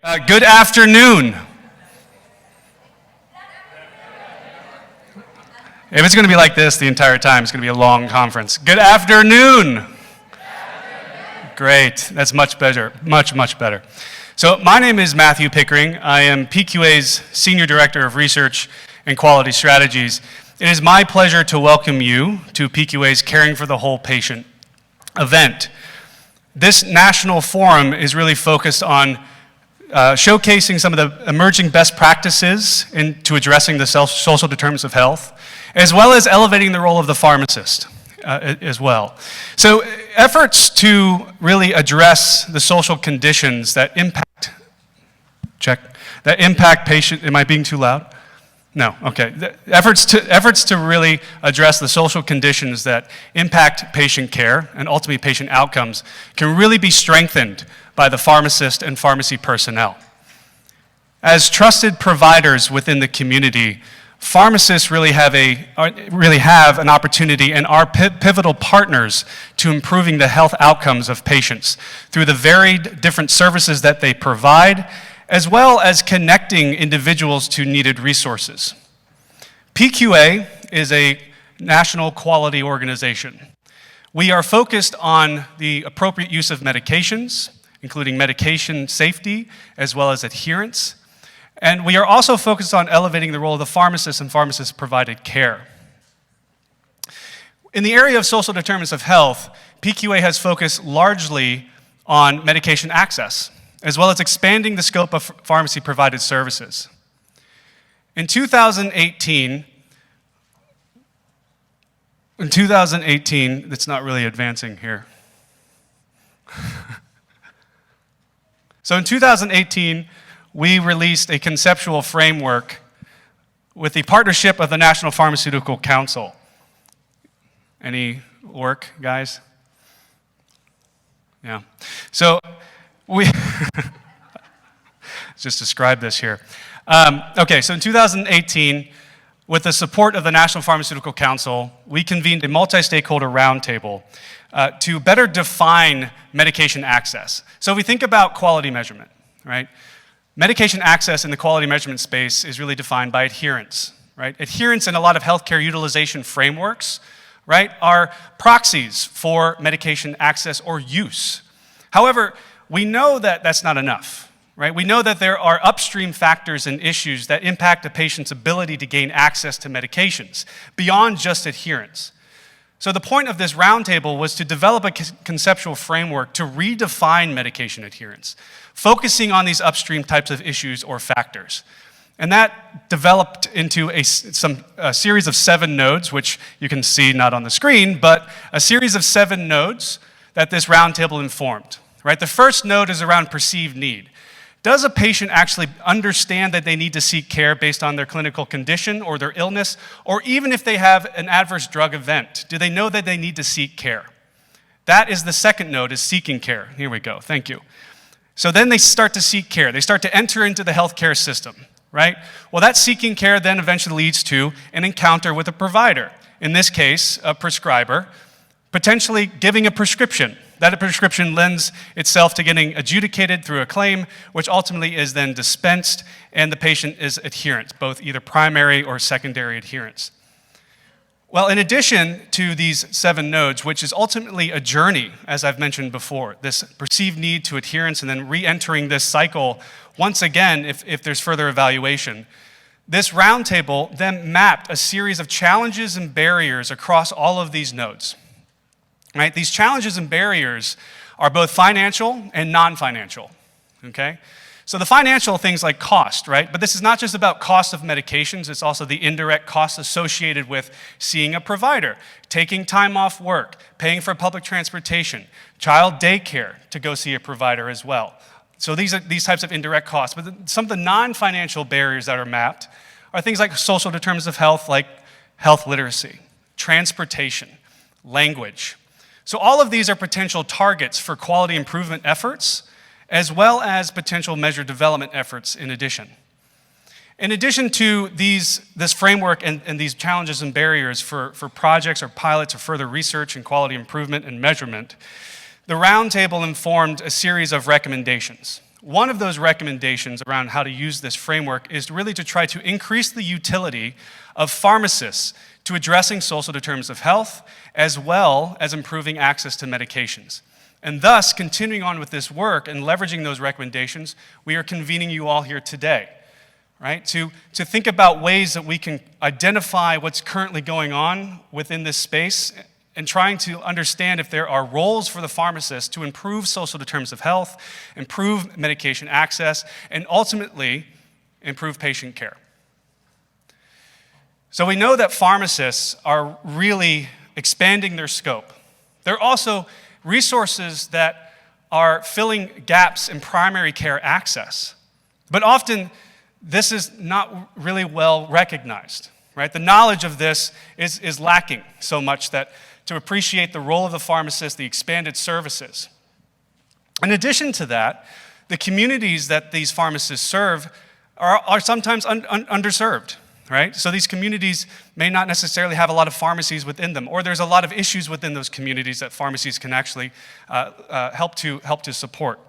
Good afternoon. If it's going to be like this the entire time, it's going to be a long conference. Good afternoon. Great. That's much better. Much better. So my name is Matthew Pickering. I am PQA's Senior Director of Research and Quality Strategies. It is my pleasure to welcome you to PQA's Caring for the Whole Patient event. This national forum is really focused on showcasing some of the emerging best practices into addressing the social determinants of health, as well as elevating the role of the pharmacist as well. So efforts to really address the social conditions that impact patient, am I being too loud? No, okay. Efforts to really address the social conditions that impact patient care and ultimately patient outcomes can really be strengthened by the pharmacist and pharmacy personnel. As trusted providers within the community, pharmacists really have an opportunity and are pivotal partners to improving the health outcomes of patients through the varied different services that they provide, as well as connecting individuals to needed resources. PQA is a national quality organization. We are focused on the appropriate use of medications, including medication safety, as well as adherence. And we are also focused on elevating the role of the pharmacist and pharmacist-provided care. In the area of social determinants of health, PQA has focused largely on medication access, as well as expanding the scope of pharmacy-provided services. In 2018, it's not really advancing here. So in 2018, we released a conceptual framework with the partnership of the National Pharmaceutical Council. Any work, guys? Yeah. So let's just describe this here. Okay, so in 2018, with the support of the National Pharmaceutical Council, we convened a multi-stakeholder roundtable to better define medication access. So if we think about quality measurement, right? Medication access in the quality measurement space is really defined by adherence, right? Adherence in a lot of healthcare utilization frameworks, right, are proxies for medication access or use. However, we know that that's not enough, right? We know that there are upstream factors and issues that impact a patient's ability to gain access to medications beyond just adherence. So the point of this roundtable was to develop a conceptual framework to redefine medication adherence, focusing on these upstream types of issues or factors. And that developed into a series of 7 nodes, which you can see not on the screen, but a series of 7 nodes that this roundtable informed. Right? The first node is around perceived need. Does a patient actually understand that they need to seek care based on their clinical condition or their illness, or even if they have an adverse drug event? Do they know that they need to seek care? That is the second node, is seeking care. Here we go, thank you. So then they start to seek care. They start to enter into the healthcare system, right? Well, that seeking care then eventually leads to an encounter with a provider. In this case, a prescriber, potentially giving a prescription. That prescription lends itself to getting adjudicated through a claim, which ultimately is then dispensed, and the patient is adherent, both either primary or secondary adherence. Well, in addition to these 7 nodes, which is ultimately a journey, as I've mentioned before, this perceived need to adherence and then re-entering this cycle once again if there's further evaluation, this roundtable then mapped a series of challenges and barriers across all of these nodes. Right? These challenges and barriers are both financial and non-financial, okay? So the financial things like cost, right? But this is not just about cost of medications, it's also the indirect costs associated with seeing a provider, taking time off work, paying for public transportation, child daycare to go see a provider as well. So these are these types of indirect costs. But some of the non-financial barriers that are mapped are things like social determinants of health, like health literacy, transportation, language. So all of these are potential targets for quality improvement efforts, as well as potential measure development efforts in addition. In addition to this framework and these challenges and barriers for projects or pilots or further research and quality improvement and measurement, the roundtable informed a series of recommendations. one of those recommendations around how to use this framework is really to try to increase the utility of pharmacists to addressing social determinants of health, as well as improving access to medications. And thus, continuing on with this work and leveraging those recommendations, we are convening you all here today, right? To think about ways that we can identify what's currently going on within this space and trying to understand if there are roles for the pharmacist to improve social determinants of health, improve medication access, and ultimately improve patient care. So we know that pharmacists are really expanding their scope. There are also resources that are filling gaps in primary care access. But often, this is not really well recognized, right? The knowledge of this is lacking so much that to appreciate the role of the pharmacist, the expanded services. In addition to that, the communities that these pharmacists serve are sometimes underserved, right? So these communities may not necessarily have a lot of pharmacies within them, or there's a lot of issues within those communities that pharmacies can actually help to support.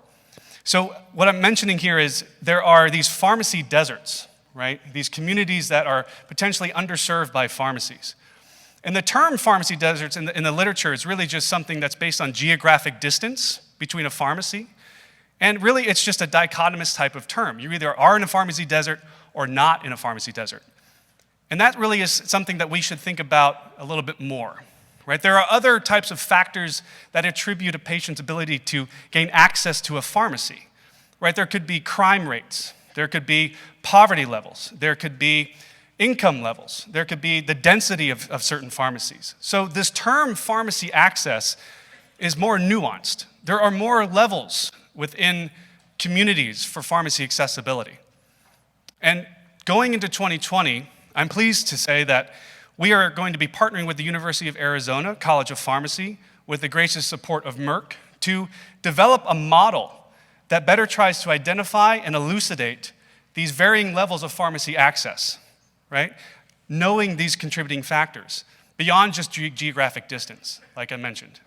So what I'm mentioning here is there are these pharmacy deserts, right? These communities that are potentially underserved by pharmacies. And the term pharmacy deserts in the literature is really just something that's based on geographic distance between a pharmacy. And really, it's just a dichotomous type of term. You either are in a pharmacy desert or not in a pharmacy desert. And that really is something that we should think about a little bit more, right? There are other types of factors that attribute a patient's ability to gain access to a pharmacy, right? There could be crime rates. There could be poverty levels. There could be income levels. There could be the density of certain pharmacies. So this term pharmacy access is more nuanced. There are more levels within communities for pharmacy accessibility. And going into 2020, I'm pleased to say that we are going to be partnering with the University of Arizona College of Pharmacy with the gracious support of Merck to develop a model that better tries to identify and elucidate these varying levels of pharmacy access, right? Knowing these contributing factors beyond just geographic distance, like I mentioned.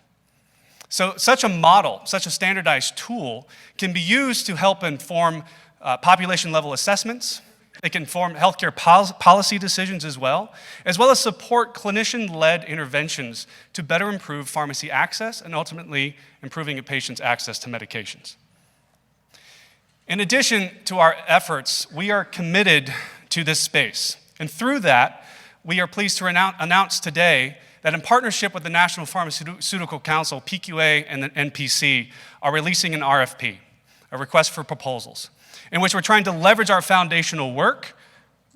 So such a model, such a standardized tool can be used to help inform population-level assessments. It can inform healthcare policy decisions as well as support clinician-led interventions to better improve pharmacy access and ultimately improving a patient's access to medications. In addition to our efforts, we are committed to this space. And through that, we are pleased to announce today that in partnership with the National Pharmaceutical Council, PQA and the NPC are releasing an RFP, a request for proposals, in which we're trying to leverage our foundational work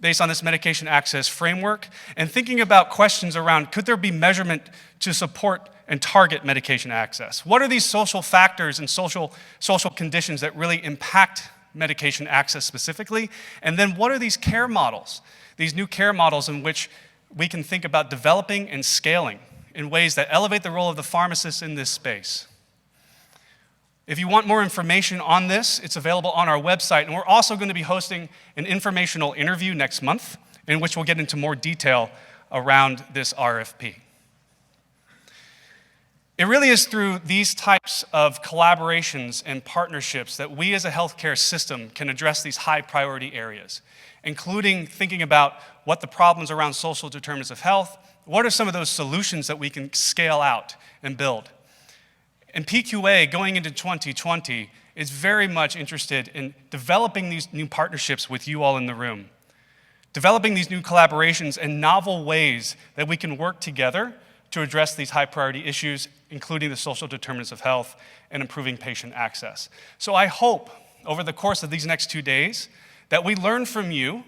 based on this medication access framework and thinking about questions around, could there be measurement to support and target medication access? What are these social factors and social conditions that really impact medication access specifically? And then what are these care models, these new care models in which we can think about developing and scaling in ways that elevate the role of the pharmacist in this space? If you want more information on this, it's available on our website. And we're also going to be hosting an informational interview next month in which we'll get into more detail around this RFP. It really is through these types of collaborations and partnerships that we as a healthcare system can address these high priority areas, including thinking about what the problems around social determinants of health, what are some of those solutions that we can scale out and build. And PQA, going into 2020, is very much interested in developing these new partnerships with you all in the room, developing these new collaborations and novel ways that we can work together to address these high priority issues, including the social determinants of health and improving patient access. So I hope over the course of these next 2 days that we learn from you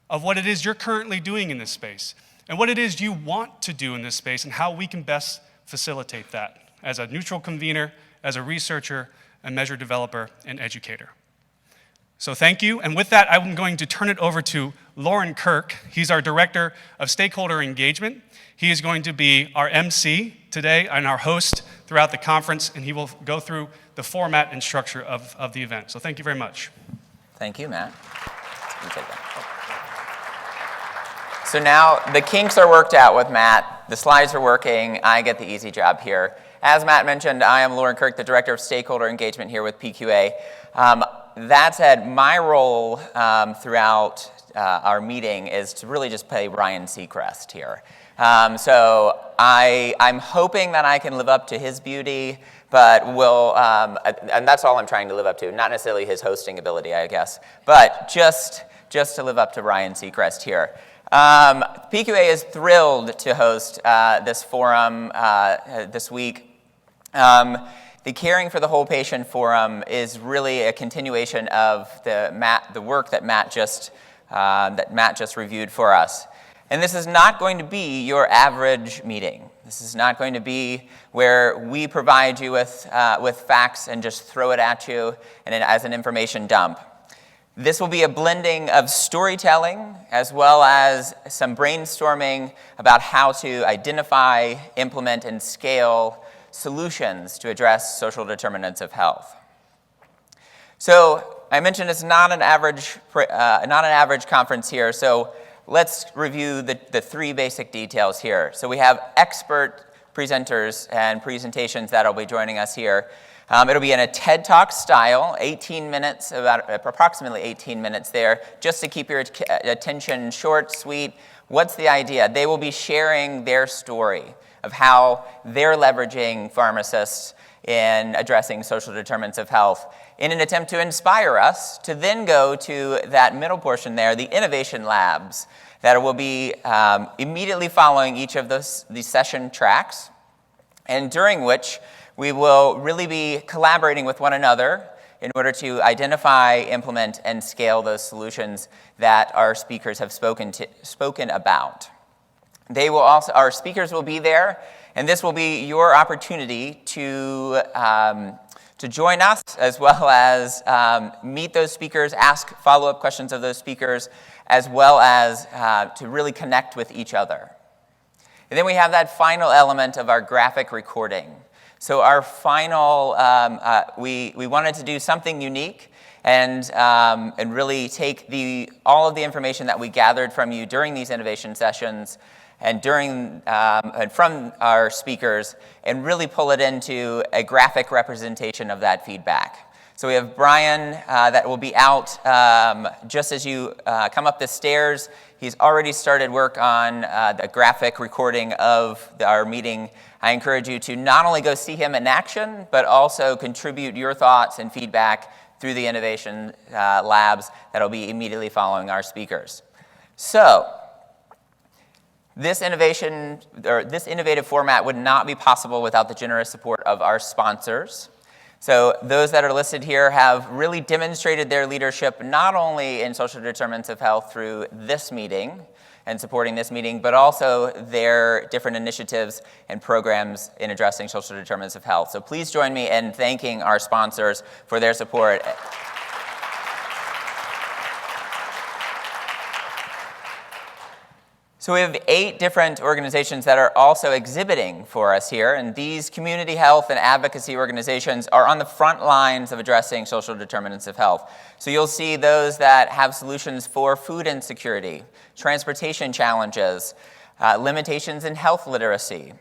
of what it is you're currently doing in this space and what it is you want to do in this space and how we can best facilitate that as a neutral convener, as a researcher, a measure developer, and educator. So thank you, and with that, I'm going to turn it over to Lauren Kirk. He's our Director of Stakeholder Engagement. He is going to be our MC today and our host throughout the conference, and he will go through the format and structure of the event. So thank you very much. Thank you, Matt. You take that. So now the kinks are worked out with Matt. The slides are working. I get the easy job here. As Matt mentioned, I am Lauren Kirk, the Director of Stakeholder Engagement here with PQA. That said, my role throughout our meeting is to really just play Ryan Seacrest here. So I'm hoping that I can live up to his beauty, but and that's all I'm trying to live up to, not necessarily his hosting ability, I guess, but just to live up to Ryan Seacrest here. PQA is thrilled to host this forum this week. The Caring for the Whole Patient Forum is really a continuation of the work that Matt just reviewed for us. And this is not going to be your average meeting. This is not going to be where we provide you with facts and just throw it at you as an information dump. This will be a blending of storytelling as well as some brainstorming about how to identify, implement, and scale solutions to address social determinants of health. So I mentioned it's not an average conference here, so let's review the three basic details here. So we have expert presenters and presentations that will be joining us here. It'll be in a TED Talk style, 18 minutes, approximately 18 minutes there, just to keep your attention short, sweet. What's the idea? They will be sharing their story of how they're leveraging pharmacists in addressing social determinants of health in an attempt to inspire us to then go to that middle portion there, the innovation labs, that will be immediately following each of these session tracks, and during which we will really be collaborating with one another in order to identify, implement, and scale those solutions that our speakers have spoken about. Our speakers will be there, and this will be your opportunity to join us, as well as meet those speakers, ask follow-up questions of those speakers, as well as to really connect with each other. And then we have that final element of our graphic recording. So our final, we wanted to do something unique and really take all of the information that we gathered from you during these innovation sessions and from our speakers, and really pull it into a graphic representation of that feedback. So we have Brian that will be out just as you come up the stairs. He's already started work on the graphic recording of our meeting. I encourage you to not only go see him in action, but also contribute your thoughts and feedback through the innovation labs that will be immediately following our speakers. So, this innovative format would not be possible without the generous support of our sponsors. So those that are listed here have really demonstrated their leadership not only in social determinants of health through this meeting and supporting this meeting, but also their different initiatives and programs in addressing social determinants of health. So please join me in thanking our sponsors for their support. So we have 8 different organizations that are also exhibiting for us here, and these community health and advocacy organizations are on the front lines of addressing social determinants of health. So you'll see those that have solutions for food insecurity, transportation challenges, limitations in health literacy.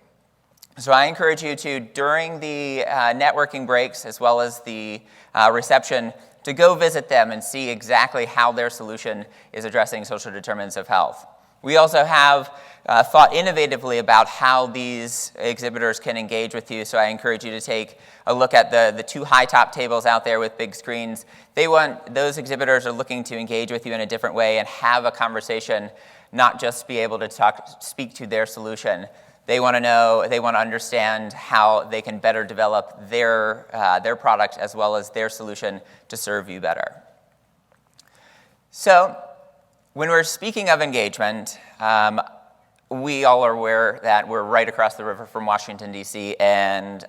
So I encourage you to, during the networking breaks as well as the reception, to go visit them and see exactly how their solution is addressing social determinants of health. We also have thought innovatively about how these exhibitors can engage with you, so I encourage you to take a look at the 2 high-top tables out there with big screens. Those exhibitors are looking to engage with you in a different way and have a conversation, not just be able to speak to their solution. They want to know, they want to understand how they can better develop their product as well as their solution to serve you better. So, when we're speaking of engagement, we all are aware that we're right across the river from Washington, D.C., and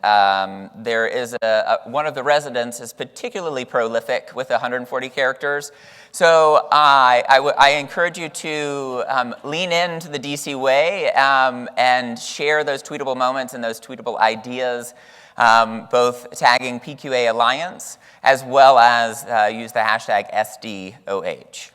there is one of the residents is particularly prolific with 140 characters. So I encourage you to lean into the D.C. way and share those tweetable moments and those tweetable ideas, both tagging PQA Alliance as well as use the hashtag SDOH.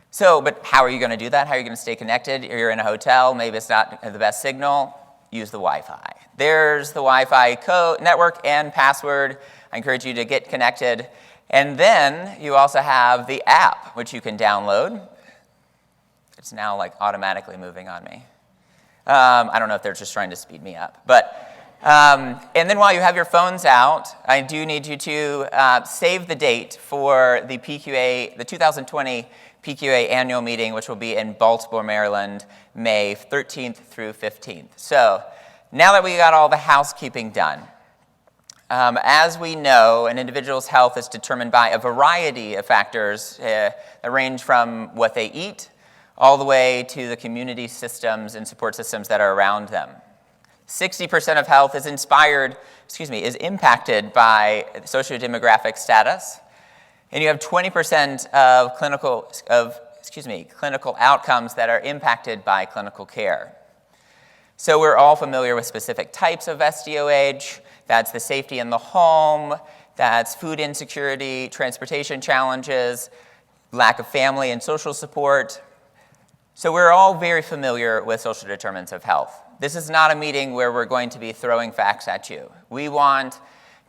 So, but how are you going to do that? How are you going to stay connected? You're in a hotel, maybe it's not the best signal. Use the Wi-Fi. There's the Wi-Fi network and password. I encourage you to get connected. And then you also have the app, which you can download. It's now like automatically moving on me. I don't know if they're just trying to speed me up. But, and then while you have your phones out, I do need you to save the date for the PQA, the 2020 PQA annual meeting, which will be in Baltimore, Maryland, May 13th through 15th. So now that we got all the housekeeping done, as we know, an individual's health is determined by a variety of factors that range from what they eat all the way to the community systems and support systems that are around them. 60% of health is impacted by sociodemographic status, and you have 20% of clinical outcomes that are impacted by clinical care. So we're all familiar with specific types of SDOH. That's the safety in the home, that's food insecurity, transportation challenges, lack of family and social support. So we're all very familiar with social determinants of health. This is not a meeting where we're going to be throwing facts at you. We want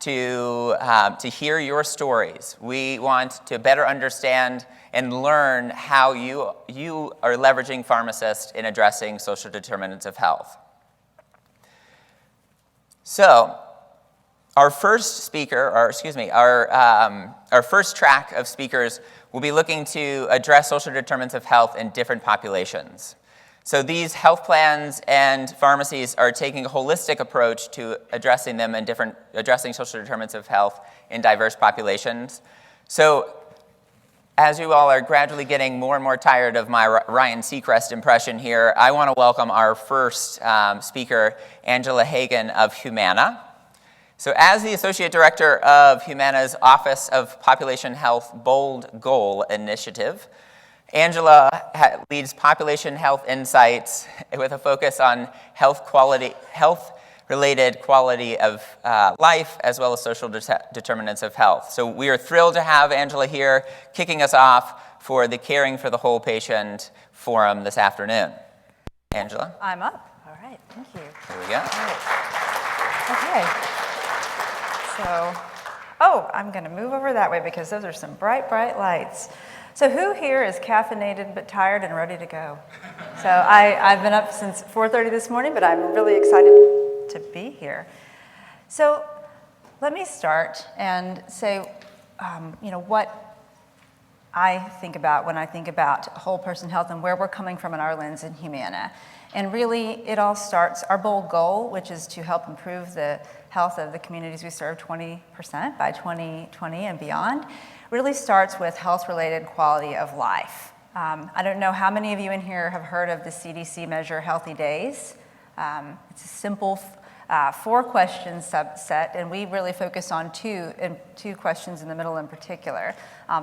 to hear your stories. We want to better understand and learn how you are leveraging pharmacists in addressing social determinants of health. So, our first track of speakers will be looking to address social determinants of health in different populations. So these health plans and pharmacies are taking a holistic approach to addressing social determinants of health in diverse populations. So as you all are gradually getting more and more tired of my Ryan Seacrest impression here, I want to welcome our first speaker, Angela Hagen of Humana. So as the Associate Director of Humana's Office of Population Health Bold Goal Initiative, Angela leads population health insights with a focus on health-related quality of life, as well as social determinants of health. So we are thrilled to have Angela here, kicking us off for the Caring for the Whole Patient Forum this afternoon. Angela? I'm up. All right, thank you. Here we go. Okay. So, I'm going to move over that way because those are some bright, bright lights. So who here is caffeinated but tired and ready to go? So I've been up since 4:30 this morning, but I'm really excited to be here. So let me start and say, what I think about when I think about whole person health and where we're coming from in our lens in Humana. And really, it all starts, our bold goal, which is to help improve the health of the communities we serve 20% by 2020 and beyond, really starts with health-related quality of life. I don't know how many of you in here have heard of the CDC measure Healthy Days. It's a simple 4-question subset, and we really focus on two questions in the middle in particular.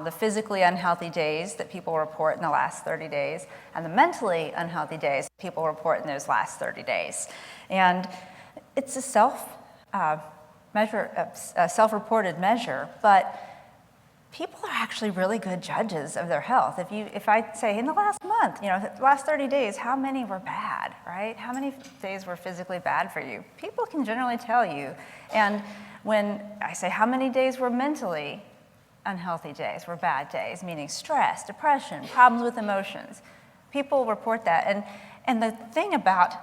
The physically unhealthy days that people report in the last 30 days, and the mentally unhealthy days that people report in those last 30 days. And it's a self-reported measure, but people are actually really good judges of their health. If I say in the last month, the last 30 days, how many were bad, right? How many days were physically bad for you? People can generally tell you. And when I say how many days were mentally unhealthy days, were bad days, meaning stress, depression, problems with emotions, people report that. And the thing about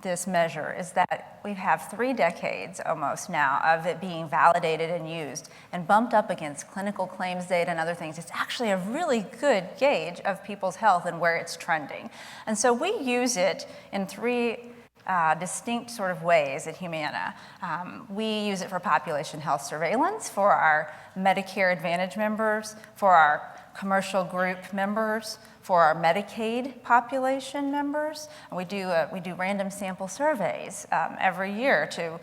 this measure is that we have 3 decades almost now of it being validated and used and bumped up against clinical claims data and other things. It's actually a really good gauge of people's health and where it's trending. And so we use it in 3 distinct sort of ways at Humana. We use it for population health surveillance, for our Medicare Advantage members, for our commercial group members, for our Medicaid population members. And we do random sample surveys every year to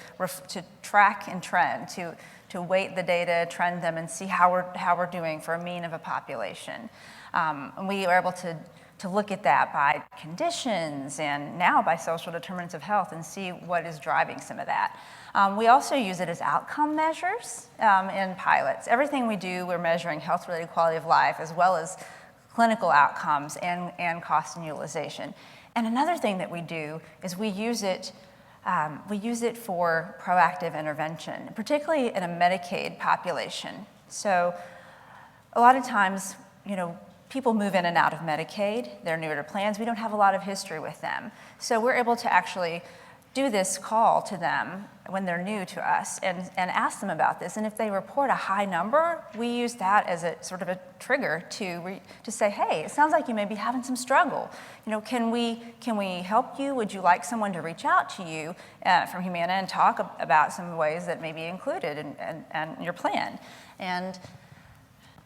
track and trend, to weight the data, trend them, and see how we're doing for a mean of a population. And we are able to look at that by conditions and now by social determinants of health and see what is driving some of that. We also use it as outcome measures in pilots. Everything we do, we're measuring health-related quality of life as well as clinical outcomes and cost and utilization. And another thing that we do is we use it for proactive intervention, particularly in a Medicaid population. So a lot of times, people move in and out of Medicaid. They're newer to plans. We don't have a lot of history with them. So we're able to actually do this call to them when they're new to us and ask them about this. And if they report a high number, we use that as a sort of a trigger to say, hey, it sounds like you may be having some struggle. Can we help you? Would you like someone to reach out to you from Humana and talk about some ways that may be included in your plan? And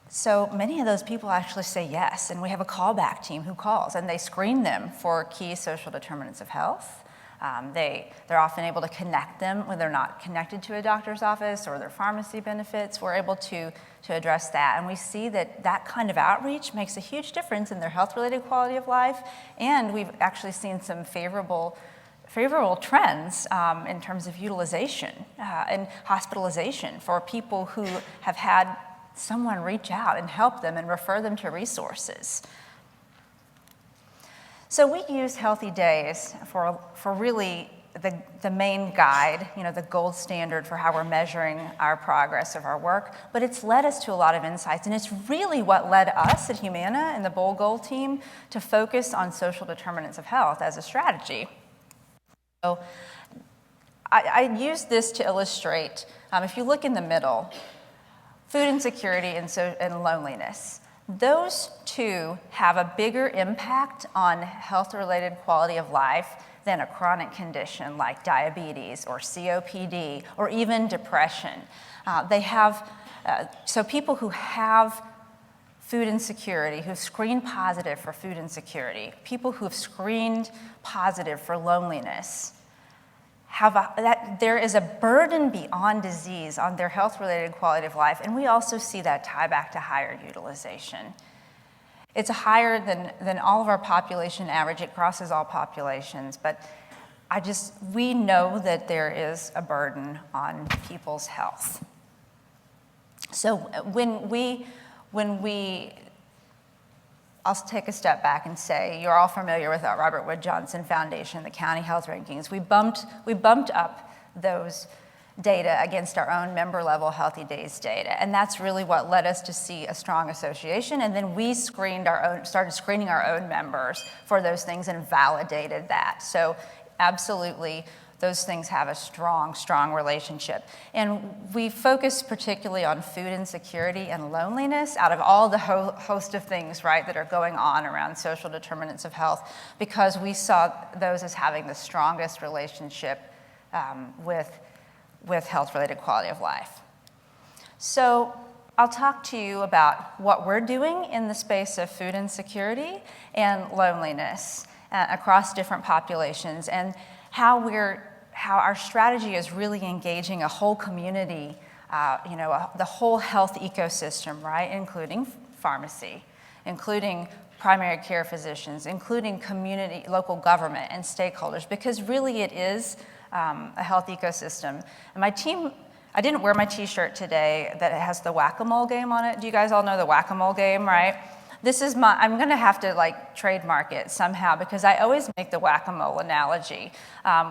so many of those people actually say yes, and we have a callback team who calls, and they screen them for key social determinants of health. They're often able to connect them when they're not connected to a doctor's office or their pharmacy benefits. We're able to address that, and we see that kind of outreach makes a huge difference in their health-related quality of life, and we've actually seen some favorable trends in terms of utilization and hospitalization for people who have had someone reach out and help them and refer them to resources. So we use Healthy Days for really the main guide, the gold standard for how we're measuring our progress of our work, but it's led us to a lot of insights, and it's really what led us at Humana and the Bold Goal team to focus on social determinants of health as a strategy. So I use this to illustrate, if you look in the middle, food insecurity and loneliness. Those two have a bigger impact on health-related quality of life than a chronic condition like diabetes or COPD or even depression. So people who have food insecurity, who've screened positive for food insecurity, people who've screened positive for loneliness, there is a burden beyond disease on their health-related quality of life, and we also see that tie back to higher utilization. It's higher than all of our population average. It crosses all populations, but we know that there is a burden on people's health. So I'll take a step back and say, you're all familiar with our Robert Wood Johnson Foundation, the county health rankings. We bumped up those data against our own member-level Healthy Days data, and that's really what led us to see a strong association. And then we started screening our own members for those things and validated that. So absolutely, those things have a strong, strong relationship. And we focus particularly on food insecurity and loneliness out of all the host of things, right, that are going on around social determinants of health, because we saw those as having the strongest relationship with health-related quality of life. So I'll talk to you about what we're doing in the space of food insecurity and loneliness across different populations, and how our strategy is really engaging a whole community, the whole health ecosystem, right, including pharmacy, including primary care physicians, including community, local government, and stakeholders, because really it is a health ecosystem. And my team, I didn't wear my t-shirt today that has the WhackaMole game on it. Do you guys all know the WhackaMole game, right? I'm gonna have to trademark it somehow, because I always make the Whack-A-Mole analogy.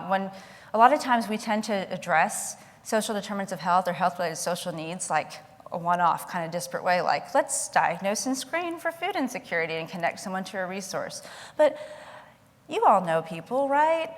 When a lot of times we tend to address social determinants of health or health-related social needs like a one-off kind of disparate way, like let's diagnose and screen for food insecurity and connect someone to a resource. But you all know people, right?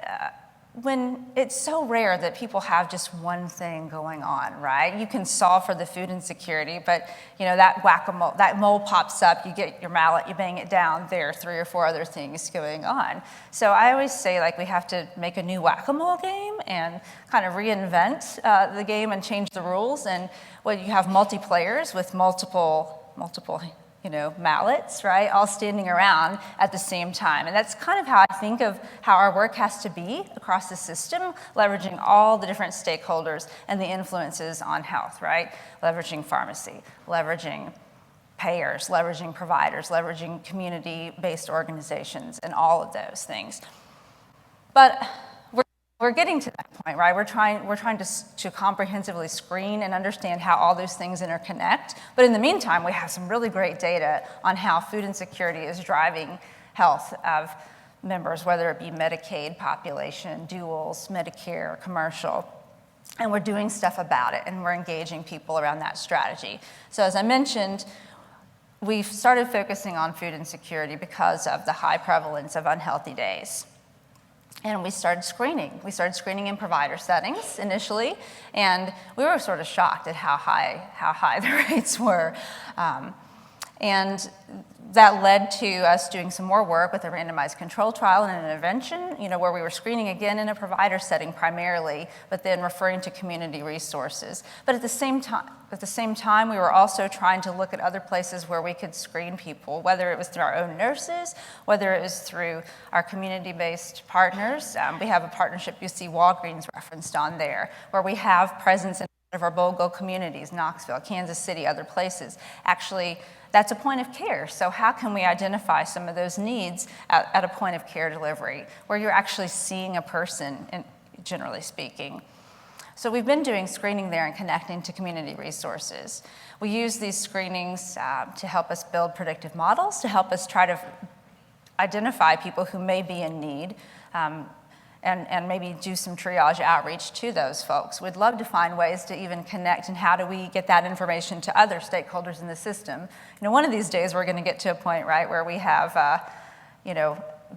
When it's so rare that people have just one thing going on, right? You can solve for the food insecurity, but that whack-a-mole, that mole pops up, you get your mallet, you bang it down, there are 3 or 4 other things going on. So I always say we have to make a new whack-a-mole game and kind of reinvent the game and change the rules. And you have multiplayers with multiple mallets, right, all standing around at the same time. And that's kind of how I think of how our work has to be across the system, leveraging all the different stakeholders and the influences on health, right? Leveraging pharmacy, leveraging payers, leveraging providers, leveraging community-based organizations, and all of those things. But we're getting to that point, right? We're trying to comprehensively screen and understand how all those things interconnect. But in the meantime, we have some really great data on how food insecurity is driving health of members, whether it be Medicaid population, duals, Medicare, commercial. And we're doing stuff about it, and we're engaging people around that strategy. So as I mentioned, we've started focusing on food insecurity because of the high prevalence of unhealthy days. And we started screening. We started screening in provider settings initially, and we were sort of shocked at how high the rates were. And that led to us doing some more work with a randomized control trial and an intervention, where we were screening again in a provider setting primarily, but then referring to community resources. But at the same time, we were also trying to look at other places where we could screen people, whether it was through our own nurses, whether it was through our community-based partners. We have a partnership, you see Walgreens referenced on there, where we have presence in of our BOGO communities, Knoxville, Kansas City, other places. Actually, that's a point of care. So how can we identify some of those needs at a point of care delivery where you're actually seeing a person, generally speaking? So we've been doing screening there and connecting to community resources. We use these screenings to help us build predictive models, to help us try to identify people who may be in need, and maybe do some triage outreach to those folks. We'd love to find ways to even connect, and how do we get that information to other stakeholders in the system. One of these days we're gonna get to a point, right, where we have,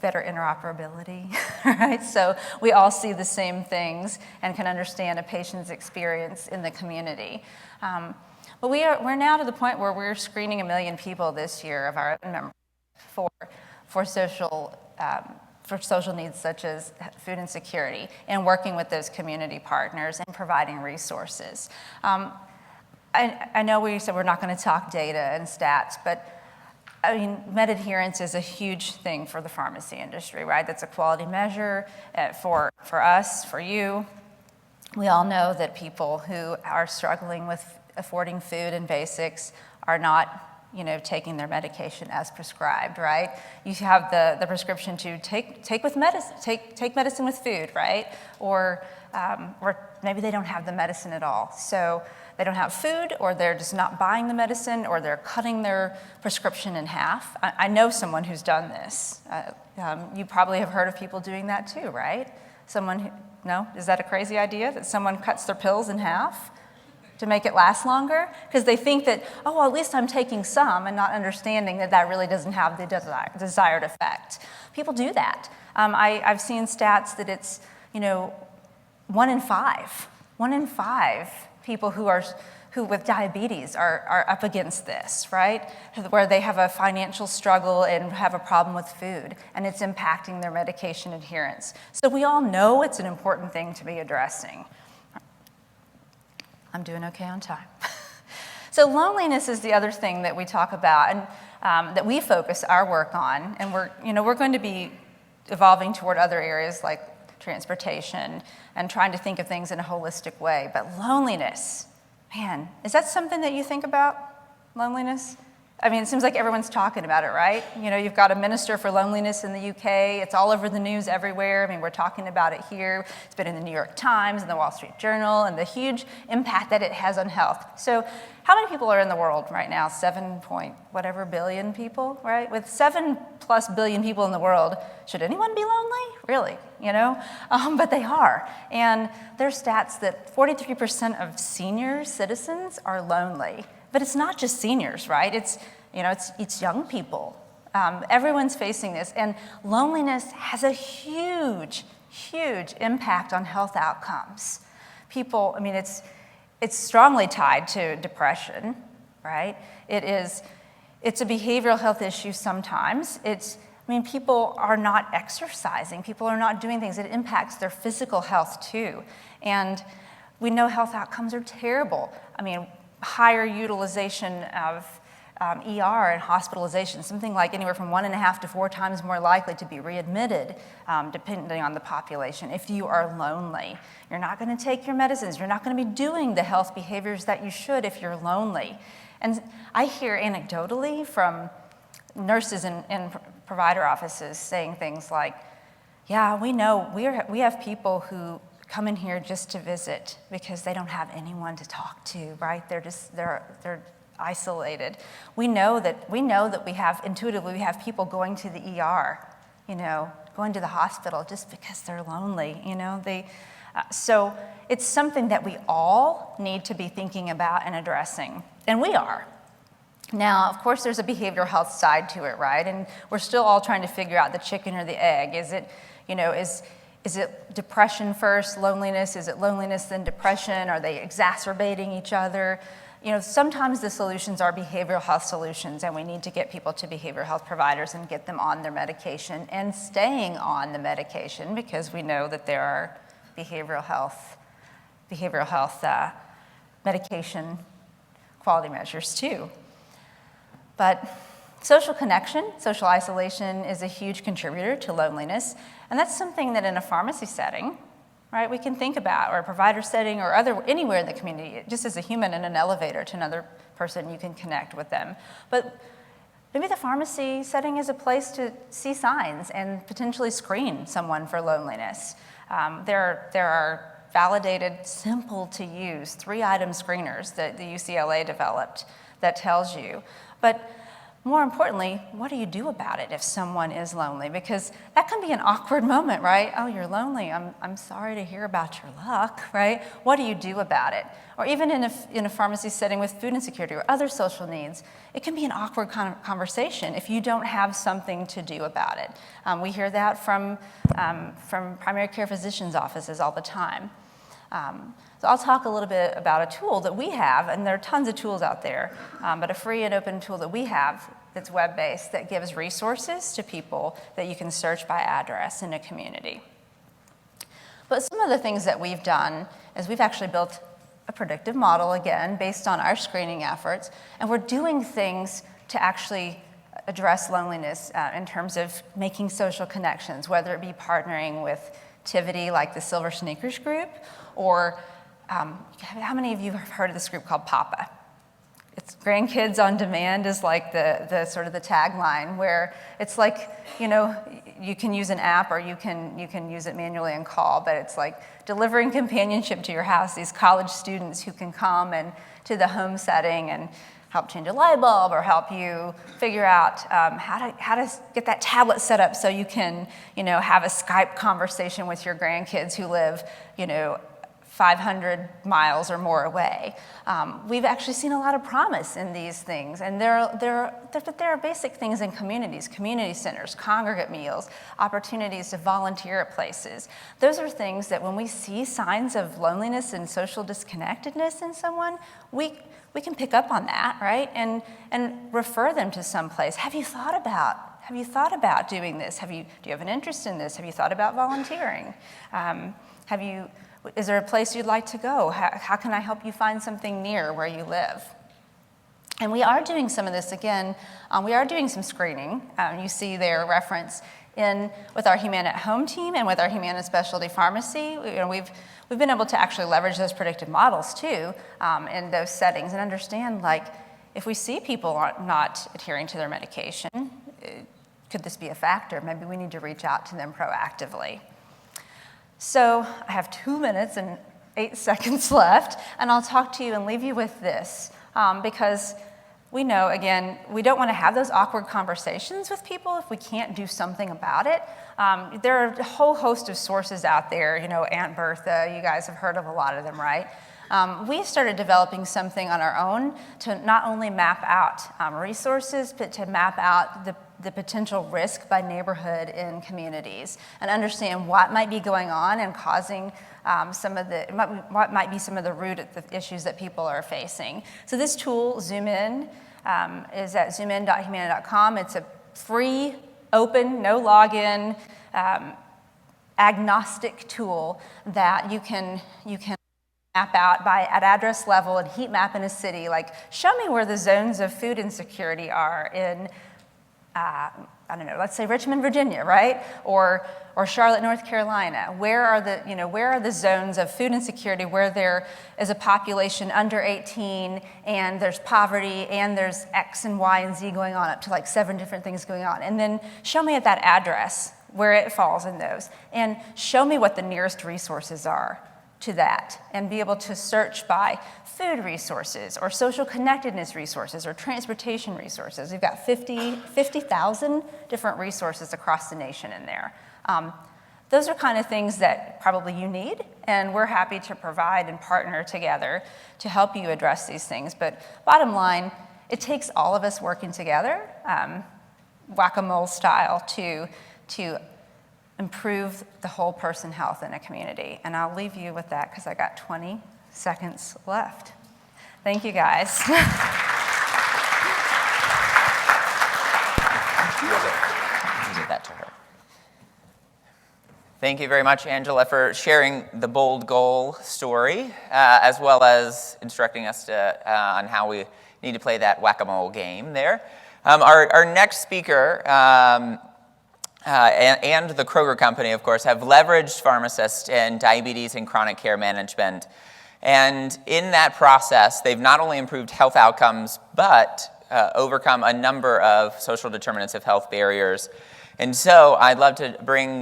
better interoperability, right? So we all see the same things and can understand a patient's experience in the community. But we're now to the point where we're screening 1 million people this year of our own members for social needs such as food insecurity, and working with those community partners and providing resources. I know we said we're not going to talk data and stats, but med adherence is a huge thing for the pharmacy industry, right? That's a quality measure for us, for you. We all know that people who are struggling with affording food and basics are not taking their medication as prescribed, right? You have the prescription to take medicine with food, right? Or maybe they don't have the medicine at all. So they don't have food, or they're just not buying the medicine, or they're cutting their prescription in half. I know someone who's done this. You probably have heard of people doing that too, right? No? Is that a crazy idea, that someone cuts their pills in half to make it last longer? Because they think that, oh, well, at least I'm taking some, and not understanding that that really doesn't have the desired effect. People do that. I've seen stats that it's, 1 in 5 people who with diabetes are up against this, right? Where they have a financial struggle and have a problem with food, and it's impacting their medication adherence. So we all know it's an important thing to be addressing. I'm doing okay on time. So loneliness is the other thing that we talk about, and that we focus our work on, and we're going to be evolving toward other areas like transportation and trying to think of things in a holistic way. But loneliness, man, is that something that you think about, loneliness? I mean, it seems like everyone's talking about it, right? You've got a minister for loneliness in the UK. It's all over the news everywhere. I mean, we're talking about it here. It's been in the New York Times and the Wall Street Journal, and the huge impact that it has on health. So how many people are in the world right now? 7 point whatever billion people, right? With 7+ billion people in the world, should anyone be lonely? Really, But they are. And there's stats that 43% of senior citizens are lonely. But it's not just seniors, right? It's young people. Everyone's facing this, and loneliness has a huge, huge impact on health outcomes. People, it's strongly tied to depression, right? It's a behavioral health issue sometimes. People are not exercising. People are not doing things. It impacts their physical health too. And we know health outcomes are terrible. Higher utilization of ER and hospitalization, something like anywhere from 1.5 to 4 times more likely to be readmitted, depending on the population. If you are lonely, you're not going to take your medicines. You're not going to be doing the health behaviors that you should if you're lonely. And I hear anecdotally from nurses in provider offices saying things like, yeah, we know we have people who come in here just to visit because they don't have anyone to talk to, right? They're isolated. We know that we have people going to the ER, going to the hospital just because they're lonely, so it's something that we all need to be thinking about and addressing, and we are. Now, of course, there's a behavioral health side to it, right? And we're still all trying to figure out the chicken or the egg. Is it, is it depression first, loneliness? Is it loneliness then depression? Are they exacerbating each other? Sometimes the solutions are behavioral health solutions, and we need to get people to behavioral health providers and get them on their medication and staying on the medication, because we know that there are behavioral health medication quality measures too. But social connection, social isolation is a huge contributor to loneliness, and that's something that in a pharmacy setting, right, we can think about, or a provider setting, or anywhere in the community, just as a human in an elevator to another person, you can connect with them. But maybe the pharmacy setting is a place to see signs and potentially screen someone for loneliness. There are validated, simple to use 3-item screeners that the UCLA developed that tells you. But more importantly, what do you do about it if someone is lonely? Because that can be an awkward moment, right? Oh, you're lonely. I'm sorry to hear about your luck, right? What do you do about it? Or even in a pharmacy setting with food insecurity or other social needs, it can be an awkward conversation if you don't have something to do about it. We hear that from primary care physicians' offices all the time. So I'll talk a little bit about a tool that we have, and there are tons of tools out there, but a free and open tool that we have that's web-based that gives resources to people that you can search by address in a community. But some of the things that we've done is we've actually built a predictive model, again, based on our screening efforts, and we're doing things to actually address loneliness in terms of making social connections, whether it be partnering with activity like the Silver Sneakers group, or how many of you have heard of this group called PAPA? It's Grandkids on Demand is like the sort of the tagline, where it's like, you can use an app or you can use it manually and call, but it's like delivering companionship to your house, these college students who can come and to the home setting and help change a light bulb or help you figure out how to get that tablet set up so you can, have a Skype conversation with your grandkids who live, 500 miles or more away. We've actually seen a lot of promise in these things, and there are basic things in communities, community centers, congregate meals, opportunities to volunteer at places. Those are things that when we see signs of loneliness and social disconnectedness in someone, we can pick up on that, right, and refer them to some place. Have you thought about doing this? Do you have an interest in this? Have you thought about volunteering? Is there a place you'd like to go? How can I help you find something near where you live? And we are doing some of this again. We are doing some screening. You see their reference with our Humana at Home team and with our Humana Specialty Pharmacy. We've been able to actually leverage those predictive models too in those settings and understand, like, if we see people not adhering to their medication, could this be a factor? Maybe we need to reach out to them proactively. So I have 2 minutes and 8 seconds left, and I'll talk to you and leave you with this, because we know, again, we don't want to have those awkward conversations with people if we can't do something about it. There are a whole host of sources out there, Aunt Bertha, you guys have heard of a lot of them, right? We started developing something on our own to not only map out resources, but to map out the potential risk by neighborhood in communities and understand what might be going on and causing what might be some of the root of the issues that people are facing. So this tool, Zoom In, is at zoomin.humana.com. It's a free, open, no login, agnostic tool that you can map out at address level and heat map in a city. Like, show me where the zones of food insecurity are in, let's say Richmond, Virginia, right? Or Charlotte, North Carolina. Where are the zones of food insecurity where there is a population under 18 and there's poverty and there's X and Y and Z going on, up to like 7 different things going on. And then show me at that address where it falls in those. And show me what the nearest resources are to that, and be able to search by food resources or social connectedness resources or transportation resources. We've got 50,000 different resources across the nation in there. Those are kind of things that probably you need, and we're happy to provide and partner together to help you address these things. But bottom line, it takes all of us working together, whack-a-mole style, to improve the whole person health in a community. And I'll leave you with that because I got 20 seconds left. Thank you, guys. Give that to her. Thank you very much, Angela, for sharing the bold goal story, as well as instructing us on how we need to play that whack-a-mole game there. Our next speaker and the Kroger Company, of course, have leveraged pharmacists in diabetes and chronic care management. And in that process, they've not only improved health outcomes, but overcome a number of social determinants of health barriers. And so I'd love to bring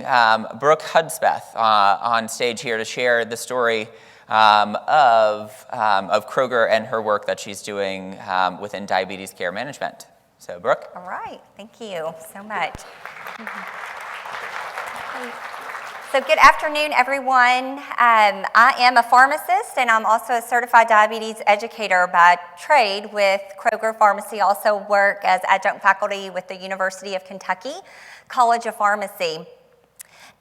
Brooke Hudspeth on stage here to share the story of Kroger and her work that she's doing within diabetes care management. So, Brooke? All right, thank you so much. So good afternoon, everyone. I am a pharmacist, and I'm also a certified diabetes educator by trade with Kroger Pharmacy. Also work as adjunct faculty with the University of Kentucky College of Pharmacy.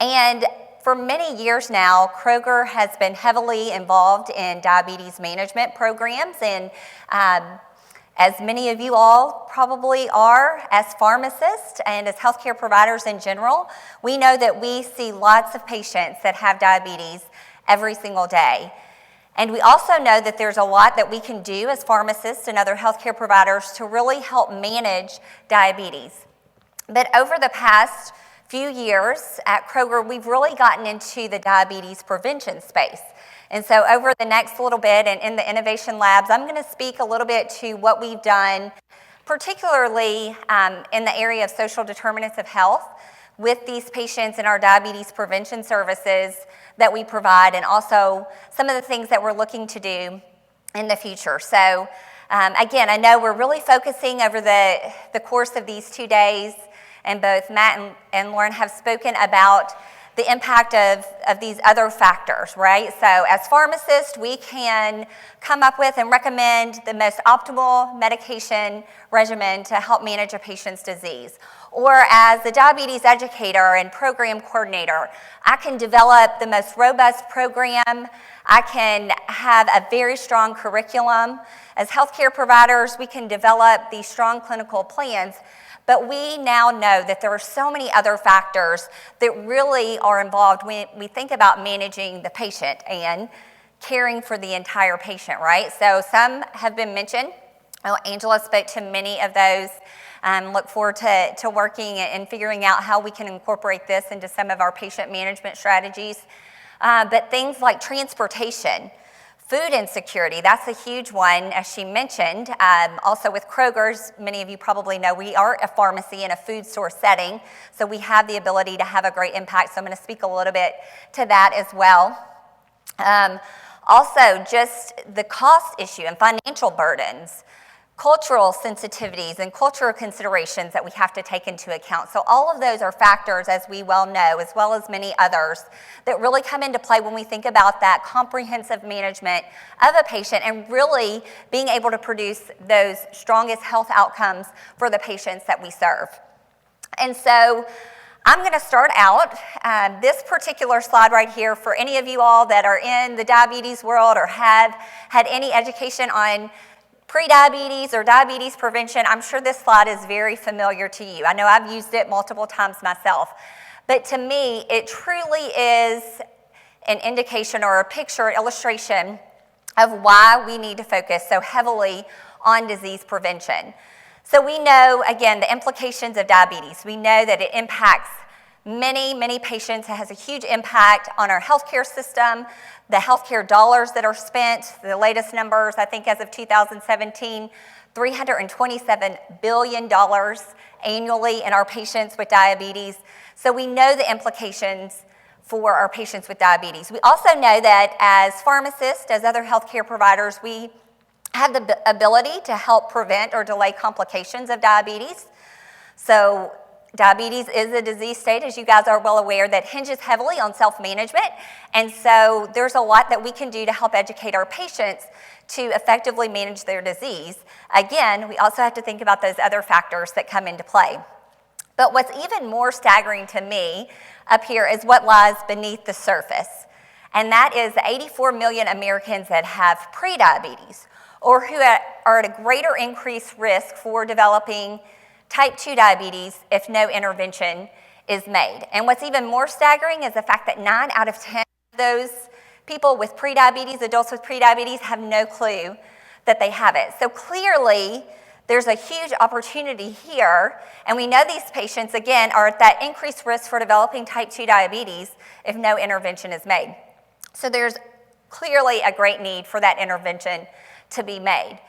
And for many years now, Kroger has been heavily involved in diabetes management programs, and as many of you all probably are as pharmacists and as healthcare providers in general, we know that we see lots of patients that have diabetes every single day. And we also know that there's a lot that we can do as pharmacists and other healthcare providers to really help manage diabetes. But over the past few years at Kroger, we've really gotten into the diabetes prevention space. And so over the next little bit and in the innovation labs, I'm going to speak a little bit to what we've done, particularly in the area of social determinants of health with these patients in our diabetes prevention services that we provide, and also some of the things that we're looking to do in the future. So again, I know we're really focusing over the course of these 2 days, and both Matt and Lauren have spoken about the impact of these other factors, right? So as pharmacists, we can come up with and recommend the most optimal medication regimen to help manage a patient's disease. Or as a diabetes educator and program coordinator, I can develop the most robust program. I can have a very strong curriculum. As healthcare providers, we can develop these strong clinical plans. But we now know that there are so many other factors that really are involved when we think about managing the patient and caring for the entire patient, right? So some have been mentioned. Well, Angela spoke to many of those. Look forward to working and figuring out how we can incorporate this into some of our patient management strategies. But things like transportation, food insecurity, that's a huge one, as she mentioned. Also with Kroger's, many of you probably know we are a pharmacy in a food store setting, so we have the ability to have a great impact. So I'm going to speak a little bit to that as well. Also, just the cost issue and financial burdens, cultural sensitivities and cultural considerations that we have to take into account. So all of those are factors, as we well know, as well as many others, that really come into play when we think about that comprehensive management of a patient and really being able to produce those strongest health outcomes for the patients that we serve. And so I'm going to start out this particular slide right here for any of you all that are in the diabetes world or have had any education on pre-diabetes or diabetes prevention. I'm sure this slide is very familiar to you. I know I've used it multiple times myself. But to me, it truly is an indication or a picture, illustration of why we need to focus so heavily on disease prevention. So we know, again, the implications of diabetes. We know that it impacts many, many patients. It has a huge impact on our healthcare system, the healthcare dollars that are spent. The latest numbers, I think as of 2017, $327 billion annually in our patients with diabetes. So we know the implications for our patients with diabetes. We also know that as pharmacists, as other healthcare providers, we have the ability to help prevent or delay complications of diabetes. So diabetes is a disease state, as you guys are well aware, that hinges heavily on self-management. And so there's a lot that we can do to help educate our patients to effectively manage their disease. Again, we also have to think about those other factors that come into play. But what's even more staggering to me up here is what lies beneath the surface. And that is the 84 million Americans that have prediabetes, or who are at a greater increased risk for developing type 2 diabetes if no intervention is made. And what's even more staggering is the fact that 9 out of 10 of those people with prediabetes, adults with prediabetes, have no clue that they have it. So clearly, there's a huge opportunity here, and we know these patients, again, are at that increased risk for developing type 2 diabetes if no intervention is made. So there's clearly a great need for that intervention to be made.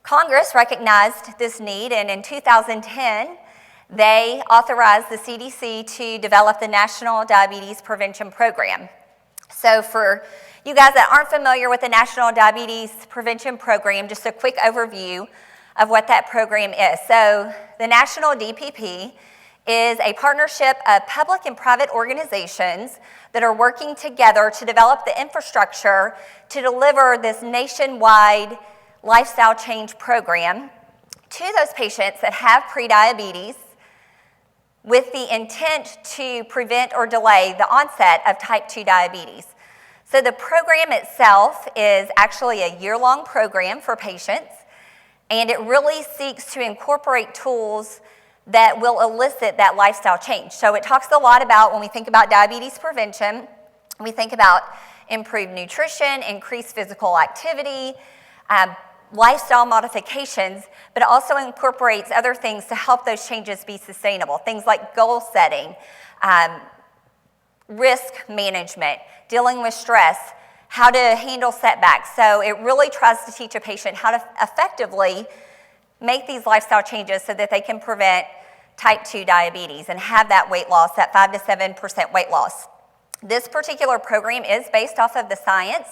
Congress recognized this need, and in 2010, they authorized the CDC to develop the National Diabetes Prevention Program. So for you guys that aren't familiar with the National Diabetes Prevention Program, just a quick overview of what that program is. So the National DPP is a partnership of public and private organizations that are working together to develop the infrastructure to deliver this nationwide lifestyle change program to those patients that have prediabetes with the intent to prevent or delay the onset of type 2 diabetes. So the program itself is actually a year-long program for patients, and it really seeks to incorporate tools that will elicit that lifestyle change. So it talks a lot about, when we think about diabetes prevention, we think about improved nutrition, increased physical activity, lifestyle modifications, but it also incorporates other things to help those changes be sustainable. Things like goal setting, risk management, dealing with stress, how to handle setbacks. So it really tries to teach a patient how to effectively make these lifestyle changes so that they can prevent type 2 diabetes and have that weight loss, that 5 to 7% weight loss. This particular program is based off of the science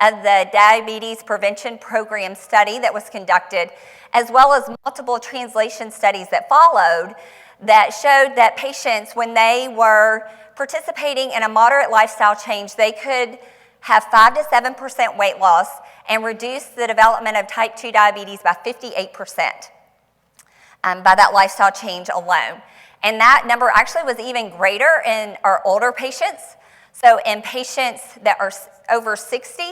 of the Diabetes Prevention Program study that was conducted, as well as multiple translation studies that followed that showed that patients, when they were participating in a moderate lifestyle change, they could have 5 to 7% weight loss and reduce the development of type 2 diabetes by 58% by that lifestyle change alone. And that number actually was even greater in our older patients. So in patients that are over 60,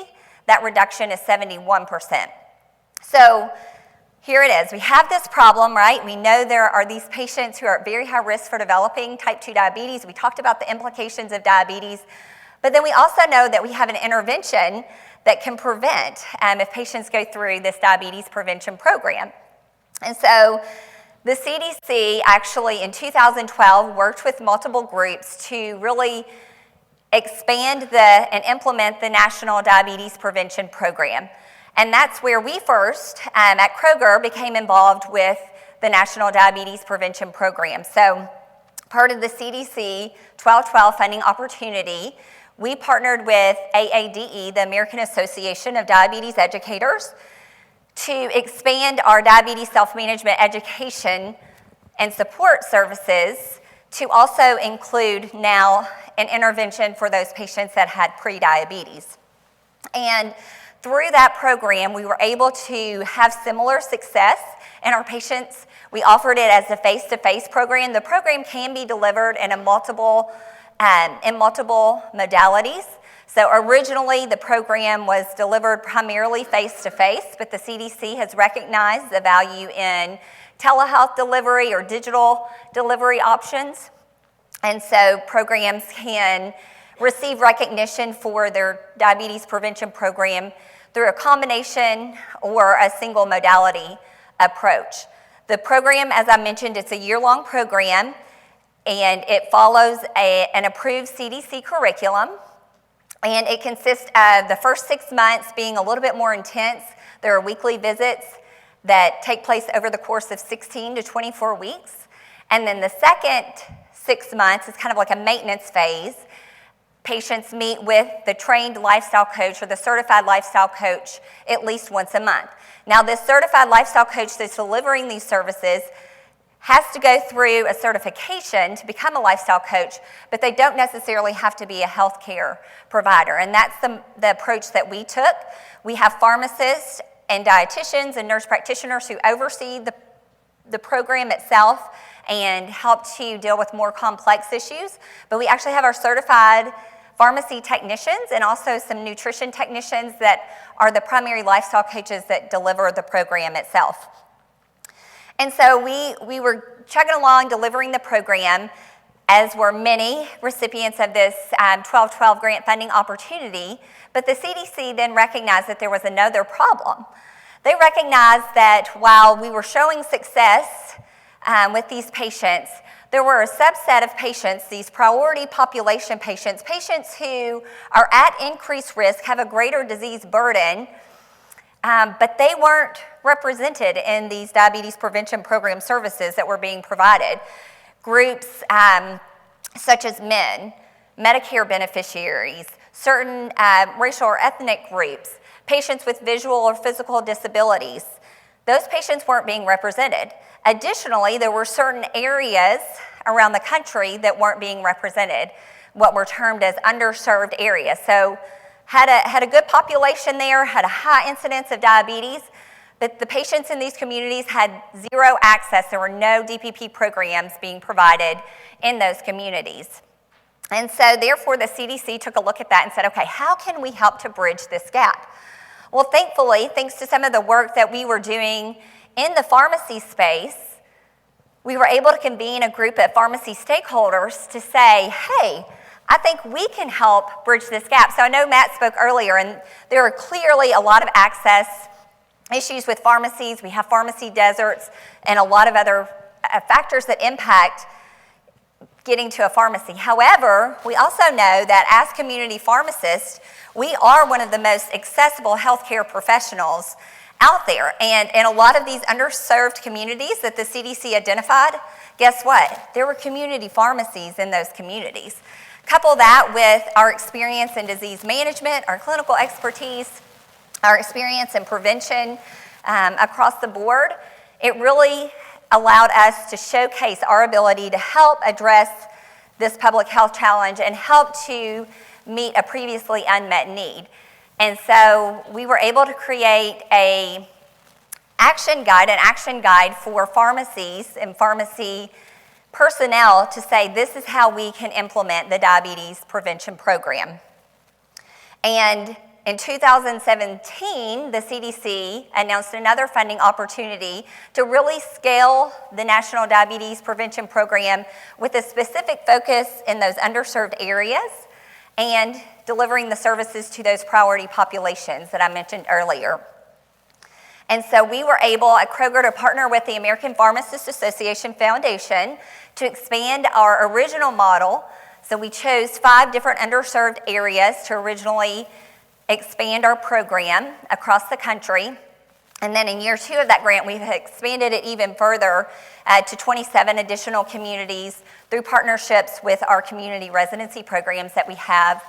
that reduction is 71%. So here it is. We have this problem, right? We know there are these patients who are at very high risk for developing type 2 diabetes. We talked about the implications of diabetes. But then we also know that we have an intervention that can prevent if patients go through this diabetes prevention program. And so the CDC actually in 2012 worked with multiple groups to really expand and implement the National Diabetes Prevention Program. And that's where we first, at Kroger, became involved with the National Diabetes Prevention Program. So part of the CDC 1212 funding opportunity, we partnered with AADE, the American Association of Diabetes Educators, to expand our diabetes self-management education and support services to also include now an intervention for those patients that had prediabetes. And through that program, we were able to have similar success in our patients. We offered it as a face-to-face program. The program can be delivered in multiple modalities. So originally, the program was delivered primarily face-to-face, but the CDC has recognized the value in telehealth delivery or digital delivery options. And so programs can receive recognition for their diabetes prevention program through a combination or a single modality approach. The program, as I mentioned, it's a year-long program, and it follows an approved CDC curriculum. And it consists of the first 6 months being a little bit more intense. There are weekly visits that take place over the course of 16 to 24 weeks. And then the second 6 months is kind of like a maintenance phase. Patients meet with the trained lifestyle coach or the certified lifestyle coach at least once a month. Now, this certified lifestyle coach that's delivering these services has to go through a certification to become a lifestyle coach, but they don't necessarily have to be a healthcare provider. And that's the approach that we took. We have pharmacists and dietitians and nurse practitioners who oversee the program itself and help to deal with more complex issues. But we actually have our certified pharmacy technicians and also some nutrition technicians that are the primary lifestyle coaches that deliver the program itself. And so we were chugging along delivering the program, as were many recipients of this 1212 grant funding opportunity, but the CDC then recognized that there was another problem. They recognized that while we were showing success with these patients, there were a subset of patients, these priority population patients, patients who are at increased risk, have a greater disease burden, but they weren't represented in these diabetes prevention program services that were being provided. Groups such as men, Medicare beneficiaries, certain racial or ethnic groups, patients with visual or physical disabilities, those patients weren't being represented. Additionally, there were certain areas around the country that weren't being represented, what were termed as underserved areas. So had a good population there, had a high incidence of diabetes, but the patients in these communities had zero access. There were no DPP programs being provided in those communities. And so therefore the CDC took a look at that and said, okay, how can we help to bridge this gap? Well, thankfully, thanks to some of the work that we were doing in the pharmacy space, we were able to convene a group of pharmacy stakeholders to say, hey, I think we can help bridge this gap. So I know Matt spoke earlier, and there are clearly a lot of access issues with pharmacies. We have pharmacy deserts and a lot of other factors that impact getting to a pharmacy. However, we also know that as community pharmacists, we are one of the most accessible healthcare professionals out there. And in a lot of these underserved communities that the CDC identified, guess what? There were community pharmacies in those communities. Couple that with our experience in disease management, our clinical expertise, our experience in prevention across the board, it really allowed us to showcase our ability to help address this public health challenge and help to meet a previously unmet need. And so we were able to create an action guide for pharmacies and pharmacy personnel to say this is how we can implement the diabetes prevention program. And in 2017, the CDC announced another funding opportunity to really scale the National Diabetes Prevention Program with a specific focus in those underserved areas and delivering the services to those priority populations that I mentioned earlier. And so we were able at Kroger to partner with the American Pharmacists Association Foundation to expand our original model. So we chose 5 different underserved areas to originally expand our program across the country. And then in year 2 of that grant, we've expanded it even further to 27 additional communities through partnerships with our community residency programs that we have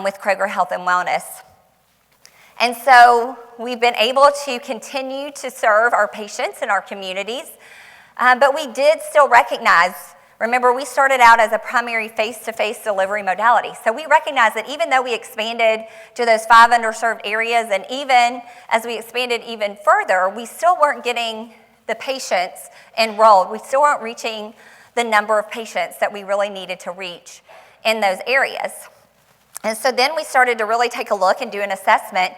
with Kroger Health and Wellness. And so we've been able to continue to serve our patients in our communities, but we did still recognize, remember, we started out as a primary face-to-face delivery modality. So we recognize that even though we expanded to those 5 underserved areas, and even as we expanded even further, we still weren't getting the patients enrolled. We still weren't reaching the number of patients that we really needed to reach in those areas. And so then we started to really take a look and do an assessment,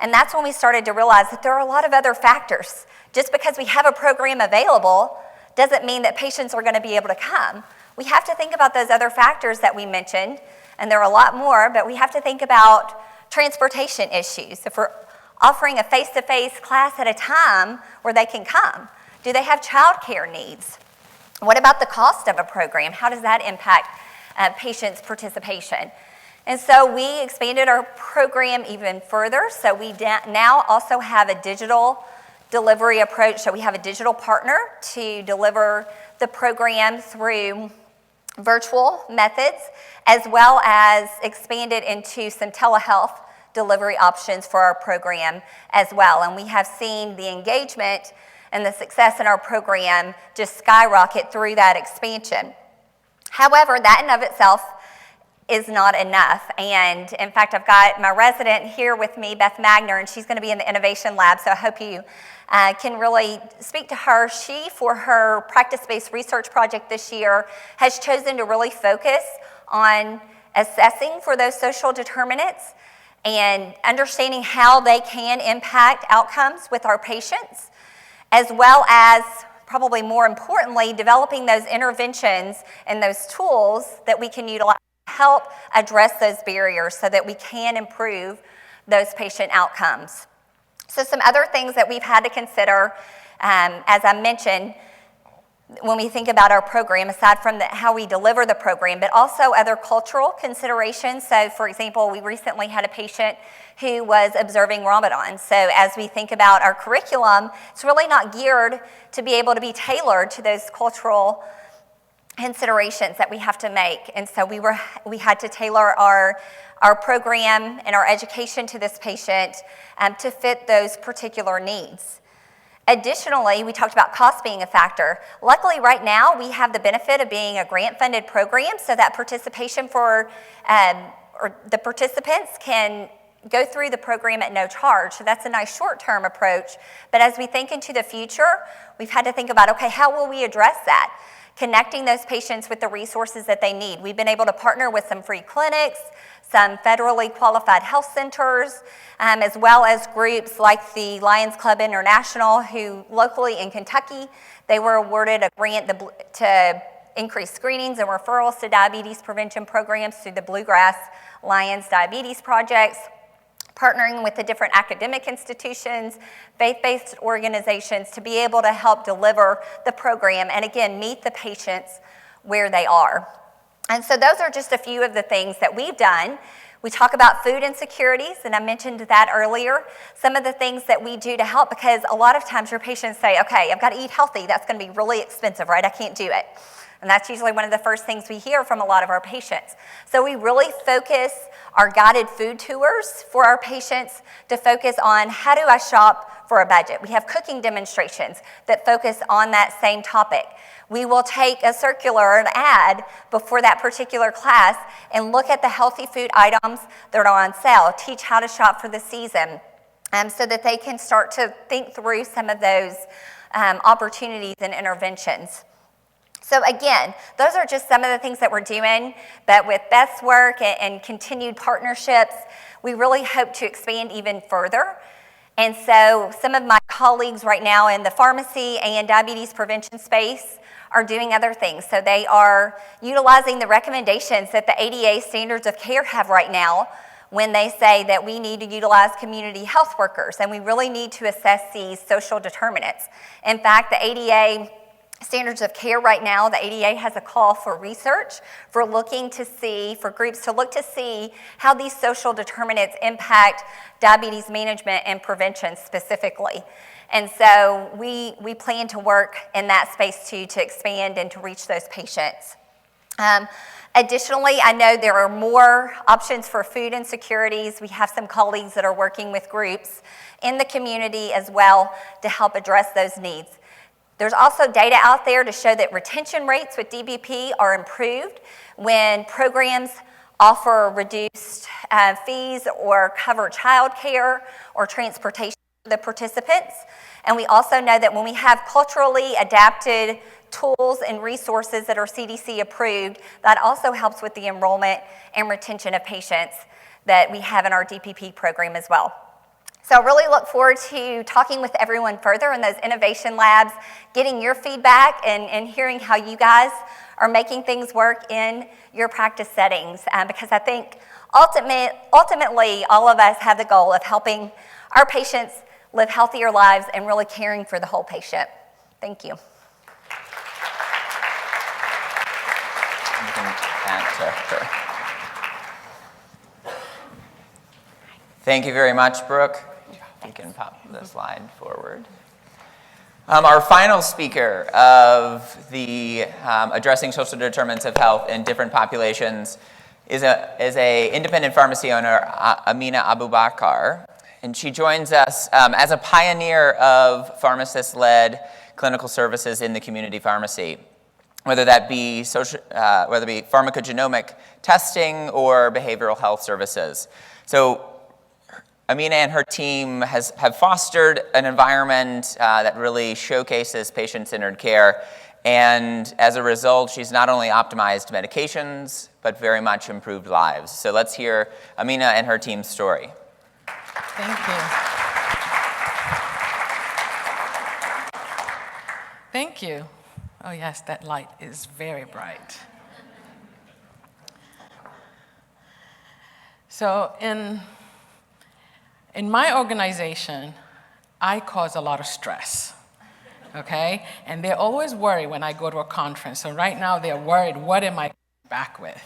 and that's when we started to realize that there are a lot of other factors. Just because we have a program available doesn't mean that patients are going to be able to come. We have to think about those other factors that we mentioned, and there are a lot more, but we have to think about transportation issues. If we're offering a face-to-face class at a time where they can come, do they have childcare needs? What about the cost of a program? How does that impact patients' participation? And so we expanded our program even further. So we now also have a digital delivery approach. So we have a digital partner to deliver the program through virtual methods, as well as expanded into some telehealth delivery options for our program as well. And we have seen the engagement and the success in our program just skyrocket through that expansion. However, that in of itself is not enough. And in fact, I've got my resident here with me, Beth Magner, and she's going to be in the Innovation Lab, so I hope you can really speak to her. She, for her practice-based research project this year, has chosen to really focus on assessing for those social determinants and understanding how they can impact outcomes with our patients, as well as, probably more importantly, developing those interventions and those tools that we can utilize to help address those barriers so that we can improve those patient outcomes. So some other things that we've had to consider, as I mentioned, when we think about our program, aside from how we deliver the program, but also other cultural considerations. So for example, we recently had a patient who was observing Ramadan. So as we think about our curriculum, it's really not geared to be able to be tailored to those cultural considerations that we have to make. And so we had to tailor our program and our education to this patient to fit those particular needs. Additionally, we talked about cost being a factor. Luckily, right now, we have the benefit of being a grant-funded program, so that participation for or the participants can go through the program at no charge. So that's a nice short-term approach. But as we think into the future, we've had to think about, okay, how will we address that? Connecting those patients with the resources that they need. We've been able to partner with some free clinics, some federally qualified health centers, as well as groups like the Lions Club International, who locally in Kentucky, they were awarded a grant to increase screenings and referrals to diabetes prevention programs through the Bluegrass Lions Diabetes Projects, partnering with the different academic institutions, faith-based organizations to be able to help deliver the program and again, meet the patients where they are. And so those are just a few of the things that we've done. We talk about food insecurities, and I mentioned that earlier. Some of the things that we do to help, because a lot of times your patients say, okay, I've got to eat healthy. That's going to be really expensive, right? I can't do it. And that's usually one of the first things we hear from a lot of our patients. So we really focus our guided food tours for our patients to focus on how do I shop for a budget. We have cooking demonstrations that focus on that same topic. We will take a circular or an ad before that particular class and look at the healthy food items that are on sale, teach how to shop for the season, so that they can start to think through some of those opportunities and interventions. So again, those are just some of the things that we're doing, but with Beth's work and continued partnerships, we really hope to expand even further. And so some of my colleagues right now in the pharmacy and diabetes prevention space are doing other things. So they are utilizing the recommendations that the ADA standards of care have right now when they say that we need to utilize community health workers and we really need to assess these social determinants. In fact, the ADA standards of care right now, the ADA has a call for research for groups to look to see how these social determinants impact diabetes management and prevention specifically. And so we plan to work in that space too to expand and to reach those patients. Additionally, I know there are more options for food insecurities. We have some colleagues that are working with groups in the community as well to help address those needs. There's also data out there to show that retention rates with DBP are improved when programs offer reduced fees or cover childcare or transportation for the participants. And we also know that when we have culturally adapted tools and resources that are CDC approved, that also helps with the enrollment and retention of patients that we have in our DPP program as well. So I really look forward to talking with everyone further in those innovation labs, getting your feedback and hearing how you guys are making things work in your practice settings. Because I think ultimately all of us have the goal of helping our patients live healthier lives and really caring for the whole patient. Thank you. Thank you very much, Brooke. You can pop the slide forward. Our final speaker of the Addressing Social Determinants of Health in Different Populations is a independent pharmacy owner, Amina Abubakar. And she joins us as a pioneer of pharmacist-led clinical services in the community pharmacy, whether that be pharmacogenomic testing or behavioral health services. So Amina and her team have fostered an environment that really showcases patient-centered care. And as a result, she's not only optimized medications, but very much improved lives. So let's hear Amina and her team's story. Thank you. Thank you. Oh yes, that light is very bright. So in my organization, I cause a lot of stress, okay? And they always worry when I go to a conference. So right now they're worried, what am I back with?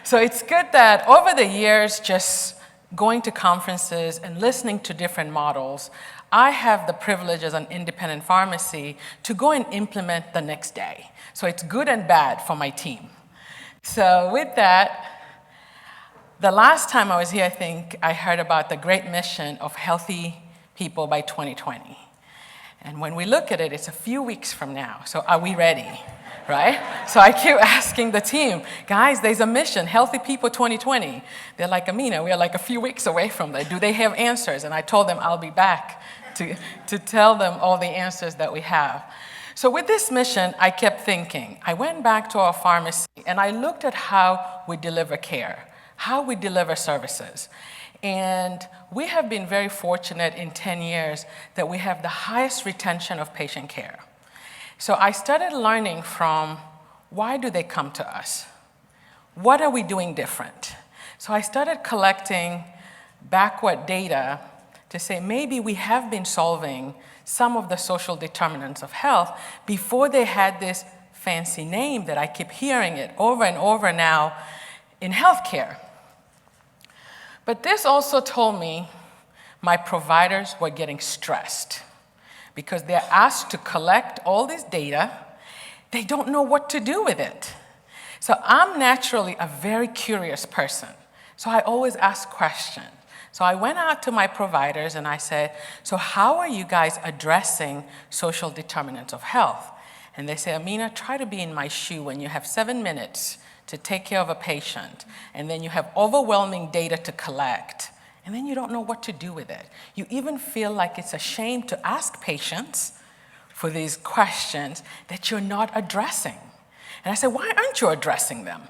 So it's good that over the years, just going to conferences and listening to different models, I have the privilege as an independent pharmacy to go and implement the next day. So it's good and bad for my team. So with that, the last time I was here, I think I heard about the great mission of healthy people by 2020. And when we look at it, it's a few weeks from now. So are we ready, right? So I keep asking the team, guys, there's a mission, healthy people 2020. They're like, Amina, we are like a few weeks away from that. Do they have answers? And I told them I'll be back to tell them all the answers that we have. So with this mission, I kept thinking. I went back to our pharmacy and I looked at how we deliver care, how we deliver services. And we have been very fortunate in 10 years that we have the highest retention of patient care. So I started learning from, why do they come to us? What are we doing different? So I started collecting backward data to say maybe we have been solving some of the social determinants of health before they had this fancy name that I keep hearing it over and over now in healthcare. But this also told me my providers were getting stressed because they're asked to collect all this data. They don't know what to do with it. So I'm naturally a very curious person. So I always ask questions. So I went out to my providers and I said, so how are you guys addressing social determinants of health? And they say, Amina, try to be in my shoe when you have 7 minutes to take care of a patient, and then you have overwhelming data to collect, and then you don't know what to do with it. You even feel like it's a shame to ask patients for these questions that you're not addressing. And I said, why aren't you addressing them?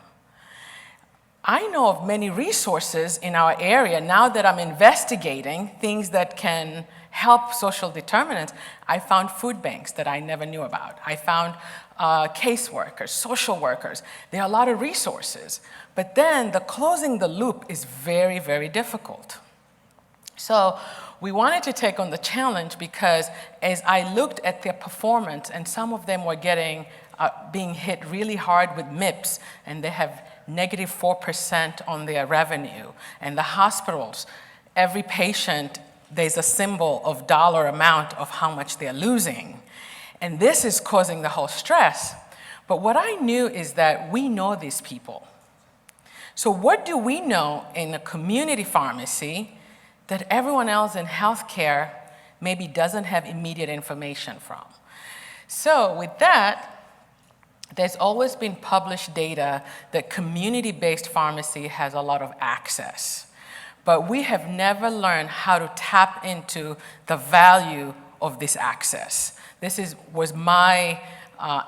I know of many resources in our area now that I'm investigating things that can help social determinants. I found food banks that I never knew about. I found caseworkers, social workers. There are a lot of resources. But then the closing the loop is very, very difficult. So we wanted to take on the challenge because as I looked at their performance, and some of them were being hit really hard with MIPS, and they have negative 4% on their revenue. And the hospitals, every patient, there's a symbol of dollar amount of how much they're losing. And this is causing the whole stress. But what I knew is that we know these people. So what do we know in a community pharmacy that everyone else in healthcare maybe doesn't have immediate information from? So with that, there's always been published data that community-based pharmacy has a lot of access. But we have never learned how to tap into the value of this access. This was my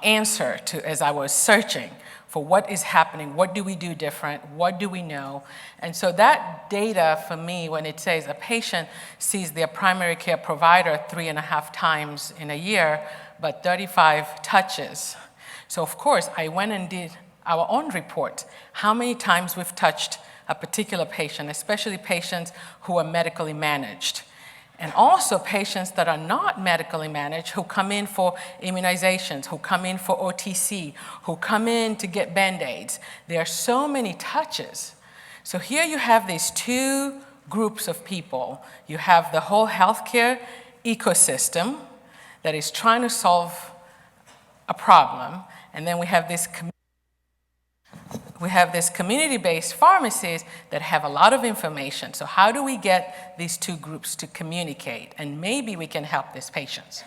answer to as I was searching for what is happening, what do we do different, what do we know? And so that data for me, when it says a patient sees their primary care provider 3.5 times in a year, but 35 touches. So of course, I went and did our own report, how many times we've touched a particular patient, especially patients who are medically managed. And also patients that are not medically managed who come in for immunizations, who come in for OTC, who come in to get Band-Aids. There are so many touches. So here you have these two groups of people. You have the whole healthcare ecosystem that is trying to solve a problem, and then we have this community we have these community-based pharmacies that have a lot of information. So how do we get these two groups to communicate? And maybe we can help these patients.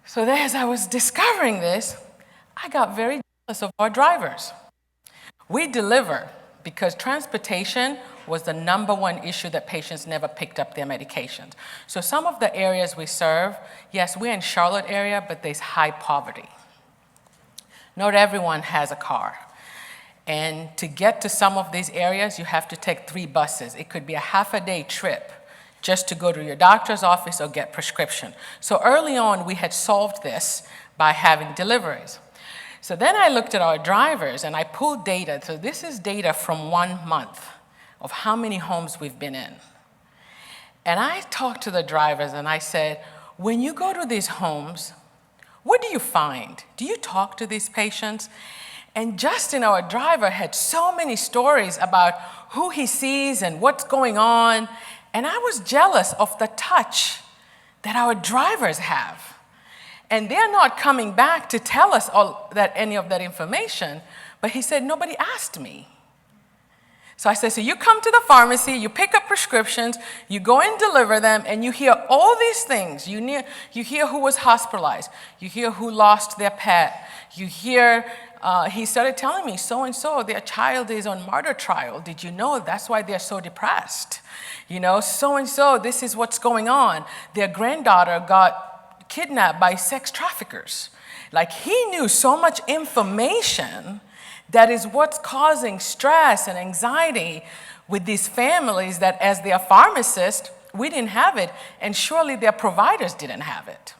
So then as I was discovering this, I got very jealous of our drivers. We deliver because transportation was the #1 issue that patients never picked up their medications. So some of the areas we serve, yes, we're in Charlotte area, but there's high poverty. Not everyone has a car. And to get to some of these areas, you have to take 3 buses. It could be a half-a-day trip just to go to your doctor's office or get prescription. So early on, we had solved this by having deliveries. So then I looked at our drivers and I pulled data. So this is data from 1 month of how many homes we've been in. And I talked to the drivers and I said, when you go to these homes, what do you find? Do you talk to these patients? And Justin, our driver, had so many stories about who he sees and what's going on. And I was jealous of the touch that our drivers have. And they're not coming back to tell us any of that information. But he said, nobody asked me. So I said, so you come to the pharmacy, you pick up prescriptions, you go and deliver them, and you hear all these things. You hear who was hospitalized. You hear who lost their pet. You hear, he started telling me, so-and-so, their child is on martyr trial. Did you know that's why they're so depressed? You know, so-and-so, this is what's going on. Their granddaughter got kidnapped by sex traffickers. Like, he knew so much information that is what's causing stress and anxiety with these families that as their pharmacist, we didn't have it, and surely their providers didn't have it.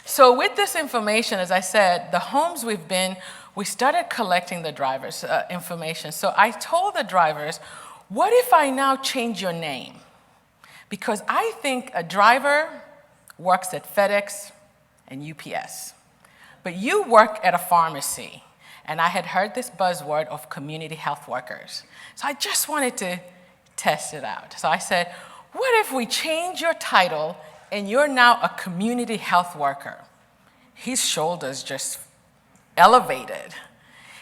So with this information, as I said, the homes we've been, we started collecting the drivers' information. So I told the drivers, what if I now change your name? Because I think a driver works at FedEx and UPS, but you work at a pharmacy. And I had heard this buzzword of community health workers. So I just wanted to test it out. So I said, what if we change your title and you're now a community health worker? His shoulders just elevated.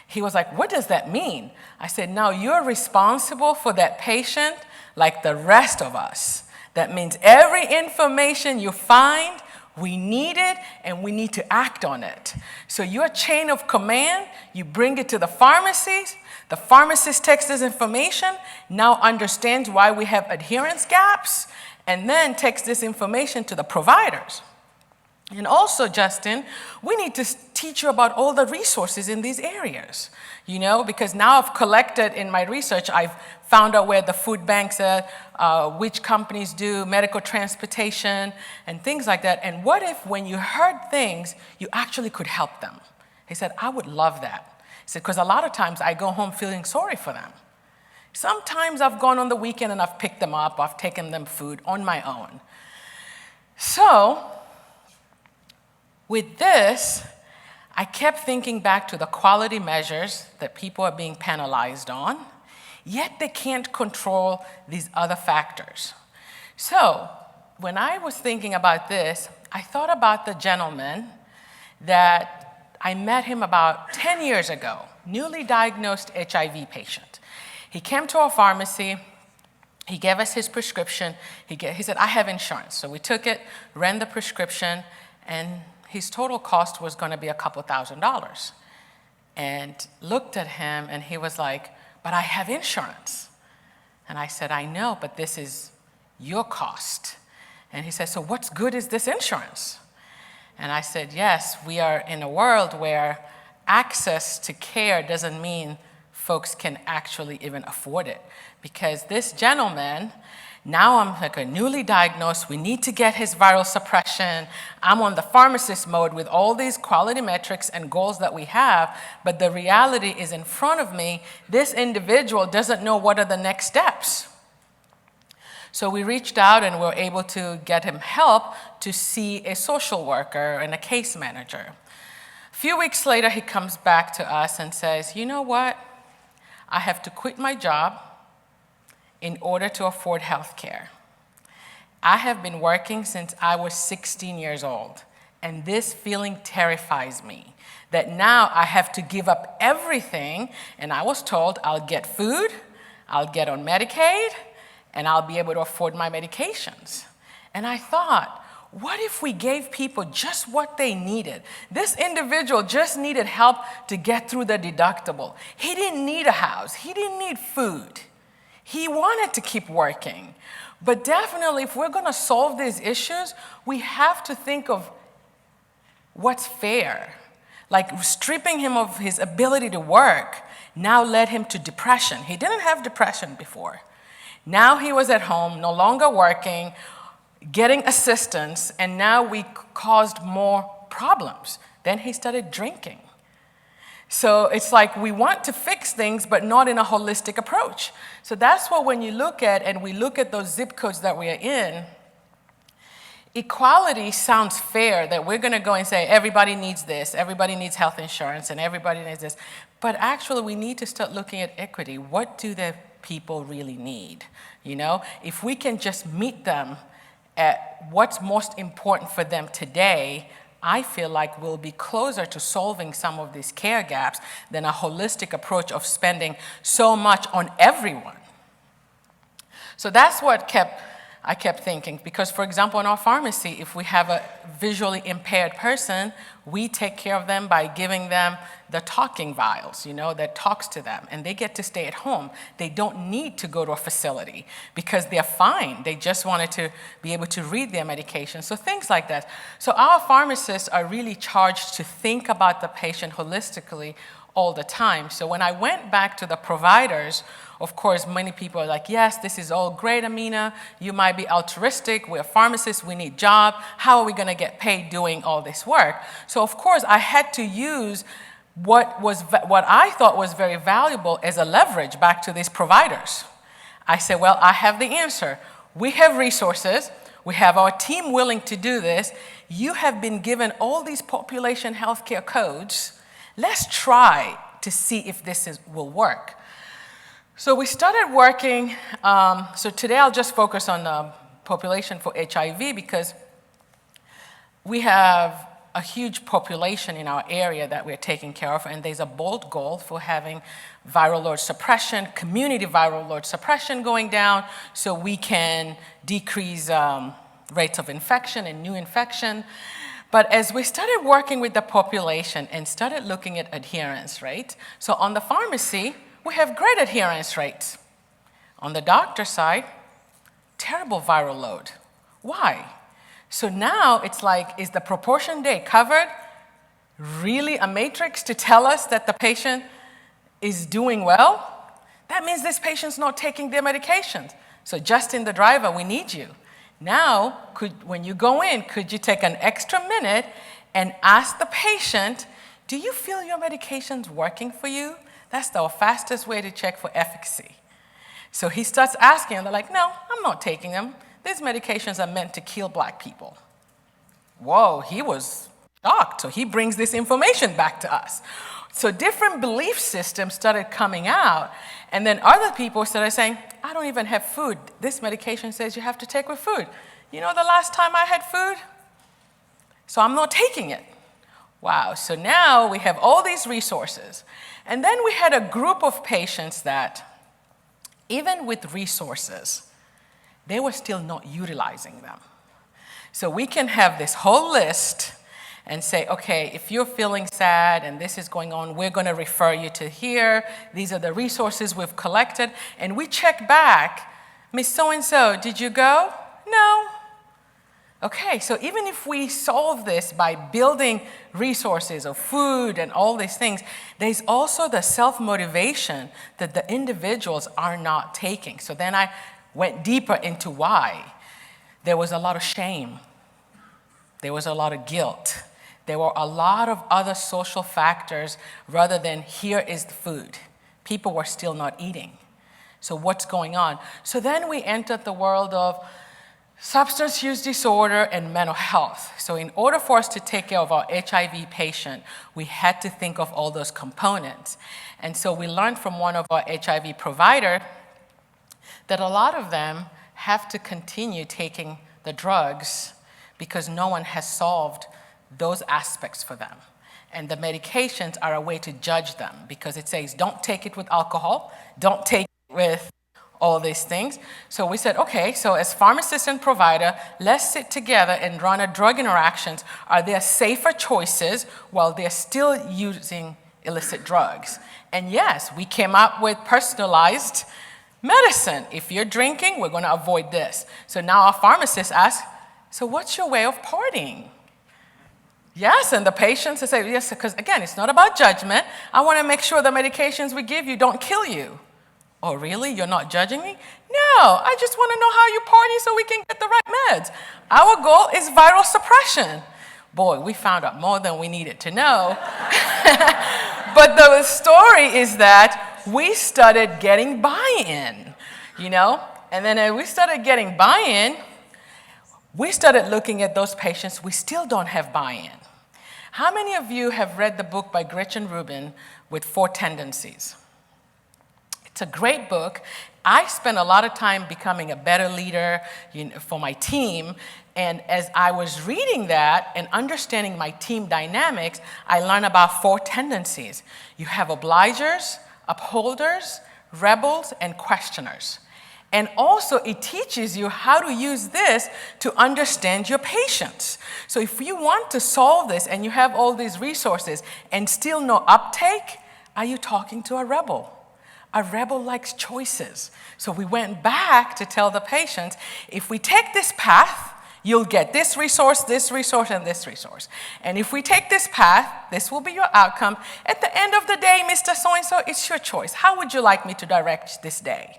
He was like, what does that mean? I said, now you're responsible for that patient like the rest of us. That means every information you find, we need it, and we need to act on it. So your chain of command, you bring it to the pharmacies. The pharmacist takes this information, now understands why we have adherence gaps, and then takes this information to the providers. And also, Justin, we need to teach you about all the resources in these areas, you know, because now I've collected in my research, I've found out where the food banks are, which companies do medical transportation and things like that. And what if when you heard things, you actually could help them? He said, I would love that. He said, because a lot of times I go home feeling sorry for them. Sometimes I've gone on the weekend and I've picked them up, I've taken them food on my own. So, with this, I kept thinking back to the quality measures that people are being penalized on, yet they can't control these other factors. So when I was thinking about this, I thought about the gentleman that I met him about 10 years ago, newly diagnosed HIV patient. He came to our pharmacy. He gave us his prescription. He said, I have insurance. So we took it, ran the prescription, and his total cost was going to be a couple $1,000s. And looked at him, and he was like, but I have insurance. And I said, I know, but this is your cost. And he said, so what's good is this insurance? And I said, yes, we are in a world where access to care doesn't mean folks can actually even afford it. Because this gentleman, now I'm like a newly diagnosed, we need to get his viral suppression. I'm on the pharmacist mode with all these quality metrics and goals that we have, but the reality is in front of me, this individual doesn't know what are the next steps. So we reached out and were able to get him help to see a social worker and a case manager. A few weeks later, he comes back to us and says, you know what? I have to quit my job in order to afford health care. I have been working since I was 16 years old. And this feeling terrifies me, that now I have to give up everything, and I was told I'll get food, I'll get on Medicaid, and I'll be able to afford my medications. And I thought, what if we gave people just what they needed? This individual just needed help to get through the deductible. He didn't need a house. He didn't need food. He wanted to keep working. But definitely, if we're going to solve these issues, we have to think of what's fair. Like stripping him of his ability to work now led him to depression. He didn't have depression before. Now he was at home, no longer working, getting assistance, and now we caused more problems. Then he started drinking. So it's like we want to fix things, but not in a holistic approach. So that's what when you look at, and we look at those zip codes that we are in, equality sounds fair, that we're going to go and say everybody needs this, everybody needs health insurance, and everybody needs this. But actually, we need to start looking at equity. What do the people really need? You know, if we can just meet them at what's most important for them today, I feel like we'll be closer to solving some of these care gaps than a holistic approach of spending so much on everyone. So that's what I kept thinking, because for example, in our pharmacy, if we have a visually impaired person, we take care of them by giving them the talking vials, you know, that talks to them, and they get to stay at home. They don't need to go to a facility because they're fine. They just wanted to be able to read their medication. So things like that. So our pharmacists are really charged to think about the patient holistically all the time. So when I went back to the providers, of course, many people are like, yes, this is all great, Amina. You might be altruistic. We're pharmacists. We need jobs. How are we going to get paid doing all this work? So, of course, I had to use what I thought was very valuable as a leverage back to these providers. I said, well, I have the answer. We have resources. We have our team willing to do this. You have been given all these population healthcare codes. Let's try to see if this will work. So we started working, so today I'll just focus on the population for HIV because we have a huge population in our area that we're taking care of, and there's a bold goal for having viral load suppression, community viral load suppression going down so we can decrease rates of infection and new infection. But as we started working with the population and started looking at adherence rate, so on the pharmacy, we have great adherence rates. On the doctor side, terrible viral load. Why? So now it's like, is the proportion they covered really a matrix to tell us that the patient is doing well? That means this patient's not taking their medications. So Justin, the driver, we need you. Now, when you go in, could you take an extra minute and ask the patient, do you feel your medication's working for you? That's the fastest way to check for efficacy. So he starts asking, and they're like, no, I'm not taking them. These medications are meant to kill Black people. Whoa, he was shocked. So he brings this information back to us. So different belief systems started coming out, and then other people started saying, I don't even have food. This medication says you have to take with food. You know the last time I had food? So I'm not taking it. Wow, so now we have all these resources. And then we had a group of patients that, even with resources, they were still not utilizing them. So we can have this whole list and say, okay, if you're feeling sad and this is going on, we're going to refer you to here. These are the resources we've collected. And we check back, Miss So-and-so, did you go? No. Okay, so even if we solve this by building resources of food and all these things, there's also the self-motivation that the individuals are not taking. So then I went deeper into why. There was a lot of shame. There was a lot of guilt. There were a lot of other social factors rather than here is the food. People were still not eating. So what's going on? So then we entered the world of substance use disorder and mental health. So in order for us to take care of our HIV patient, we had to think of all those components. And so we learned from one of our HIV providers that a lot of them have to continue taking the drugs because no one has solved those aspects for them. And the medications are a way to judge them because it says, don't take it with alcohol, don't take it with all these things. So we said, okay, so as pharmacist and provider, let's sit together and run a drug interactions. Are there safer choices while they're still using illicit drugs? And yes, we came up with personalized medicine. If you're drinking, we're going to avoid this. So now our pharmacist asks, so what's your way of partying? Yes, and the patients say, yes, because again, it's not about judgment. I want to make sure the medications we give you don't kill you. Oh, really? You're not judging me? No, I just want to know how you party so we can get the right meds. Our goal is viral suppression. Boy, we found out more than we needed to know. But the story is that we started getting buy-in, And then as we started getting buy-in, we started looking at those patients we still don't have buy-in. How many of you have read the book by Gretchen Rubin with 4 Tendencies? It's a great book. I spent a lot of time becoming a better leader for my team. And as I was reading that and understanding my team dynamics, I learned about 4 tendencies. You have obligers, upholders, rebels, and questioners. And also it teaches you how to use this to understand your patients. So if you want to solve this and you have all these resources and still no uptake, are you talking to a rebel? A rebel likes choices. So we went back to tell the patients, if we take this path, you'll get this resource, and this resource. And if we take this path, this will be your outcome. At the end of the day, Mr. So-and-so, it's your choice. How would you like me to direct this day?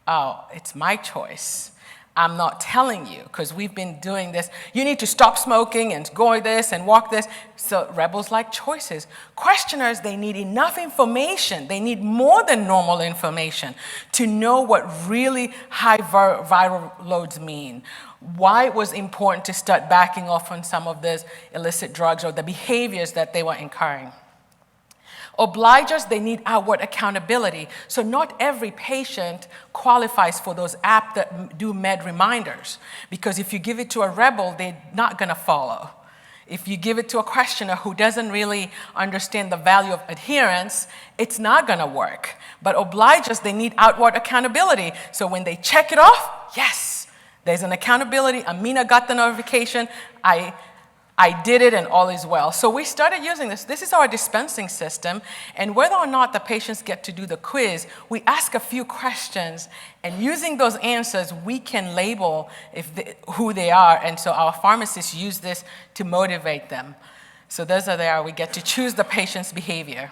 Oh, it's my choice. I'm not telling you, because we've been doing this. You need to stop smoking and go this and walk this. So rebels like choices. Questioners, they need enough information. They need more than normal information to know what really high viral loads mean. Why it was important to start backing off on some of those illicit drugs or the behaviors that they were incurring. Obligers, they need outward accountability. So not every patient qualifies for those apps that do med reminders. Because if you give it to a rebel, they're not going to follow. If you give it to a questioner who doesn't really understand the value of adherence, it's not going to work. But obligers, they need outward accountability. So when they check it off, yes, there's an accountability. Amina got the notification. I did it and all is well. So we started using this. This is our dispensing system. And whether or not the patients get to do the quiz, we ask a few questions. And using those answers, we can label who they are. And so our pharmacists use this to motivate them. So those are there. We get to choose the patient's behavior.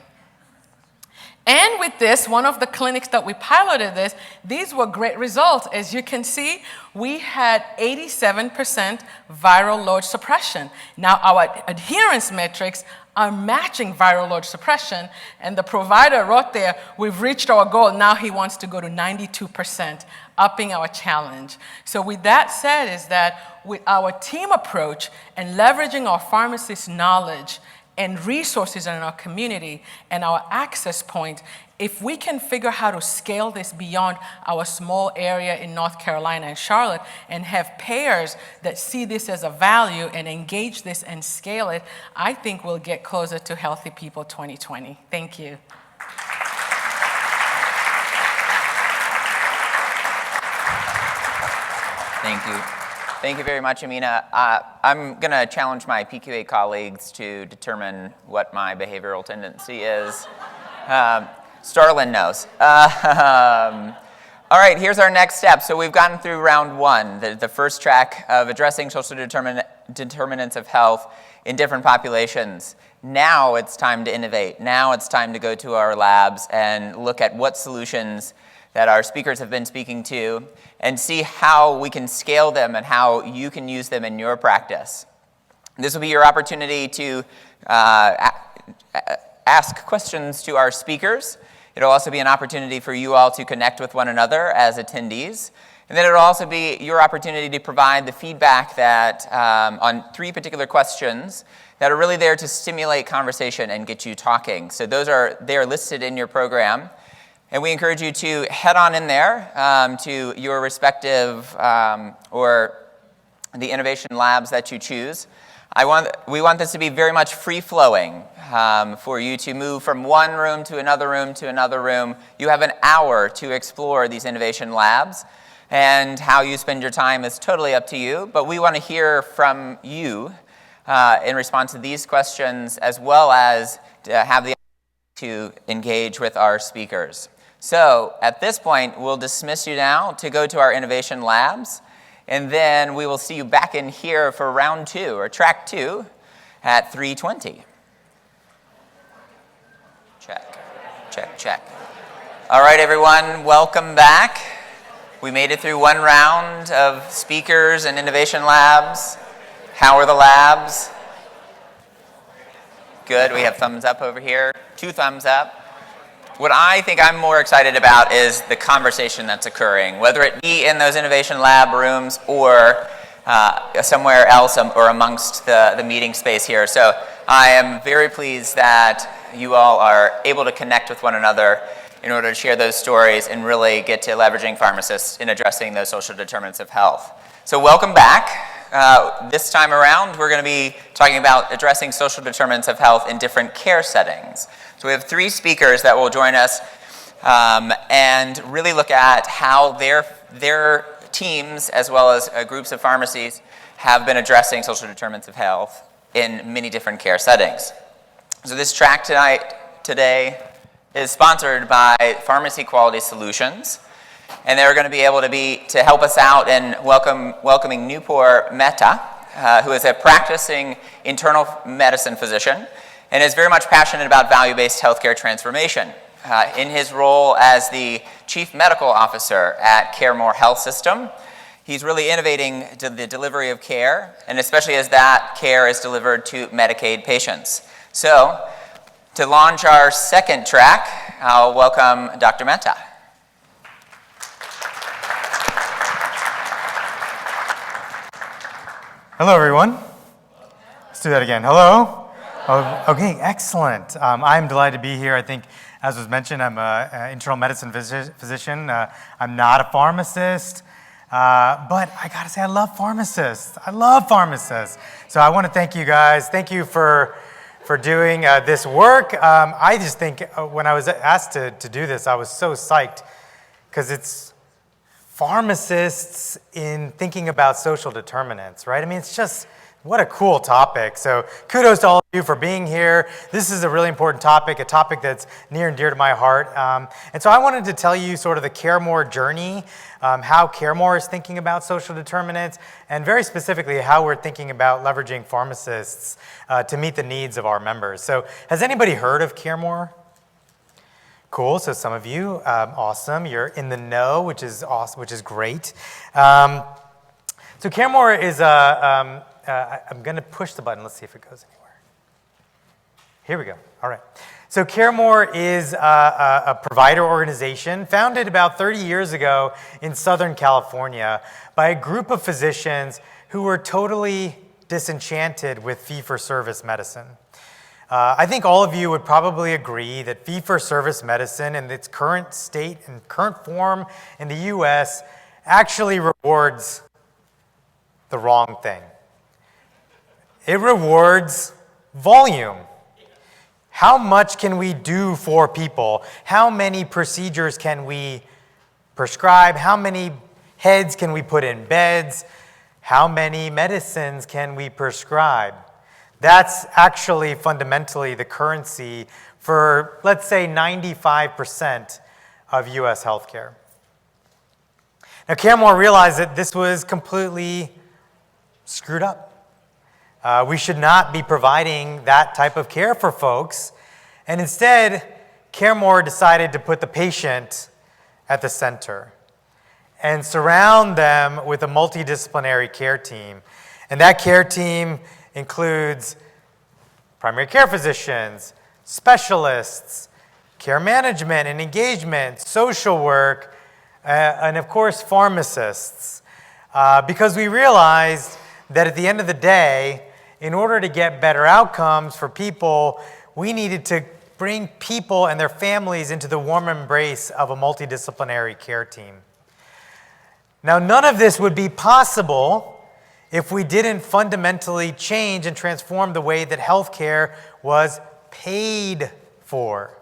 And with this, one of the clinics that we piloted this, these were great results. As you can see, we had 87% viral load suppression. Now our adherence metrics are matching viral load suppression, and the provider wrote there, we've reached our goal, now he wants to go to 92%, upping our challenge. So with that said is that with our team approach and leveraging our pharmacist knowledge and resources in our community and our access point, if we can figure how to scale this beyond our small area in North Carolina and Charlotte and have payers that see this as a value and engage this and scale it, I think we'll get closer to Healthy People 2020. Thank you. Thank you. Thank you very much, Amina. I'm going to challenge my PQA colleagues to determine what my behavioral tendency is. Starlin knows. All right, here's our next step. So we've gotten through round 1, the first track of addressing social determinants of health in different populations. Now it's time to innovate. Now it's time to go to our labs and look at what solutions that our speakers have been speaking to and see how we can scale them and how you can use them in your practice. This will be your opportunity to ask questions to our speakers. It'll also be an opportunity for you all to connect with one another as attendees. And then it'll also be your opportunity to provide the feedback that on 3 particular questions that are really there to stimulate conversation and get you talking. So they are listed in your program. And we encourage you to head on in there to your respective or the innovation labs that you choose. We want this to be very much free-flowing for you to move from one room to another room to another room. You have an hour to explore these innovation labs, and how you spend your time is totally up to you, but we want to hear from you in response to these questions, as well as to have the opportunity to engage with our speakers. So at this point, we'll dismiss you now to go to our innovation labs, and then we will see you back in here for round 2, or track 2, at 3:20. Check, check, check. All right, everyone, welcome back. We made it through one round of speakers and innovation labs. How are the labs? Good, we have thumbs up over here. 2 thumbs up. What I think I'm more excited about is the conversation that's occurring, whether it be in those innovation lab rooms or somewhere else or amongst the meeting space here. So I am very pleased that you all are able to connect with one another in order to share those stories and really get to leveraging pharmacists in addressing those social determinants of health. So welcome back. This time around, we're going to be talking about addressing social determinants of health in different care settings. So we have 3 speakers that will join us and really look at how their teams, as well as groups of pharmacies, have been addressing social determinants of health in many different care settings. So this track today is sponsored by Pharmacy Quality Solutions, and they're going to be able to help us out in welcoming Nupur Mehta, who is a practicing internal medicine physician and is very much passionate about value-based healthcare transformation. In his role as the Chief Medical Officer at CareMore Health System, he's really innovating the delivery of care, and especially as that care is delivered to Medicaid patients. So, to launch our second track, I'll welcome Dr. Mehta. Hello, everyone. Let's do that again. Hello. Oh, okay, excellent. I'm delighted to be here. I think, as was mentioned, I'm an internal medicine physician. I'm not a pharmacist, but I gotta say, I love pharmacists. I love pharmacists. So I want to thank you guys. Thank you for doing this work. I just think when I was asked to do this, I was so psyched because it's pharmacists in thinking about social determinants, right? I mean, it's just, what a cool topic. So kudos to all of you for being here. This is a really important topic, a topic that's near and dear to my heart. And so I wanted to tell you sort of the CareMore journey, how CareMore is thinking about social determinants, and very specifically how we're thinking about leveraging pharmacists to meet the needs of our members. So has anybody heard of CareMore? Cool, so some of you, awesome. You're in the know, which is awesome, which is great. So CareMore is I'm going to push the button. Let's see if it goes anywhere. Here we go. All right. So CareMore is a provider organization founded about 30 years ago in Southern California by a group of physicians who were totally disenchanted with fee-for-service medicine. I think all of you would probably agree that fee-for-service medicine in its current state and current form in the U.S. actually rewards the wrong thing. It rewards volume. How much can we do for people? How many procedures can we prescribe? How many heads can we put in beds? How many medicines can we prescribe? That's actually fundamentally the currency for, let's say, 95% of US healthcare. Now, CareMore realized that this was completely screwed up. We should not be providing that type of care for folks. And instead, CareMore decided to put the patient at the center and surround them with a multidisciplinary care team. And that care team includes primary care physicians, specialists, care management and engagement, social work, and of course, pharmacists. Because we realized that at the end of the day, in order to get better outcomes for people, we needed to bring people and their families into the warm embrace of a multidisciplinary care team. Now, none of this would be possible if we didn't fundamentally change and transform the way that healthcare was paid for.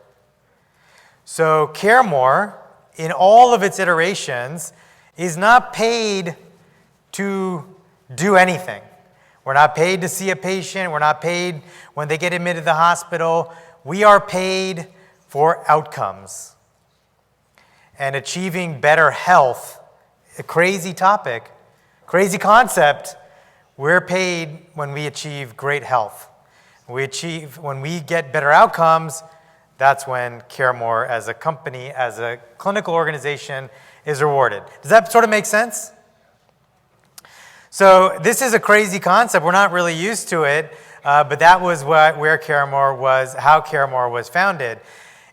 So CareMore, in all of its iterations, is not paid to do anything. We're not paid to see a patient. We're not paid when they get admitted to the hospital. We are paid for outcomes. And achieving better health, a crazy topic, crazy concept, we're paid when we achieve great health. When we get better outcomes, that's when CareMore as a company, as a clinical organization, is rewarded. Does that sort of make sense? So this is a crazy concept. We're not really used to it, but that was where CareMore was, how CareMore was founded.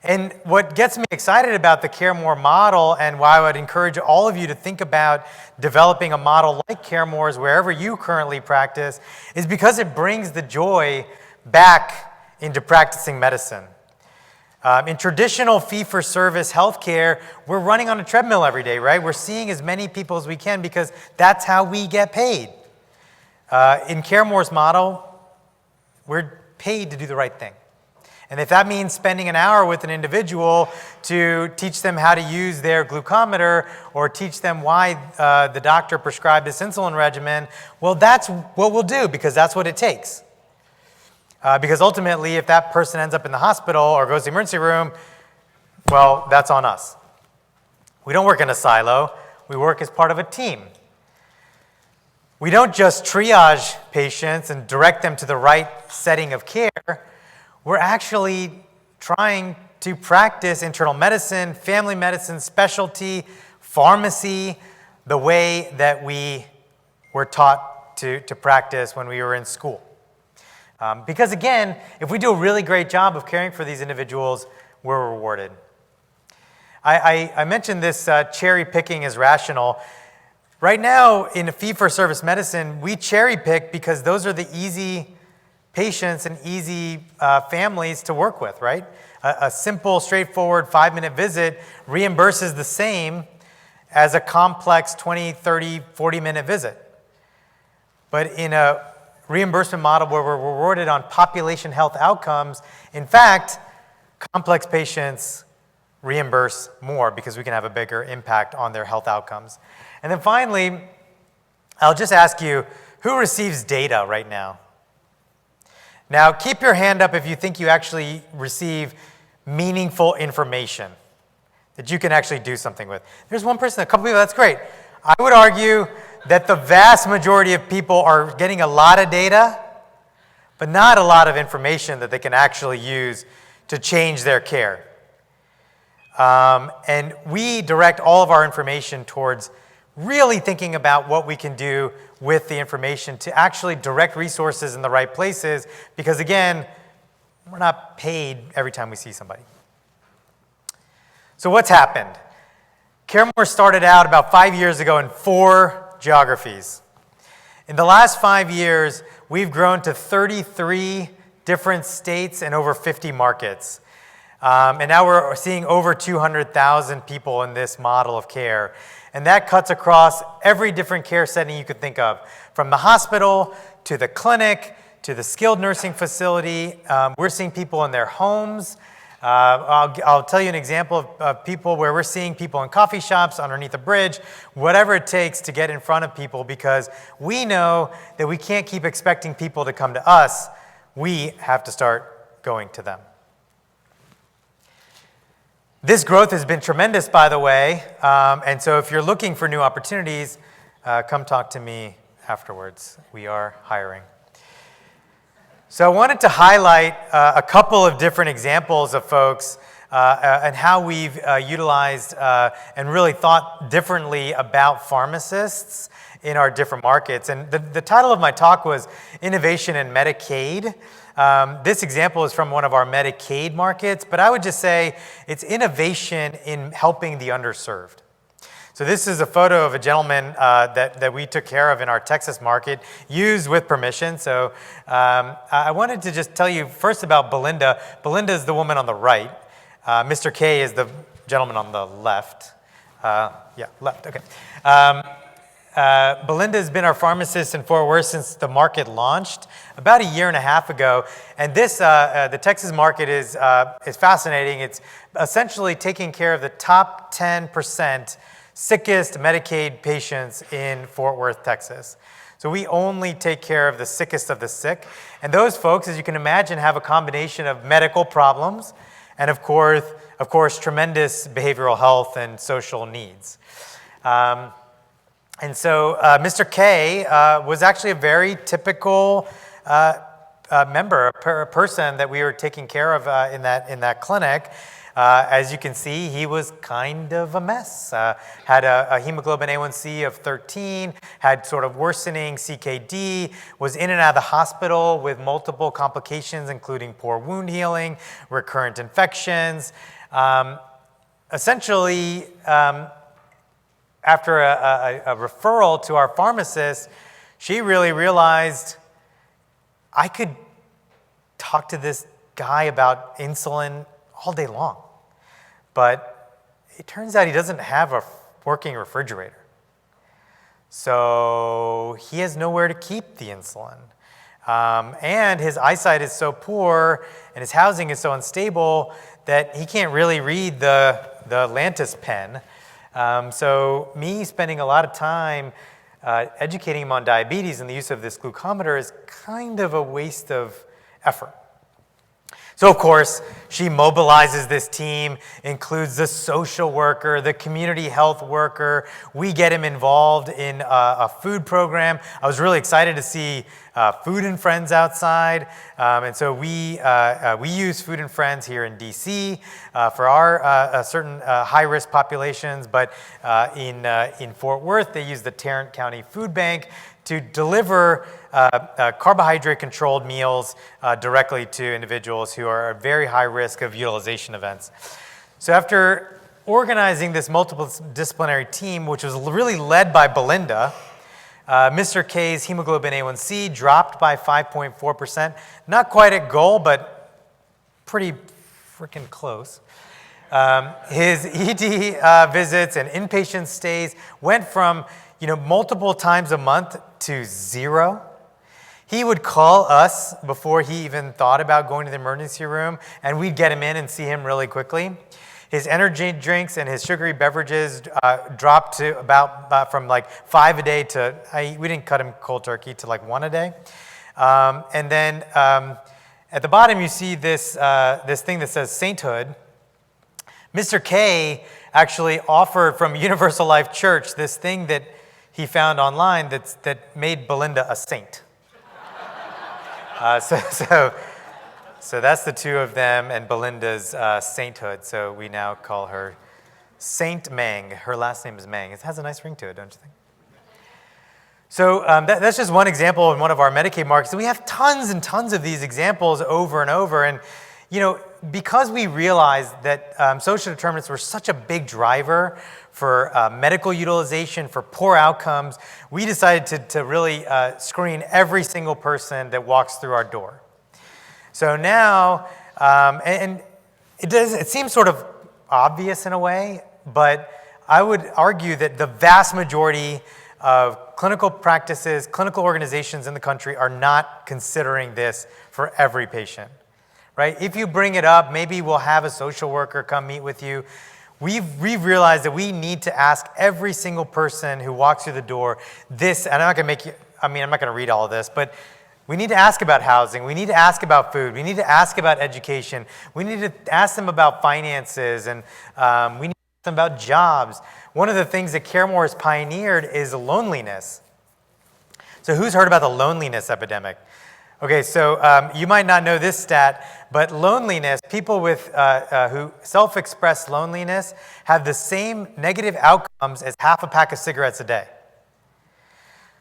And what gets me excited about the CareMore model, and why I would encourage all of you to think about developing a model like CareMore's wherever you currently practice, is because it brings the joy back into practicing medicine. In traditional fee-for-service healthcare, we're running on a treadmill every day, right? We're seeing as many people as we can because that's how we get paid. In CareMore's model, we're paid to do the right thing. And if that means spending an hour with an individual to teach them how to use their glucometer or teach them why the doctor prescribed this insulin regimen, well, that's what we'll do because that's what it takes. Because ultimately, if that person ends up in the hospital or goes to the emergency room, well, that's on us. We don't work in a silo. We work as part of a team. We don't just triage patients and direct them to the right setting of care. We're actually trying to practice internal medicine, family medicine, specialty, pharmacy, the way that we were taught to practice when we were in school. Because again, if we do a really great job of caring for these individuals, we're rewarded. I mentioned this cherry picking is rational. Right now, in fee-for-service medicine, we cherry pick because those are the easy patients and easy families to work with, right? A simple, straightforward 5-minute visit reimburses the same as a complex 20, 30, 40-minute visit. But in a reimbursement model where we're rewarded on population health outcomes, in fact, complex patients reimburse more because we can have a bigger impact on their health outcomes. And then finally, I'll just ask you, who receives data right now? Now, keep your hand up if you think you actually receive meaningful information that you can actually do something with. There's one person, a couple people, that's great. I would argue that the vast majority of people are getting a lot of data, but not a lot of information that they can actually use to change their care. And we direct all of our information towards really thinking about what we can do with the information to actually direct resources in the right places, because again, we're not paid every time we see somebody. So what's happened? CareMore started out about 5 years ago in 4 geographies. In the last 5 years, we've grown to 33 different states and over 50 markets. And now we're seeing over 200,000 people in this model of care. And that cuts across every different care setting you could think of, from the hospital to the clinic to the skilled nursing facility. We're seeing people in their homes. I'll tell you an example of people where we're seeing people in coffee shops, underneath a bridge, whatever it takes to get in front of people, because we know that we can't keep expecting people to come to us. We have to start going to them. This growth has been tremendous, by the way, and so if you're looking for new opportunities, come talk to me afterwards. We are hiring. So I wanted to highlight a couple of different examples of folks and how we've utilized and really thought differently about pharmacists in our different markets. And the title of my talk was Innovation in Medicaid. This example is from one of our Medicaid markets, but I would just say it's innovation in helping the underserved. So this is a photo of a gentleman that we took care of in our Texas market, used with permission. So I wanted to just tell you first about Belinda. Belinda is the woman on the right. Mr. K is the gentleman on the left. Yeah, left, okay. Belinda has been our pharmacist in Fort Worth since the market launched about a year and a half ago. And this, the Texas market is fascinating. It's essentially taking care of the top 10% sickest Medicaid patients in Fort Worth, Texas. So we only take care of the sickest of the sick. And those folks, as you can imagine, have a combination of medical problems and of course, tremendous behavioral health and social needs. And so Mr. K was actually a very typical member, a person that we were taking care of in that clinic. As you can see, he was kind of a mess. Had a hemoglobin A1C of 13, had sort of worsening CKD, was in and out of the hospital with multiple complications, including poor wound healing, recurrent infections. Essentially, after a referral to our pharmacist, she really realized I could talk to this guy about insulin all day long. But it turns out he doesn't have a working refrigerator. So he has nowhere to keep the insulin. And his eyesight is so poor and his housing is so unstable that he can't really read the Lantus pen. So me spending a lot of time educating him on diabetes and the use of this glucometer is kind of a waste of effort. So of course, she mobilizes this team, includes the social worker, the community health worker. We get him involved in a food program. I was really excited to see Food and Friends outside. And so we use Food and Friends here in DC for our certain high-risk populations. But in Fort Worth, they use the Tarrant County Food Bank to deliver carbohydrate-controlled meals directly to individuals who are at very high risk of utilization events. So after organizing this multidisciplinary team, which was really led by Belinda, Mr. K's hemoglobin A1C dropped by 5.4%. Not quite at goal, but pretty freaking close. His ED visits and inpatient stays went from multiple times a month to 0. He would call us before he even thought about going to the emergency room, and we'd get him in and see him really quickly. His energy drinks and his sugary beverages dropped to about from like 5 a day to, we didn't cut him cold turkey, to like 1 a day. And then at the bottom you see this thing that says sainthood. Mr. K actually offered from Universal Life Church this thing that he found online that made Belinda a saint. So that's the two of them and Belinda's sainthood. So we now call her Saint Mang. Her last name is Mang. It has a nice ring to it, don't you think? So that's just one example in one of our Medicaid markets. And we have tons and tons of these examples over and over. And because we realized that social determinants were such a big driver for medical utilization, for poor outcomes, we decided to really screen every single person that walks through our door. So now, and it seems sort of obvious in a way, but I would argue that the vast majority of clinical practices, clinical organizations in the country are not considering this for every patient. Right? If you bring it up, maybe we'll have a social worker come meet with you. We've realized that we need to ask every single person who walks through the door this, and I'm not going to read all of this, but we need to ask about housing. We need to ask about food. We need to ask about education. We need to ask them about finances, and we need to ask them about jobs. One of the things that CareMore has pioneered is loneliness. So who's heard about the loneliness epidemic? Okay, so you might not know this stat, but loneliness, people with who self-express loneliness have the same negative outcomes as half a pack of cigarettes a day.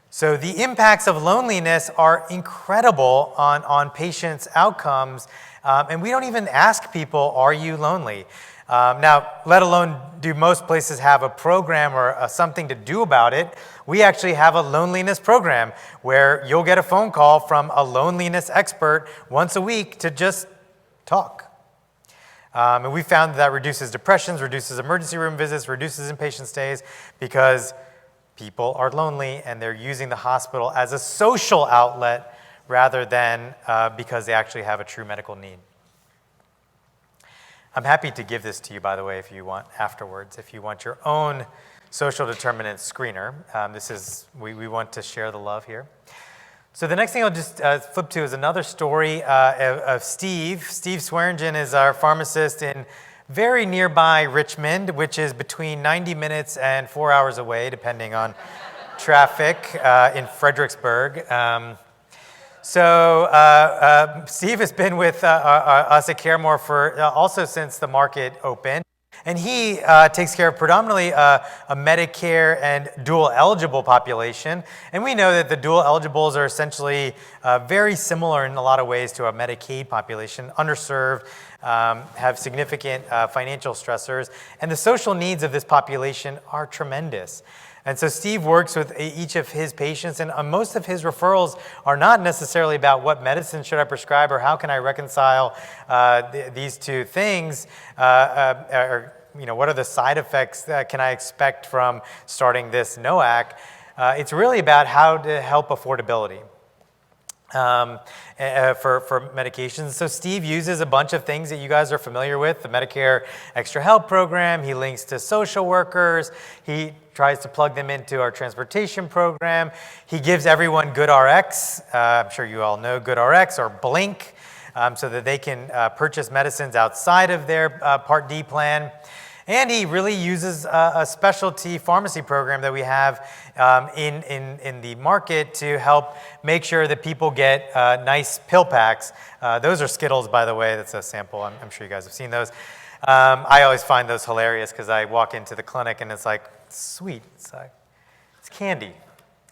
So the impacts of loneliness are incredible on patients' outcomes, and we don't even ask people, are you lonely? Now, let alone do most places have a program or something to do about it. We actually have a loneliness program where you'll get a phone call from a loneliness expert once a week to just talk. And we found that reduces depressions, reduces emergency room visits, reduces inpatient stays, because people are lonely and they're using the hospital as a social outlet rather than because they actually have a true medical need. I'm happy to give this to you, by the way, if you want afterwards, if you want your own social determinant screener. We want to share the love here. So the next thing I'll just flip to is another story of Steve. Steve Swearingen is our pharmacist in very nearby Richmond, which is between 90 minutes and 4 hours away, depending on traffic in Fredericksburg. Steve has been with us at CareMore for also since the market opened. And he takes care of predominantly a Medicare and dual eligible population. And we know that the dual eligibles are essentially very similar in a lot of ways to a Medicaid population, underserved, have significant financial stressors, and the social needs of this population are tremendous. And so Steve works with each of his patients, and most of his referrals are not necessarily about what medicine should I prescribe or how can I reconcile these two things, or what are the side effects that can I expect from starting this NOAC. It's really about how to help affordability for medications. So Steve uses a bunch of things that you guys are familiar with, the Medicare Extra Help program. He links to social workers. He tries to plug them into our transportation program. He gives everyone GoodRx. I'm sure you all know GoodRx or Blink, so that they can purchase medicines outside of their Part D plan. And he really uses a specialty pharmacy program that we have in the market to help make sure that people get nice pill packs. Those are Skittles, by the way. That's a sample. I'm sure you guys have seen those. I always find those hilarious because I walk into the clinic and it's like, sweet. It's candy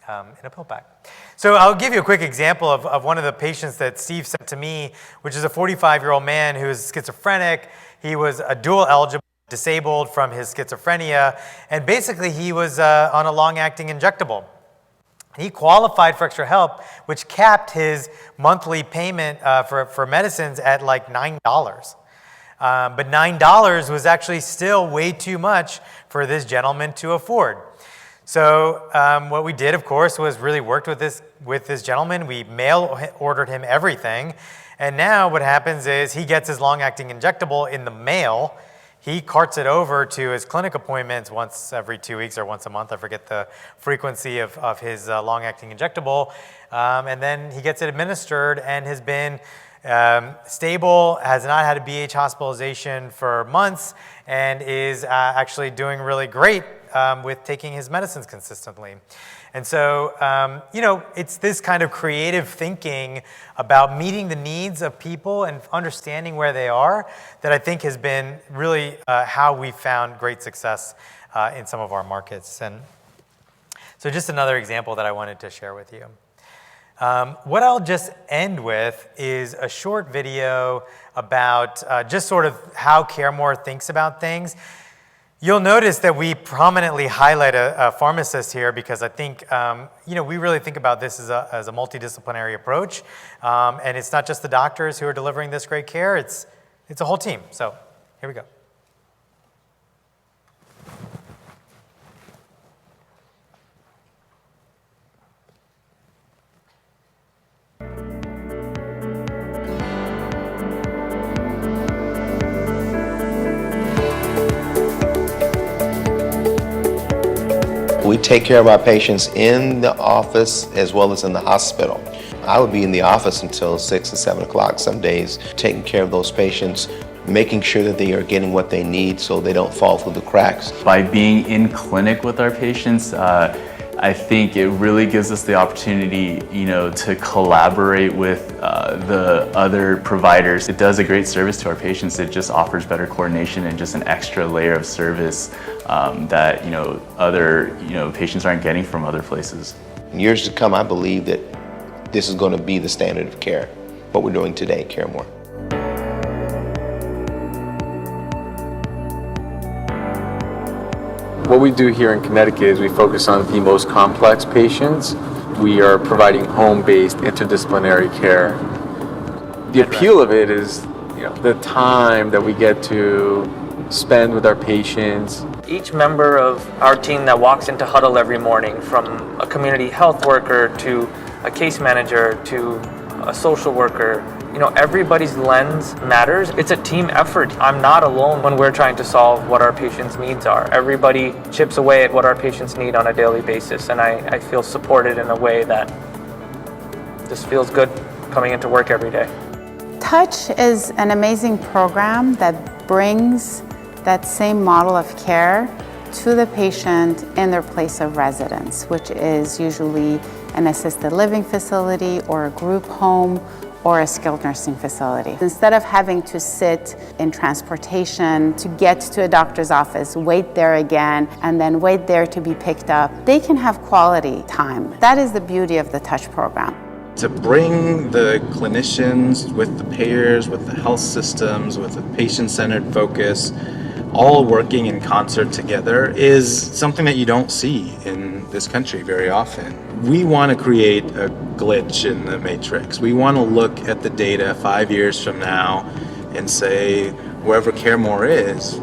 in a pill pack. So I'll give you a quick example of one of the patients that Steve sent to me, which is a 45-year-old man who is schizophrenic. He was a dual eligible, disabled from his schizophrenia, and basically he was on a long-acting injectable. He qualified for extra help, which capped his monthly payment for medicines at like $9. But $9 was actually still way too much for this gentleman to afford. So what we did, of course, was really worked with this gentleman. We mail ordered him everything, and now what happens is he gets his long-acting injectable in the mail. He carts it over to his clinic appointments once every 2 weeks or once a month. I forget the frequency of his long-acting injectable. And then he gets it administered and has been stable, has not had a BH hospitalization for months, and is actually doing really great with taking his medicines consistently. And so, it's this kind of creative thinking about meeting the needs of people and understanding where they are that I think has been really how we found great success in some of our markets. And so just another example that I wanted to share with you. What I'll just end with is a short video about just sort of how CareMore thinks about things. You'll notice that we prominently highlight a pharmacist here because I think, we really think about this as a multidisciplinary approach. And it's not just the doctors who are delivering this great care, it's a whole team. So here we go. We take care of our patients in the office as well as in the hospital. I would be in the office until 6 or 7 o'clock some days, taking care of those patients, making sure that they are getting what they need so they don't fall through the cracks. By being in clinic with our patients, I think it really gives us the opportunity, to collaborate with the other providers. It does a great service to our patients. It just offers better coordination and just an extra layer of service that other patients aren't getting from other places. In years to come, I believe that this is going to be the standard of care. What we're doing today, CareMore. What we do here in Connecticut is we focus on the most complex patients. We are providing home-based interdisciplinary care. The appeal of it is, the time that we get to spend with our patients, Each member of our team that walks into huddle every morning, from a community health worker to a case manager to a social worker, everybody's lens matters. It's a team effort. I'm not alone when we're trying to solve what our patients' needs are. Everybody chips away at what our patients need on a daily basis, and I feel supported in a way that just feels good coming into work every day. Touch is an amazing program that brings that same model of care to the patient in their place of residence, which is usually an assisted living facility or a group home or a skilled nursing facility. Instead of having to sit in transportation to get to a doctor's office, wait there again, and then wait there to be picked up, they can have quality time. That is the beauty of the Touch program. To bring the clinicians with the payers, with the health systems, with a patient-centered focus, all working in concert together is something that you don't see in this country very often. We want to create a glitch in the matrix. We want to look at the data 5 years from now and say, wherever CareMore is,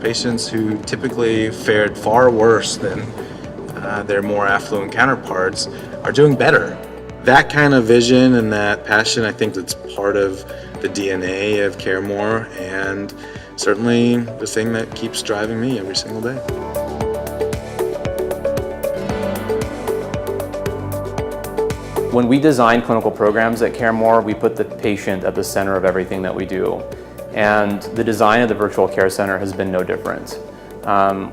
patients who typically fared far worse than their more affluent counterparts are doing better. That kind of vision and that passion, I think that's part of the DNA of CareMore, and certainly the thing that keeps driving me every single day. When we design clinical programs at CareMore, we put the patient at the center of everything that we do. And the design of the virtual care center has been no different.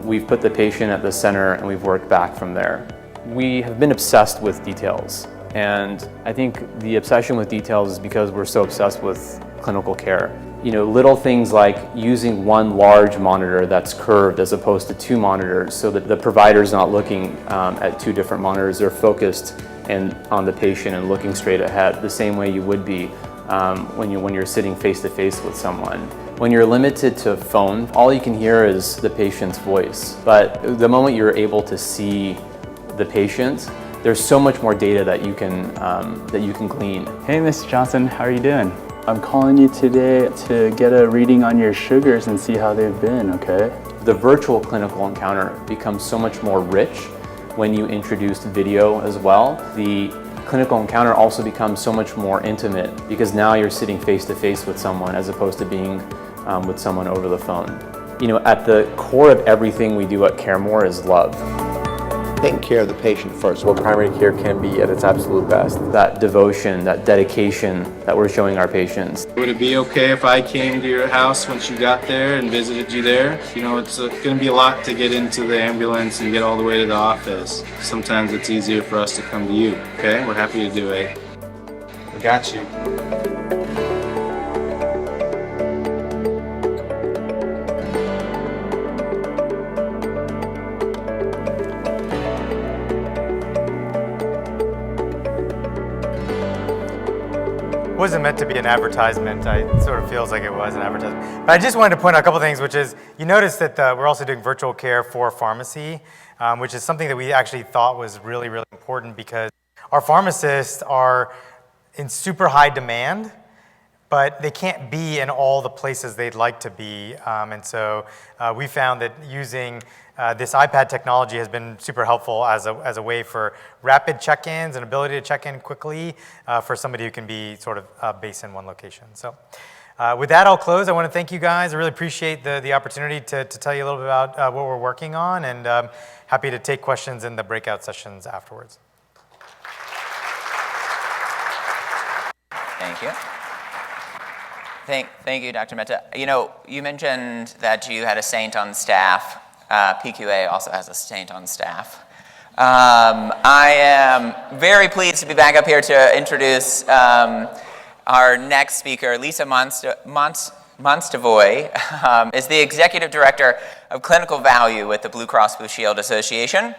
We've put the patient at the center and we've worked back from there. We have been obsessed with details. And I think the obsession with details is because we're so obsessed with clinical care. Little things like using one large monitor that's curved as opposed to two monitors, so that the provider's not looking at two different monitors. They're focused on the patient and looking straight ahead, the same way you would be when you're sitting face to face with someone. When you're limited to phone, all you can hear is the patient's voice. But the moment you're able to see the patient, there's so much more data that you can glean. Hey, Mr. Johnson, how are you doing? I'm calling you today to get a reading on your sugars and see how they've been, okay? The virtual clinical encounter becomes so much more rich when you introduce video as well. The clinical encounter also becomes so much more intimate because now you're sitting face to face with someone as opposed to being with someone over the phone. At the core of everything we do at CareMore is love. Taking care of the patient first. What primary care can be at its absolute best. That devotion, that dedication that we're showing our patients. Would it be okay if I came to your house once you got there and visited you there? It's going to be a lot to get into the ambulance and get all the way to the office. Sometimes it's easier for us to come to you, okay? We're happy to do it. We got you. Wasn't meant to be an advertisement. It sort of feels like it was an advertisement. But I just wanted to point out a couple things, which is you notice that we're also doing virtual care for pharmacy, which is something that we actually thought was really, really important because our pharmacists are in super high demand, but they can't be in all the places they'd like to be. And so we found that using this iPad technology has been super helpful as a way for rapid check-ins and ability to check in quickly for somebody who can be sort of based in one location. So with that, I'll close. I want to thank you guys. I really appreciate the opportunity to tell you a little bit about what we're working on, and happy to take questions in the breakout sessions afterwards. Thank you. Thank you, Dr. Mehta. You mentioned that you had a saint on staff. PQA also has a saint on staff. I am very pleased to be back up here to introduce our next speaker. Lisa Monstavoy is the Executive Director of Clinical Value with the Blue Cross Blue Shield Association.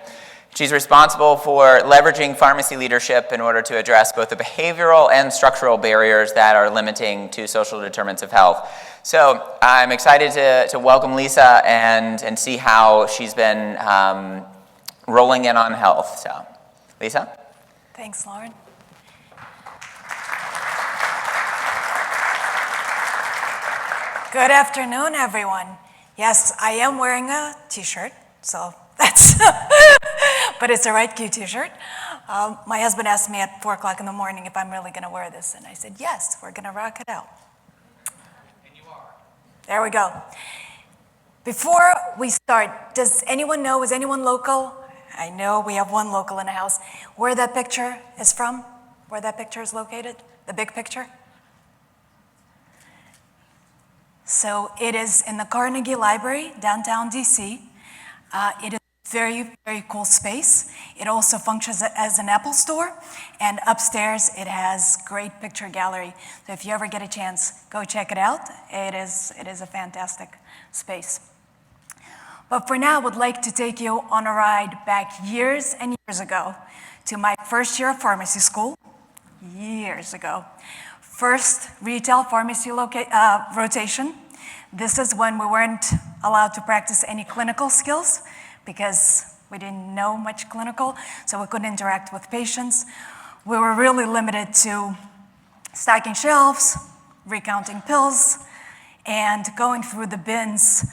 She's responsible for leveraging pharmacy leadership in order to address both the behavioral and structural barriers that are limiting to social determinants of health. So I'm excited to welcome Lisa and see how she's been rolling in on health. So, Lisa? Thanks, Lauren. Good afternoon, everyone. Yes, I am wearing a t-shirt, so that's, but it's a Right Q t-shirt. My husband asked me at 4 o'clock in the morning if I'm really gonna wear this, and I said, yes, we're gonna rock it out. And you are. There we go. Before we start, does anyone know, is anyone local? I know we have one local in the house. Where that picture is from? Where that picture is located? The big picture? So it is in the Carnegie Library, downtown DC. It is a very, very cool space. It also functions as an Apple store, and upstairs it has great picture gallery. So if you ever get a chance, go check it out. It is a fantastic space. But for now, I would like to take you on a ride back years and years ago to my first year of pharmacy school, years ago. First retail pharmacy rotation. This is when we weren't allowed to practice any clinical skills because we didn't know much clinical, so we couldn't interact with patients. We were really limited to stacking shelves, recounting pills, and going through the bins,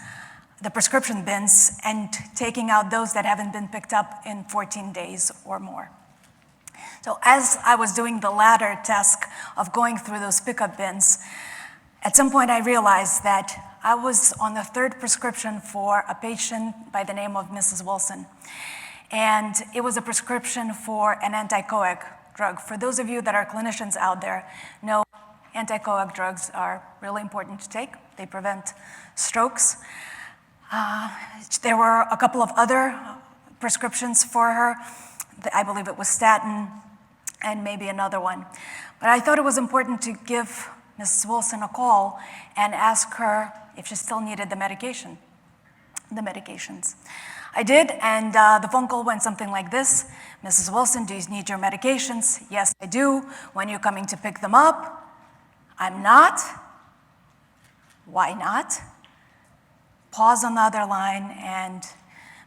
the prescription bins, and taking out those that haven't been picked up in 14 days or more. So as I was doing the latter task of going through those pickup bins, at some point I realized that I was on the third prescription for a patient by the name of Mrs. Wilson. And it was a prescription for an anti-coag drug. For those of you that are clinicians out there, know anti-coag drugs are really important to take. They prevent strokes. There were a couple of other prescriptions for her. I believe it was statin and maybe another one. But I thought it was important to give Mrs. Wilson a call and ask her if she still needed the medications. I did, and the phone call went something like this. Mrs. Wilson, do you need your medications? Yes, I do. When are you coming to pick them up? I'm not. Why not? Pause on the other line, and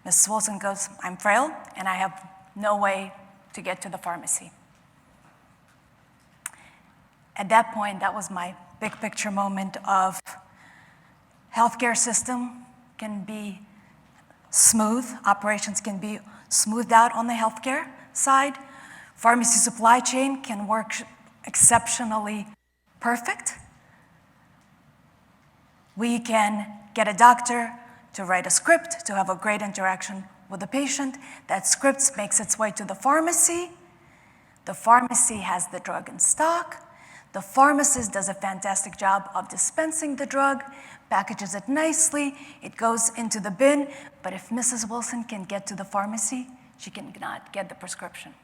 Mrs. Wilson goes, I'm frail, and I have no way to get to the pharmacy. At that point, that was my big picture moment of healthcare system can be smooth, operations can be smoothed out on the healthcare side. Pharmacy supply chain can work exceptionally perfect. We can get a doctor to write a script, to have a great interaction with the patient. That script makes its way to the pharmacy. The pharmacy has the drug in stock. The pharmacist does a fantastic job of dispensing the drug, packages it nicely, it goes into the bin, but if Mrs. Wilson can get to the pharmacy, she cannot get the prescription,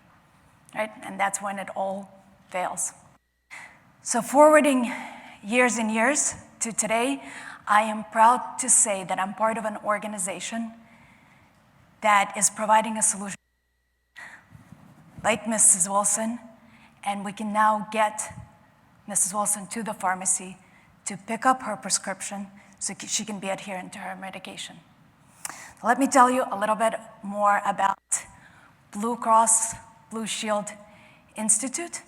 right? And that's when it all fails. So forwarding years and years to today, I am proud to say that I'm part of an organization that is providing a solution like Mrs. Wilson, and we can now get Mrs. Wilson to the pharmacy to pick up her prescription so she can be adherent to her medication. Let me tell you a little bit more about Blue Cross Blue Shield Institute.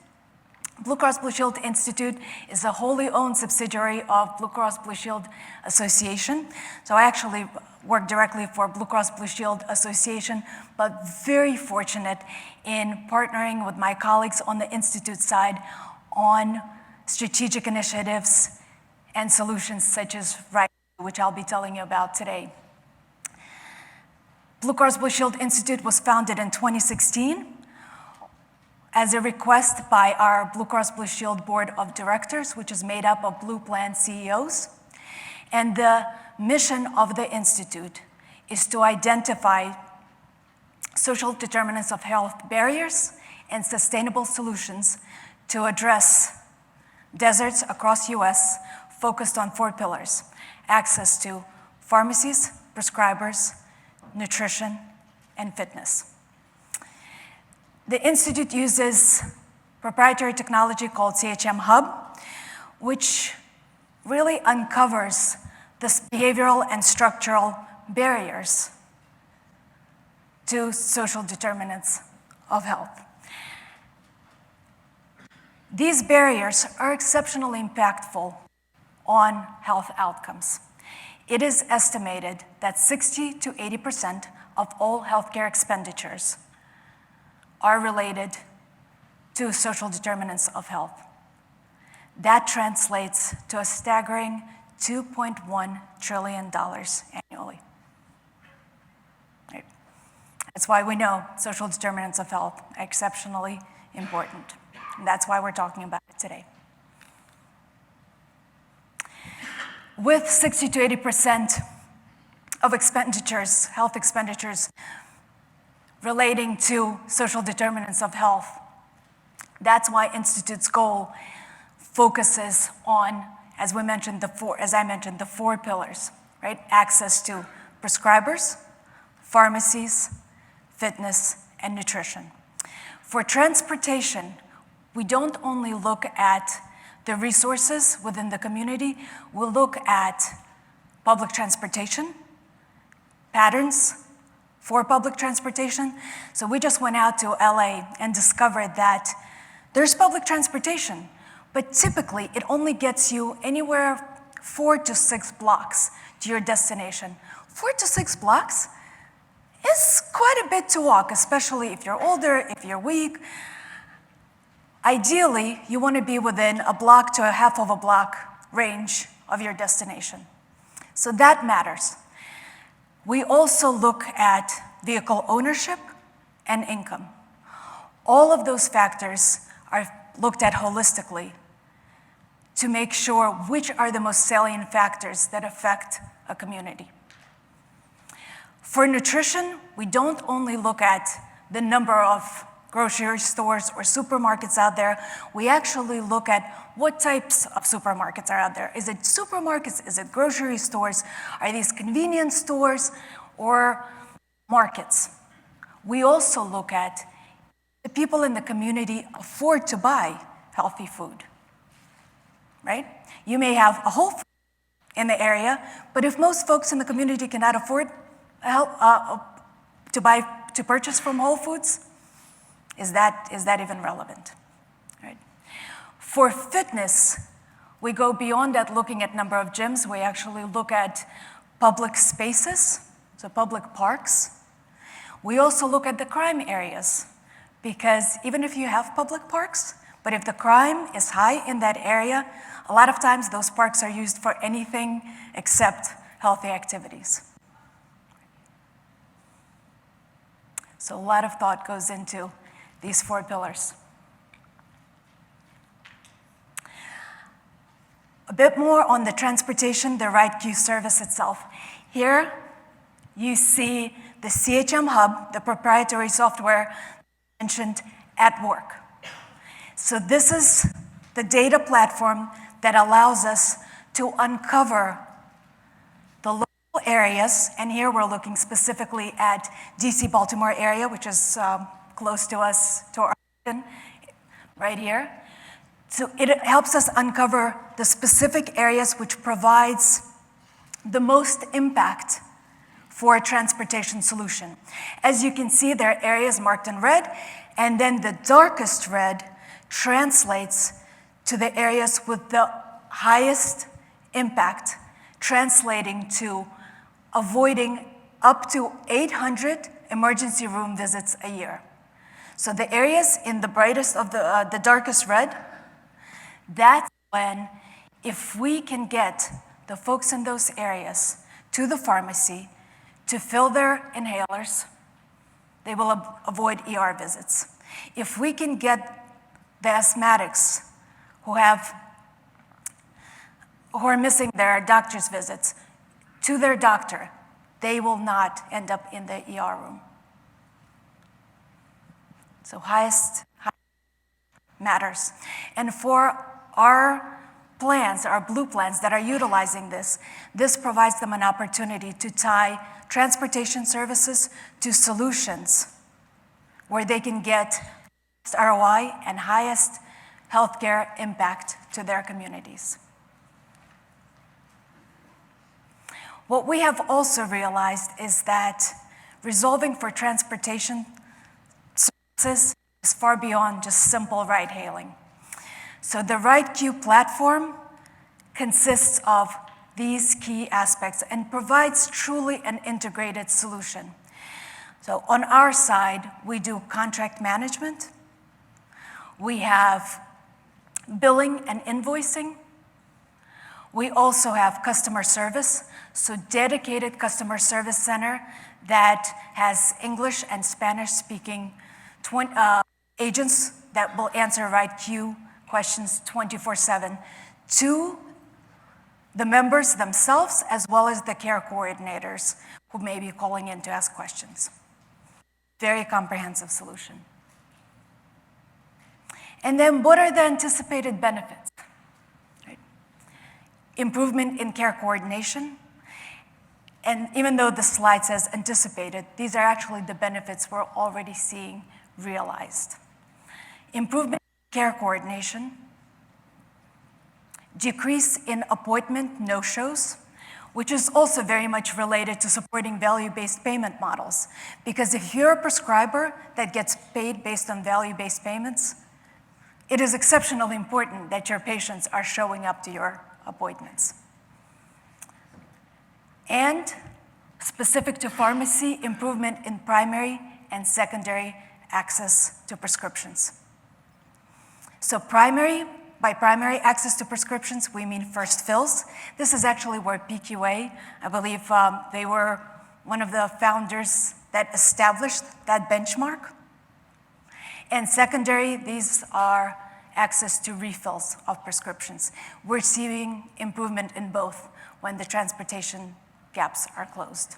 Blue Cross Blue Shield Institute is a wholly owned subsidiary of Blue Cross Blue Shield Association. So I actually work directly for Blue Cross Blue Shield Association, but very fortunate in partnering with my colleagues on the Institute side on strategic initiatives and solutions such as RFP, which I'll be telling you about today. Blue Cross Blue Shield Institute was founded in 2016 as a request by our Blue Cross Blue Shield Board of Directors, which is made up of Blue Plan CEOs. And the mission of the Institute is to identify social determinants of health barriers and sustainable solutions to address deserts across US focused on 4 pillars: access to pharmacies, prescribers, nutrition, and fitness. The Institute uses proprietary technology called CHM Hub, which really uncovers the behavioral and structural barriers to social determinants of health. These barriers are exceptionally impactful on health outcomes. It is estimated that 60 to 80% of all healthcare expenditures are related to social determinants of health. That translates to a staggering $2.1 trillion annually. Right. That's why we know social determinants of health are exceptionally important. And that's why we're talking about it today. With 60 to 80% of expenditures, health expenditures, relating to social determinants of health, that's why Institute's goal focuses on, as I mentioned, the four pillars, right? Access to prescribers, pharmacies, fitness, and nutrition. For transportation, we don't only look at the resources within the community, we'll look at public transportation, patterns for public transportation. So we just went out to LA and discovered that there's public transportation, but typically it only gets you anywhere 4 to 6 blocks to your destination. 4 to 6 blocks is quite a bit to walk, especially if you're older, if you're weak. Ideally, you want to be within a block to a half of a block range of your destination. So that matters. We also look at vehicle ownership and income. All of those factors are looked at holistically to make sure which are the most salient factors that affect a community. For nutrition, we don't only look at the number of grocery stores or supermarkets out there, we actually look at what types of supermarkets are out there. Is it supermarkets? Is it grocery stores? Are these convenience stores or markets? We also look at the people in the community afford to buy healthy food, right? You may have a Whole Foods in the area, but if most folks in the community cannot afford to purchase from Whole Foods, is that even relevant? Right. For fitness, we go beyond that looking at number of gyms. We actually look at public spaces, so public parks. We also look at the crime areas, because even if you have public parks, but if the crime is high in that area, a lot of times those parks are used for anything except healthy activities. So a lot of thought goes into these 4 pillars. A bit more on the transportation, the ride queue service itself. Here you see the CHM Hub, the proprietary software mentioned at work. So this is the data platform that allows us to uncover the local areas, and here we're looking specifically at DC Baltimore area, which is close to us, to Arlington, right here. So it helps us uncover the specific areas which provides the most impact for a transportation solution. As you can see, there are areas marked in red, and then the darkest red translates to the areas with the highest impact, translating to avoiding up to 800 emergency room visits a year. So the areas in the brightest of the darkest red, that's when, if we can get the folks in those areas to the pharmacy to fill their inhalers, they will avoid ER visits. If we can get the asthmatics who are missing their doctor's visits to their doctor, they will not end up in the ER room. So highest matters. And for our plans, our blue plans that are utilizing this provides them an opportunity to tie transportation services to solutions where they can get ROI and highest healthcare impact to their communities. What we have also realized is that resolving for transportation services is far beyond just simple ride hailing. So the ride queue platform consists of these key aspects and provides truly an integrated solution. So on our side, we do contract management. We have billing and invoicing. We also have customer service, so dedicated customer service center that has English and Spanish-speaking agents that will answer right queue questions 24/7 to the members themselves, as well as the care coordinators who may be calling in to ask questions. Very comprehensive solution. And then what are the anticipated benefits? Right. Improvement in care coordination. And even though the slide says anticipated, these are actually the benefits we're already seeing realized. Improvement in care coordination. Decrease in appointment no-shows, which is also very much related to supporting value-based payment models. Because if you're a prescriber that gets paid based on value-based payments, it is exceptionally important that your patients are showing up to your appointments. And specific to pharmacy, improvement in primary and secondary access to prescriptions. So by primary access to prescriptions, we mean first fills. This is actually where PQA, I believe they were one of the founders that established that benchmark. And secondary, these are access to refills of prescriptions. We're seeing improvement in both when the transportation gaps are closed.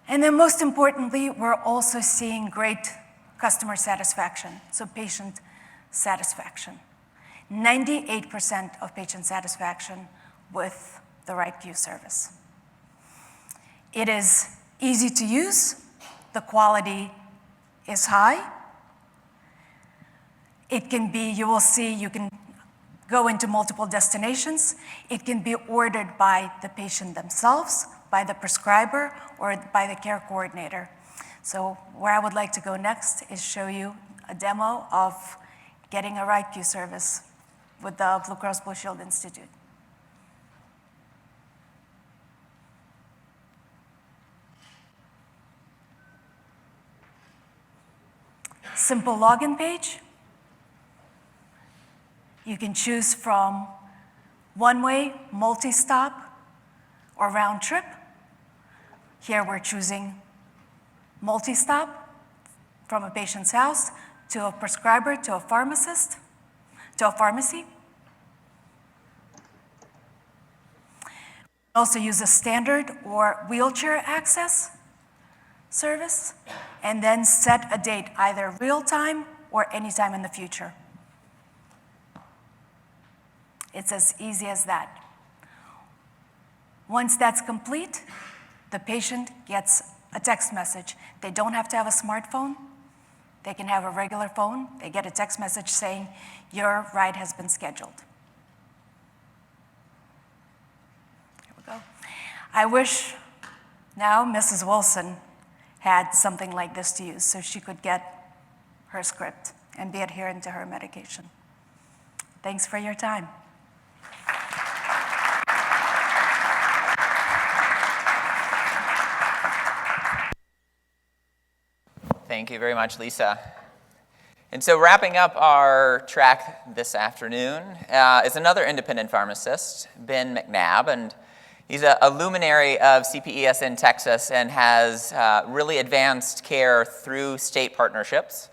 And then most importantly, we're also seeing great customer satisfaction, so patient satisfaction. 98% of patient satisfaction with the right queue service. It is easy to use, the quality is high. It can be, you will see, you can go into multiple destinations. It can be ordered by the patient themselves, by the prescriber, or by the care coordinator. So where I would like to go next is show you a demo of getting a right queue service with the Blue Cross Blue Shield Institute. Simple login page. You can choose from one-way, multi-stop, or round trip. Here we're choosing multi-stop from a patient's house to a prescriber, to a pharmacist, to a pharmacy. Also use a standard or wheelchair access service, and then set a date, either real time or anytime in the future. It's as easy as that. Once that's complete, the patient gets a text message. They don't have to have a smartphone. They can have a regular phone. They get a text message saying, your ride has been scheduled. Here we go. I wish now Mrs. Wilson had something like this to use so she could get her script and be adherent to her medication. Thanks for your time. Thank you very much, Lisa. And so wrapping up our track this afternoon is another independent pharmacist, Ben McNabb, and he's a luminary of CPES in Texas and has really advanced care through state partnerships.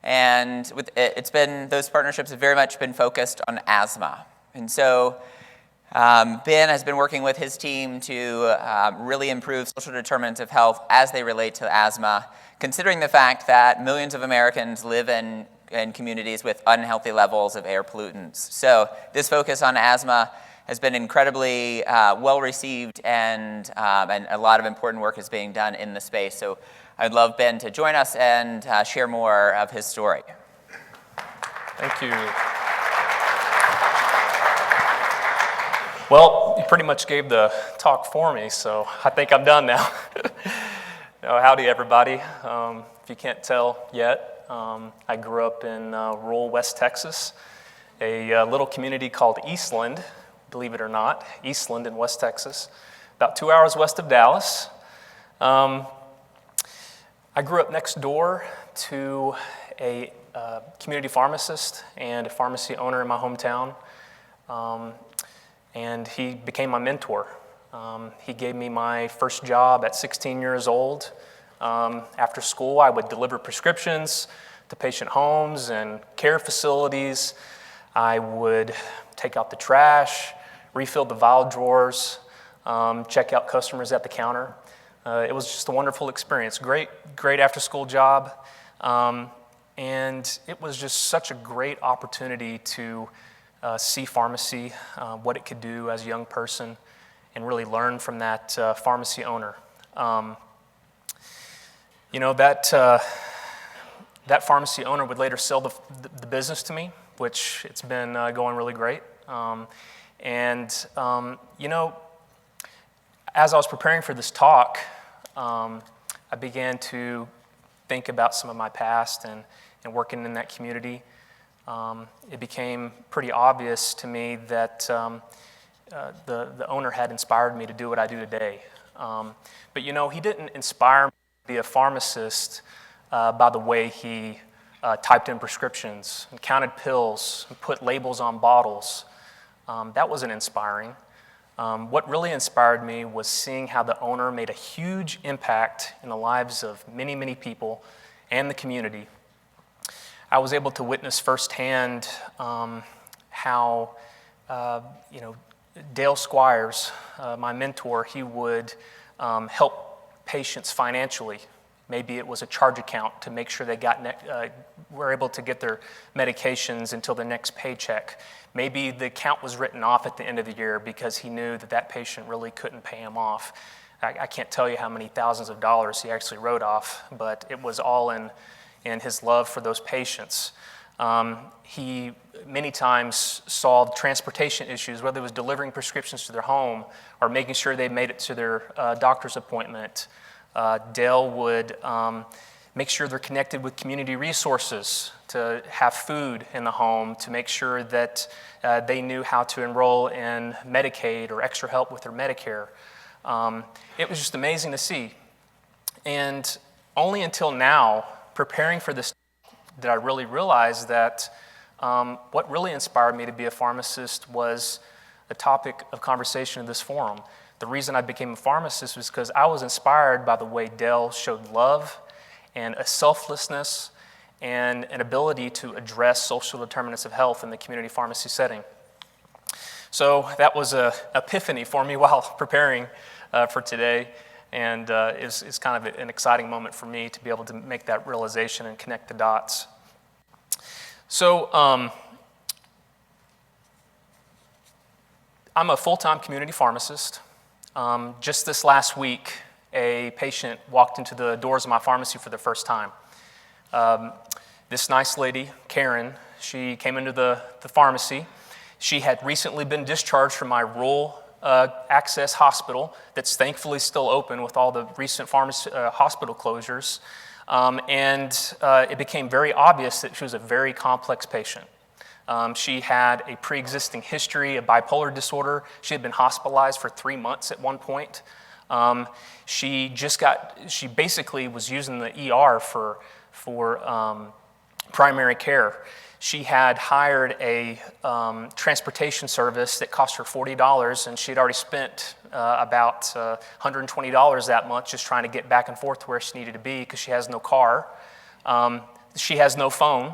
And those partnerships have very much been focused on asthma. And so Ben has been working with his team to really improve social determinants of health as they relate to asthma, considering the fact that millions of Americans live in communities with unhealthy levels of air pollutants. So this focus on asthma has been incredibly well received, and a lot of important work is being done in the space. So I'd love Ben to join us and share more of his story. Thank you. Well, you pretty much gave the talk for me, so I think I'm done now. Howdy, everybody. If you can't tell yet, I grew up in rural West Texas, a little community called Eastland, believe it or not, Eastland in West Texas, about 2 hours west of Dallas. I grew up next door to a community pharmacist and a pharmacy owner in my hometown, and he became my mentor. He gave me my first job at 16 years old. After school, I would deliver prescriptions to patient homes and care facilities. I would take out the trash, refill the vial drawers, check out customers at the counter. It was just a wonderful experience. Great after-school job. And it was just such a great opportunity to see pharmacy, what it could do as a young person, and really learn from that pharmacy owner. That pharmacy owner would later sell the business to me, which it's been going really great. As I was preparing for this talk, I began to think about some of my past and working in that community. It became pretty obvious to me that the owner had inspired me to do what I do today. But he didn't inspire me to be a pharmacist by the way he typed in prescriptions and counted pills and put labels on bottles. That wasn't inspiring. What really inspired me was seeing how the owner made a huge impact in the lives of many, many people and the community. I was able to witness firsthand how, Dale Squires, my mentor, he would help patients financially. Maybe it was a charge account to make sure they were able to get their medications until the next paycheck. Maybe the account was written off at the end of the year because he knew that patient really couldn't pay him off. I can't tell you how many thousands of dollars he actually wrote off, but it was all in his love for those patients. He many times solved transportation issues, whether it was delivering prescriptions to their home or making sure they made it to their doctor's appointment. Dale would make sure they're connected with community resources to have food in the home, to make sure that they knew how to enroll in Medicaid or extra help with their Medicare. It was just amazing to see. And only until now, preparing for this, did I really realize that what really inspired me to be a pharmacist was the topic of conversation in this forum. The reason I became a pharmacist was because I was inspired by the way Dale showed love and a selflessness and an ability to address social determinants of health in the community pharmacy setting. So that was an epiphany for me while preparing for today, and it's kind of an exciting moment for me to be able to make that realization and connect the dots. So I'm a full-time community pharmacist. Just this last week, a patient walked into the doors of my pharmacy for the first time. This nice lady, Karen, she came into the pharmacy. She had recently been discharged from my rural access hospital that's thankfully still open with all the recent hospital closures. It became very obvious that she was a very complex patient. She had a pre-existing history of bipolar disorder. She had been hospitalized for 3 months at one point. She basically was using the ER for primary care. She had hired a transportation service that cost her $40, and she had already spent about $120 that month just trying to get back and forth to where she needed to be because she has no car. She has no phone.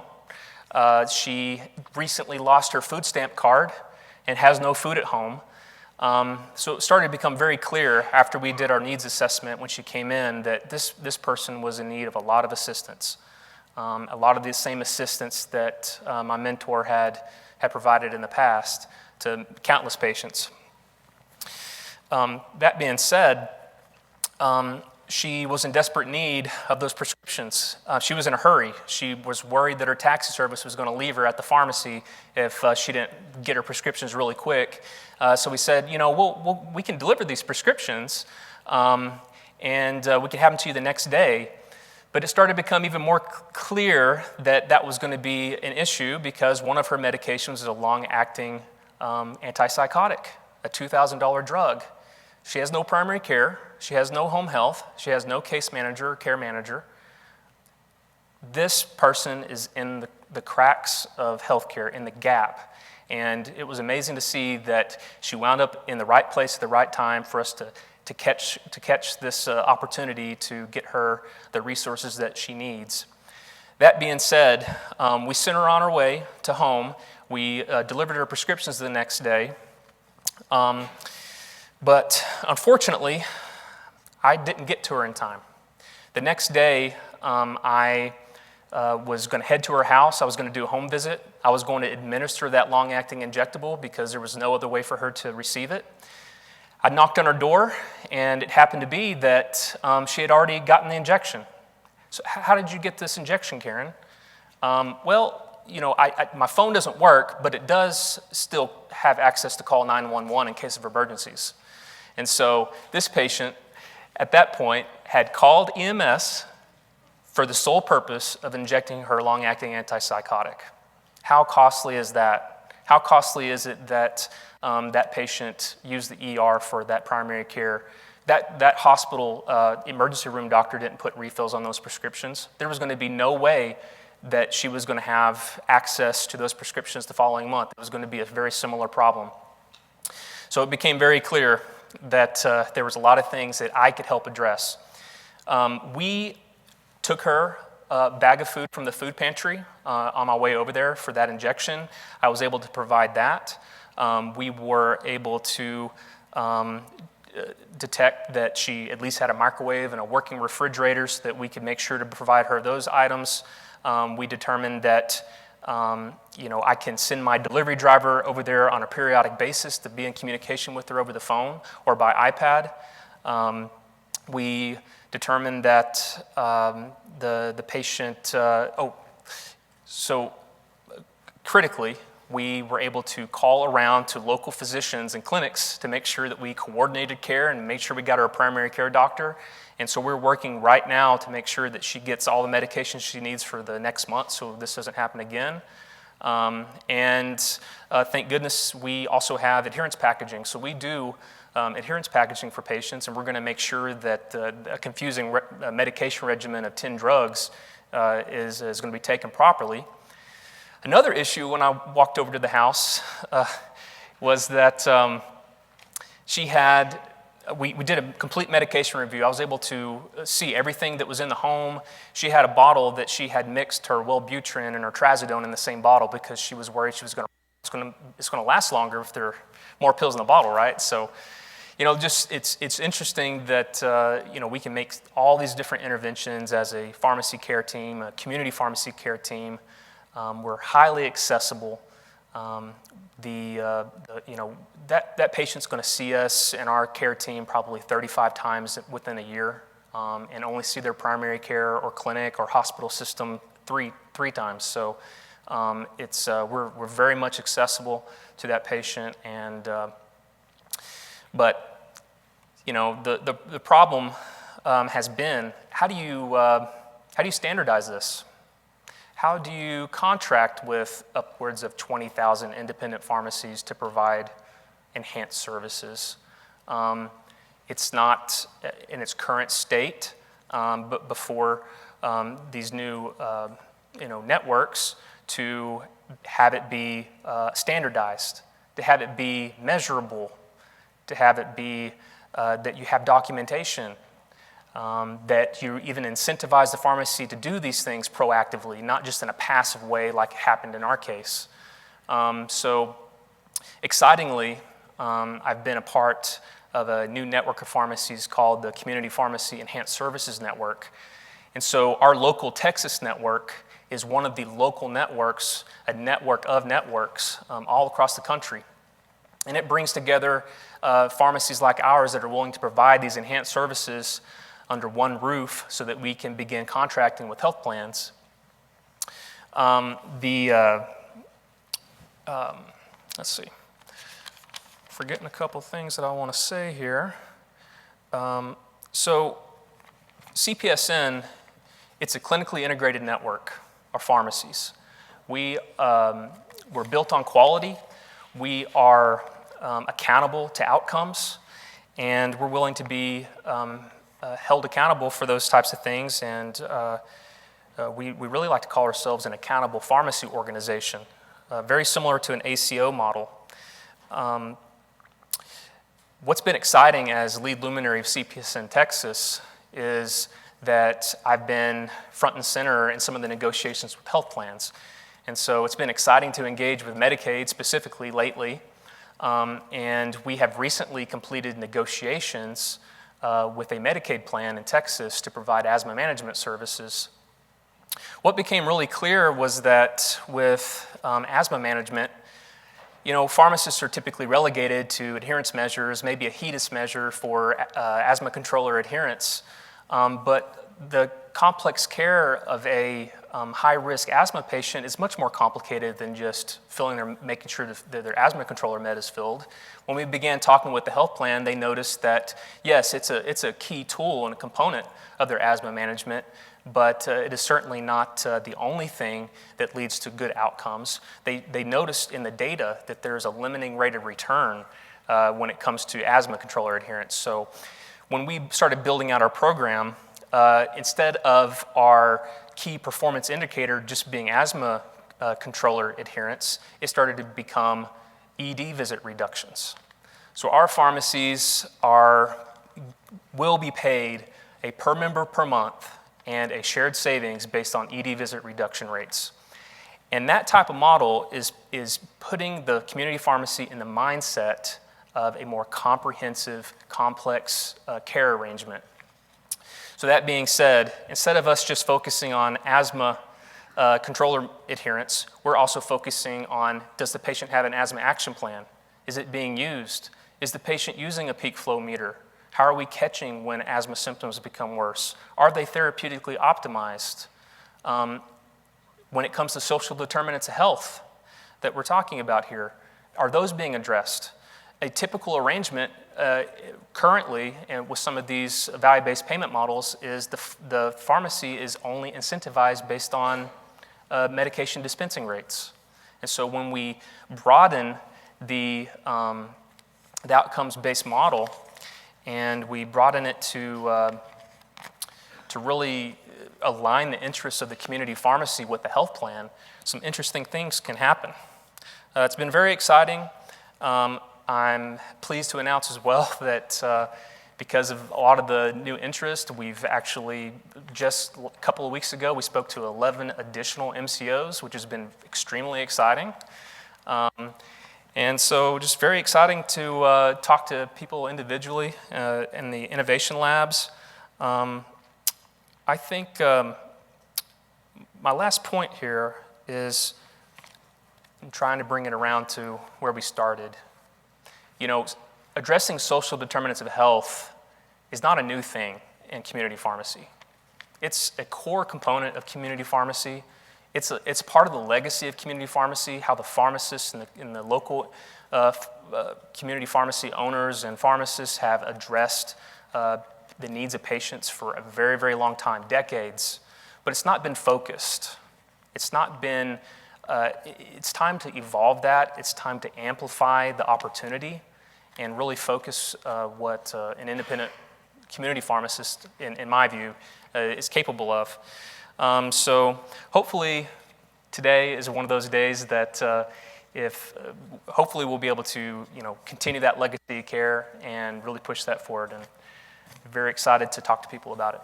She recently lost her food stamp card and has no food at home. So it started to become very clear after we did our needs assessment when she came in that this person was in need of a lot of assistance. A lot of the same assistance that my mentor had provided in the past to countless patients. That being said, she was in desperate need of those prescriptions. She was in a hurry. She was worried that her taxi service was going to leave her at the pharmacy if she didn't get her prescriptions really quick. So we said, we can deliver these prescriptions and we can have them to you the next day. But it started to become even more clear that that was going to be an issue because one of her medications is a long-acting antipsychotic, a $2,000 drug. She has no primary care. She has no home health. She has no case manager or care manager. This person is in the cracks of healthcare, in the gap. And it was amazing to see that she wound up in the right place at the right time for us to catch this opportunity to get her the resources that she needs. That being said, we sent her on her way to home. We delivered her prescriptions the next day. But unfortunately, I didn't get to her in time. The next day, I was going to head to her house. I was going to do a home visit. I was going to administer that long-acting injectable because there was no other way for her to receive it. I knocked on her door, and it happened to be that she had already gotten the injection. So how did you get this injection, Karen? Well, you know, my phone doesn't work, but it does still have access to call 911 in case of emergencies. And so this patient, at that point, had called EMS for the sole purpose of injecting her long-acting antipsychotic. How costly is that? How costly is it that that patient used the ER for that primary care? That hospital emergency room doctor didn't put refills on those prescriptions. There was going to be no way that she was going to have access to those prescriptions the following month. It was going to be a very similar problem. So it became very clear that there was a lot of things that I could help address. We took her a bag of food from the food pantry on my way over there for that injection. I was able to provide that. We were able to detect that she at least had a microwave and a working refrigerator so that we could make sure to provide her those items. We determined that I can send my delivery driver over there on a periodic basis to be in communication with her over the phone or by iPad. We determined that the patient, so critically, we were able to call around to local physicians and clinics to make sure that we coordinated care and made sure we got her a primary care doctor. And so we're working right now to make sure that she gets all the medications she needs for the next month so this doesn't happen again. Thank goodness we also have adherence packaging. So we do adherence packaging for patients, and we're going to make sure that a confusing medication regimen of 10 drugs is going to be taken properly. Another issue when I walked over to the house was that we did a complete medication review. I was able to see everything that was in the home. She had a bottle that she had mixed her Wellbutrin and her Trazodone in the same bottle because she was worried it's going to last longer if there are more pills in the bottle, right? So, it's interesting that we can make all these different interventions as a pharmacy care team, a community pharmacy care team. We're highly accessible. That patient's going to see us and our care team probably 35 times within a year, and only see their primary care or clinic or hospital system three times. So we're very much accessible to that patient, and but the problem has been how do you standardize this? How do you contract with upwards of 20,000 independent pharmacies to provide enhanced services? It's not in its current state, but before these new networks, to have it be standardized, to have it be measurable, to have it be that you have documentation, that you even incentivize the pharmacy to do these things proactively, not just in a passive way like happened in our case. So excitingly, I've been a part of a new network of pharmacies called the Community Pharmacy Enhanced Services Network. And so our local Texas network is one of the local networks, a network of networks all across the country. And it brings together pharmacies like ours that are willing to provide these enhanced services under one roof so that we can begin contracting with health plans. Let's see. Forgetting a couple things that I want to say here. So CPSN, it's a clinically integrated network of pharmacies. We're built on quality. We are accountable to outcomes, and we're willing to be held accountable for those types of things. And we really like to call ourselves an accountable pharmacy organization, very similar to an ACO model. What's been exciting as lead luminary of CPS in Texas is that I've been front and center in some of the negotiations with health plans. And so it's been exciting to engage with Medicaid specifically lately. And we have recently completed negotiations with a Medicaid plan in Texas to provide asthma management services. What became really clear was that with asthma management, pharmacists are typically relegated to adherence measures, maybe a HEDIS measure for asthma controller adherence. But the complex care of a high-risk asthma patient is much more complicated than just making sure that their asthma controller med is filled. When we began talking with the health plan, they noticed that, yes, it's a key tool and a component of their asthma management, but it is certainly not the only thing that leads to good outcomes. They noticed in the data that there's a limiting rate of return when it comes to asthma controller adherence. So when we started building out our program, instead of our key performance indicator just being asthma controller adherence, it started to become ED visit reductions. So our pharmacies will be paid a per member per month and a shared savings based on ED visit reduction rates. And that type of model is putting the community pharmacy in the mindset of a more comprehensive, complex care arrangement. So that being said, instead of us just focusing on asthma controller adherence, we're also focusing on, does the patient have an asthma action plan? Is it being used? Is the patient using a peak flow meter? How are we catching when asthma symptoms become worse? Are they therapeutically optimized? When it comes to social determinants of health that we're talking about here, are those being addressed? A typical arrangement currently, and with some of these value-based payment models, is the pharmacy is only incentivized based on medication dispensing rates. And so when we broaden the outcomes-based model and we broaden it to really align the interests of the community pharmacy with the health plan, some interesting things can happen. It's been very exciting. I'm pleased to announce as well that because of a lot of the new interest, we've actually just a couple of weeks ago, we spoke to 11 additional MCOs, which has been extremely exciting. And so just very exciting to talk to people individually in the innovation labs. I think my last point here is I'm trying to bring it around to where we started. Addressing social determinants of health is not a new thing in community pharmacy. It's a core component of community pharmacy. It's part of the legacy of community pharmacy, how the pharmacists and the local community pharmacy owners and pharmacists have addressed the needs of patients for a very, very long time, decades. But it's not been focused. It's not been, it's time to evolve that. It's time to amplify the opportunity and really focus what an independent community pharmacist, in my view, is capable of. So hopefully today is one of those days that hopefully we'll be able to continue that legacy of care and really push that forward, and I'm very excited to talk to people about it.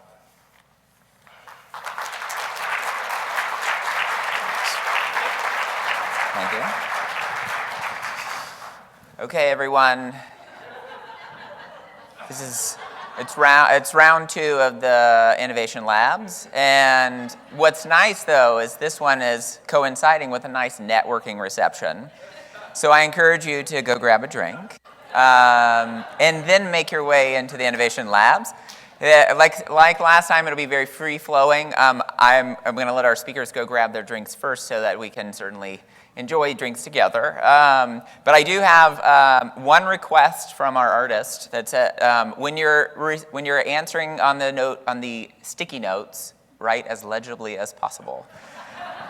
Thank you. Okay, everyone. It's round two of the Innovation Labs, and what's nice though is this one is coinciding with a nice networking reception. So I encourage you to go grab a drink, and then make your way into the Innovation Labs. Like last time, it'll be very free-flowing. I'm going to let our speakers go grab their drinks first so that we can certainly enjoy drinks together. But I do have one request from our artist. That's when you're answering on the sticky notes, write as legibly as possible.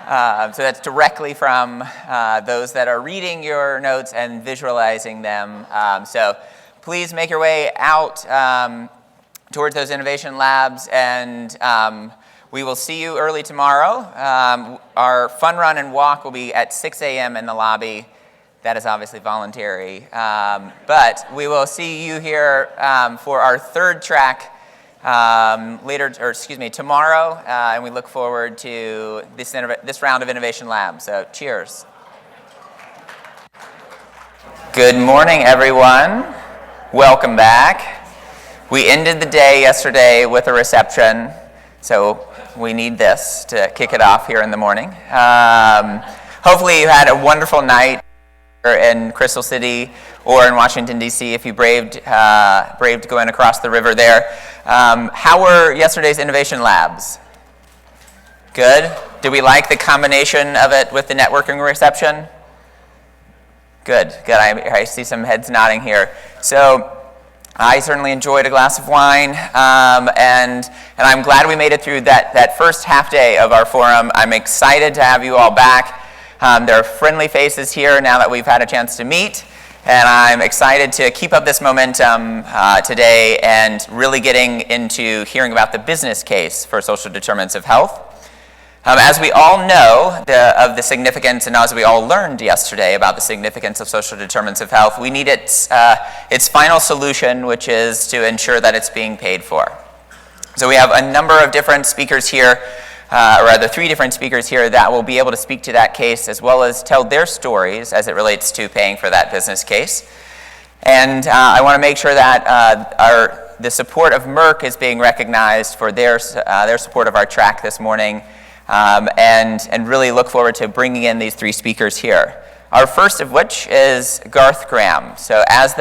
So that's directly from those that are reading your notes and visualizing them. So please make your way out towards those innovation labs, and we will see you early tomorrow. Our fun run and walk will be at 6 a.m. in the lobby. That is obviously voluntary. But we will see you here for our third track tomorrow, and we look forward to this round of Innovation Lab. So cheers. Good morning, everyone. Welcome back. We ended the day yesterday with a reception, so we need this to kick it off here in the morning. Hopefully you had a wonderful night in Crystal City or in Washington, D.C. if you braved going across the river there. How were yesterday's innovation labs? Good? Did we like the combination of it with the networking reception? Good. I see some heads nodding here. So I certainly enjoyed a glass of wine, and I'm glad we made it through that first half day of our forum. I'm excited to have you all back. There are friendly faces here now that we've had a chance to meet, and I'm excited to keep up this momentum today and really getting into hearing about the business case for social determinants of health. As we all know of the significance, and as we all learned yesterday about the significance of social determinants of health, we need its final solution, which is to ensure that it's being paid for. So we have a number of different speakers here, or rather 3 different speakers here that will be able to speak to that case as well as tell their stories as it relates to paying for that business case. And I want to make sure that the support of Merck is being recognized for their support of our track this morning, and really look forward to bringing in these 3 speakers here. Our first of which is Garth Graham. So as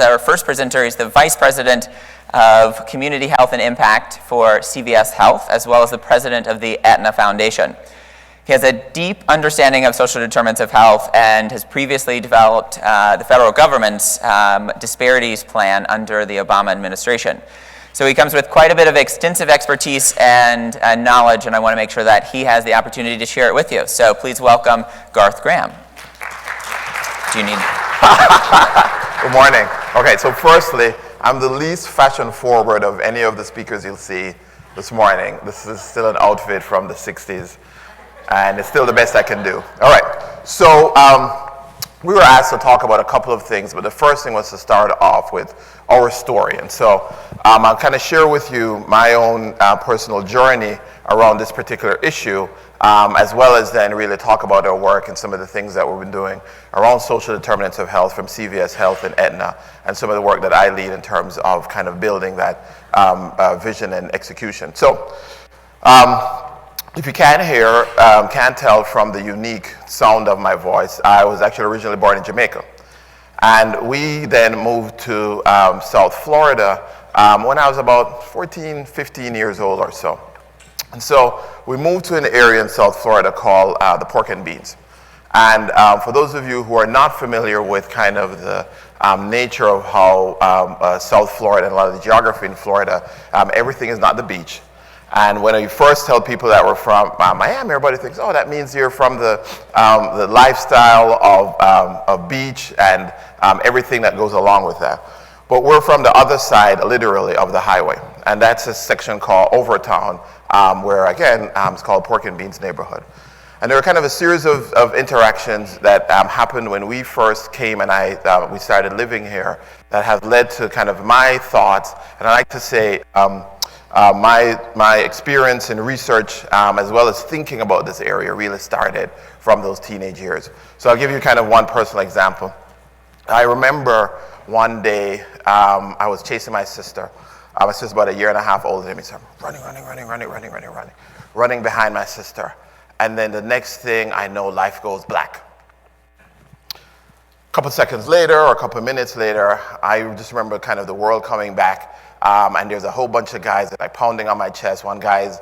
our first presenter, he's the Vice President of Community Health and Impact for CVS Health, as well as the President of the Aetna Foundation. He has a deep understanding of social determinants of health and has previously developed the federal government's disparities plan under the Obama administration. So he comes with quite a bit of extensive expertise and knowledge, and I want to make sure that he has the opportunity to share it with you. So please welcome Garth Graham. Do you need... Good morning. Okay, so firstly, I'm the least fashion forward of any of the speakers you'll see this morning. This is still an outfit from the 60s, and it's still the best I can do. All right, so we were asked to talk about a couple of things, but the first thing was to start off with our story. And so I'll kind of share with you my own personal journey around this particular issue, as well as then really talk about our work and some of the things that we've been doing around social determinants of health from CVS Health and Aetna, and some of the work that I lead in terms of kind of building that vision and execution. So if you can't hear, can't tell from the unique sound of my voice, I was actually originally born in Jamaica. And we then moved to South Florida when I was about 14, 15 years old or so. And so we moved to an area in South Florida called the Pork and Beans. And for those of you who are not familiar with kind of the nature of how South Florida and a lot of the geography in Florida, everything is not the beach. And when you first tell people that we're from Miami, everybody thinks, oh, that means you're from the lifestyle of beach and everything that goes along with that. But we're from the other side, literally, of the highway. And that's a section called Overtown, where, again, it's called Pork and Beans neighborhood. And there were kind of a series of interactions that happened when we first came and we started living here that have led to kind of my thoughts. And I like to say, my experience in research as well as thinking about this area really started from those teenage years. So I'll give you kind of one personal example. I remember one day I was chasing my sister. My sister's about 1.5 years older than me, so I'm running behind my sister. And then the next thing I know, life goes black. A couple seconds later or a couple minutes later, I just remember kind of the world coming back. And there's a whole bunch of guys that are pounding on my chest. One guy's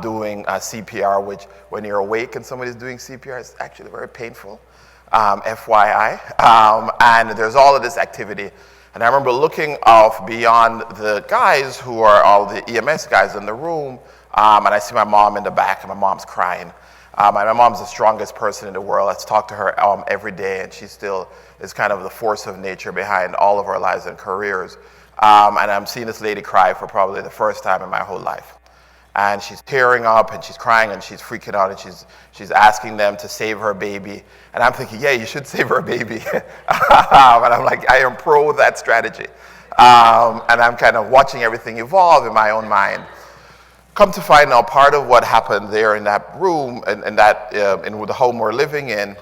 doing CPR, which when you're awake and somebody's doing CPR, it's actually very painful, FYI. And there's all of this activity. And I remember looking off beyond the guys who are all the EMS guys in the room, and I see my mom in the back, and my mom's crying. And my mom's the strongest person in the world. Let's talk to her every day, and she still is kind of the force of nature behind all of our lives and careers. And I'm seeing this lady cry for probably the first time in my whole life. And she's tearing up, and she's crying, and she's freaking out, and she's asking them to save her baby. And I'm thinking, yeah, you should save her baby. And I'm like, I am pro that strategy. And I'm kind of watching everything evolve in my own mind. Come to find out, part of what happened there in that room, and in the home we're living in,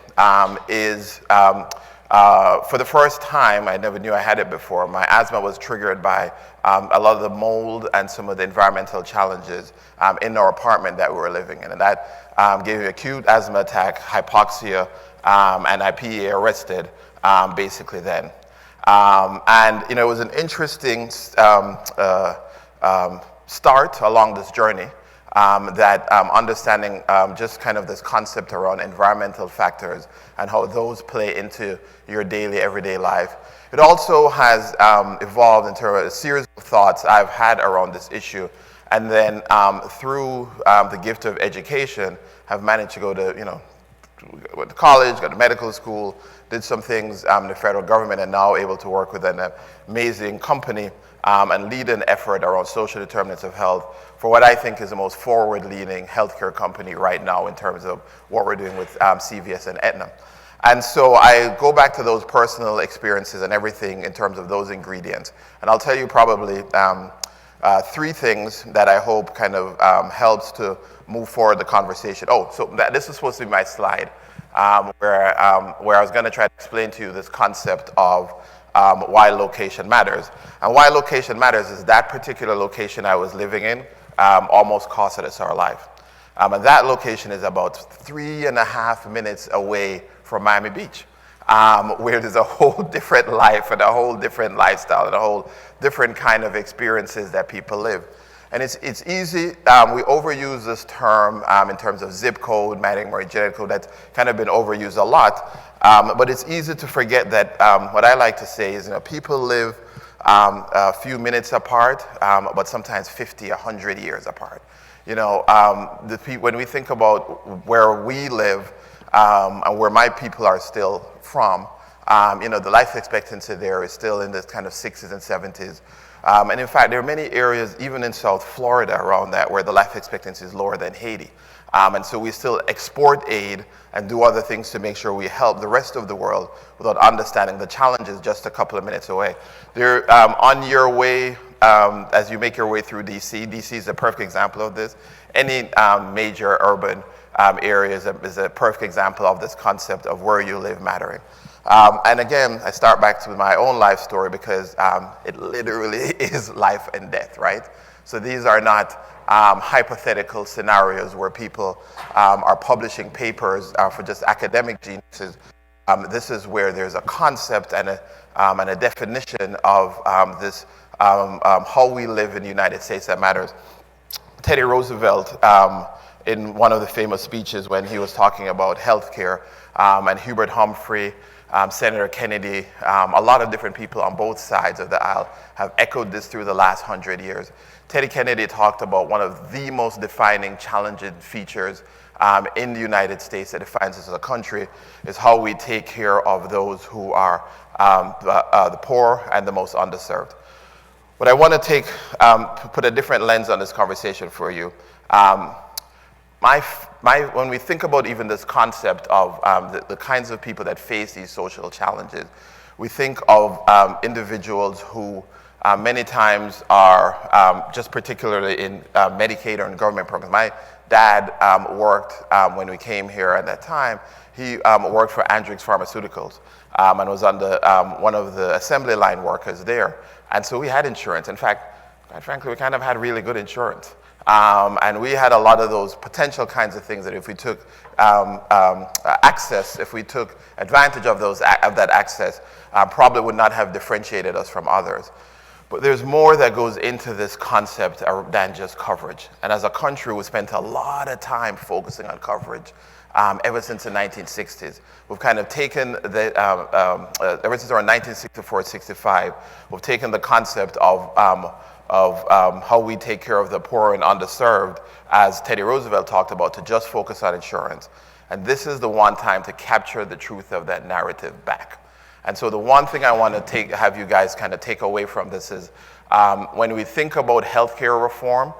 is for the first time, I never knew I had it before, my asthma was triggered by a lot of the mold and some of the environmental challenges in our apartment that we were living in. And that gave me acute asthma attack, hypoxia, and I PEA arrested basically then. And it was an interesting start along this journey, that understanding just kind of this concept around environmental factors and how those play into your daily, everyday life. It also has evolved into a series of thoughts I've had around this issue, and then through the gift of education, have managed to go to, went to college, got to medical school, did some things in the federal government, and now able to work with an amazing company and lead an effort around social determinants of health for what I think is the most forward-leaning healthcare company right now in terms of what we're doing with CVS and Aetna. And so I go back to those personal experiences and everything in terms of those ingredients. And I'll tell you probably three things that I hope kind of helps to move forward the conversation. Oh, so this is supposed to be my slide where I was going to try to explain to you this concept of why location matters. And why location matters is that particular location I was living in almost cost us our life. And that location is about 3.5 minutes away from Miami Beach, where there's a whole different life and a whole different lifestyle and a whole different kind of experiences that people live. And it's easy, we overuse this term in terms of zip code, Montgomery genetic code, that's kind of been overused a lot. But it's easy to forget that what I like to say is, people live a few minutes apart, but sometimes 50, 100 years apart. When we think about where we live and where my people are still from, the life expectancy there is still in the kind of 60s and 70s. And in fact, there are many areas, even in South Florida around that, where the life expectancy is lower than Haiti. And so we still export aid and do other things to make sure we help the rest of the world without understanding the challenges just a couple of minutes away. They're on your way, as you make your way through DC. DC is a perfect example of this. Any major urban area is a perfect example of this concept of where you live mattering. And again, I start back to my own life story because it literally is life and death, right? So these are not hypothetical scenarios where people are publishing papers for just academic geniuses. This is where there's a concept and a definition of this, how we live in the United States that matters. Teddy Roosevelt, in one of the famous speeches when he was talking about healthcare, and Hubert Humphrey, Senator Kennedy, a lot of different people on both sides of the aisle have echoed this through the last 100 years. Teddy Kennedy talked about one of the most defining, challenging features in the United States that defines us as a country is how we take care of those who are the poor and the most underserved. But I want to put a different lens on this conversation for you. When we think about even this concept of the kinds of people that face these social challenges, we think of individuals who many times are just particularly in Medicaid or in government programs. My dad worked, when we came here at that time, he worked for Andrix Pharmaceuticals and was one of the assembly line workers there. And so we had insurance. In fact, quite frankly, we kind of had really good insurance. And we had a lot of those potential kinds of things that if we took access, if we took advantage of that access, probably would not have differentiated us from others. But there's more that goes into this concept than just coverage. And as a country, we spent a lot of time focusing on coverage ever since the 1960s. We've kind of taken the, ever since around 1964, 65, we've taken the concept of how we take care of the poor and underserved, as Teddy Roosevelt talked about, to just focus on insurance. And this is the one time to capture the truth of that narrative back. And so the one thing I want to have you guys kind of take away from this is when we think about healthcare reform,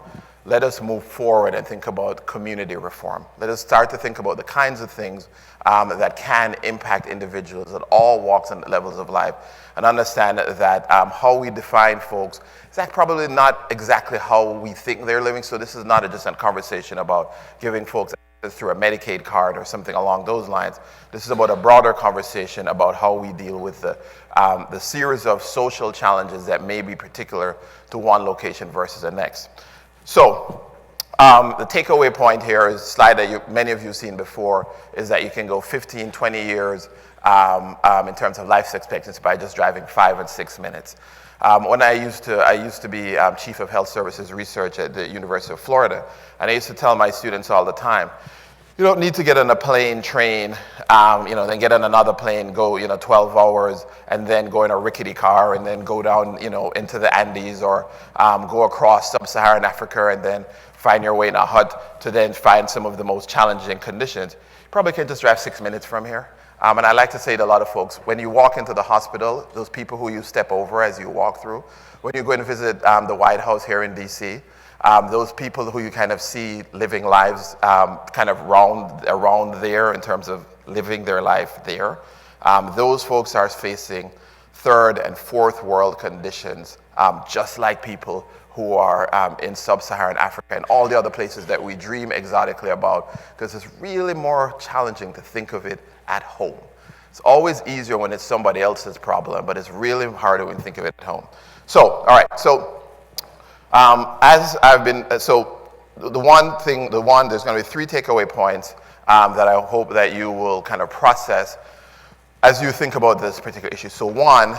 let us move forward and think about community reform. Let us start to think about the kinds of things that can impact individuals at all walks and levels of life, and understand that how we define folks is probably not exactly how we think they're living. So this is not a distant conversation about giving folks through a Medicaid card or something along those lines. This is about a broader conversation about how we deal with the series of social challenges that may be particular to one location versus the next. So the takeaway point here is a slide that many of you have seen before, is that you can go 15, 20 years in terms of life expectancy by just driving 5 and 6 minutes. When I used to be Chief of Health Services Research at the University of Florida, and I used to tell my students all the time, you don't need to get on a plane, train, then get on another plane, go 12 hours, and then go in a rickety car, and then go down into the Andes, or go across sub-Saharan Africa, and then find your way in a hut to then find some of the most challenging conditions. You probably can just drive 6 minutes from here. And I like to say to a lot of folks, when you walk into the hospital, those people who you step over as you walk through, when you go and visit the White House here in DC, those people who you kind of see living lives kind of around there in terms of living their life there, those folks are facing third and fourth world conditions, just like people who are in sub-Saharan Africa and all the other places that we dream exotically about, because it's really more challenging to think of it at home. It's always easier when it's somebody else's problem, but it's really harder when you think of it at home. So, all right, so there's going to be 3 takeaway points that I hope that you will kind of process as you think about this particular issue. So one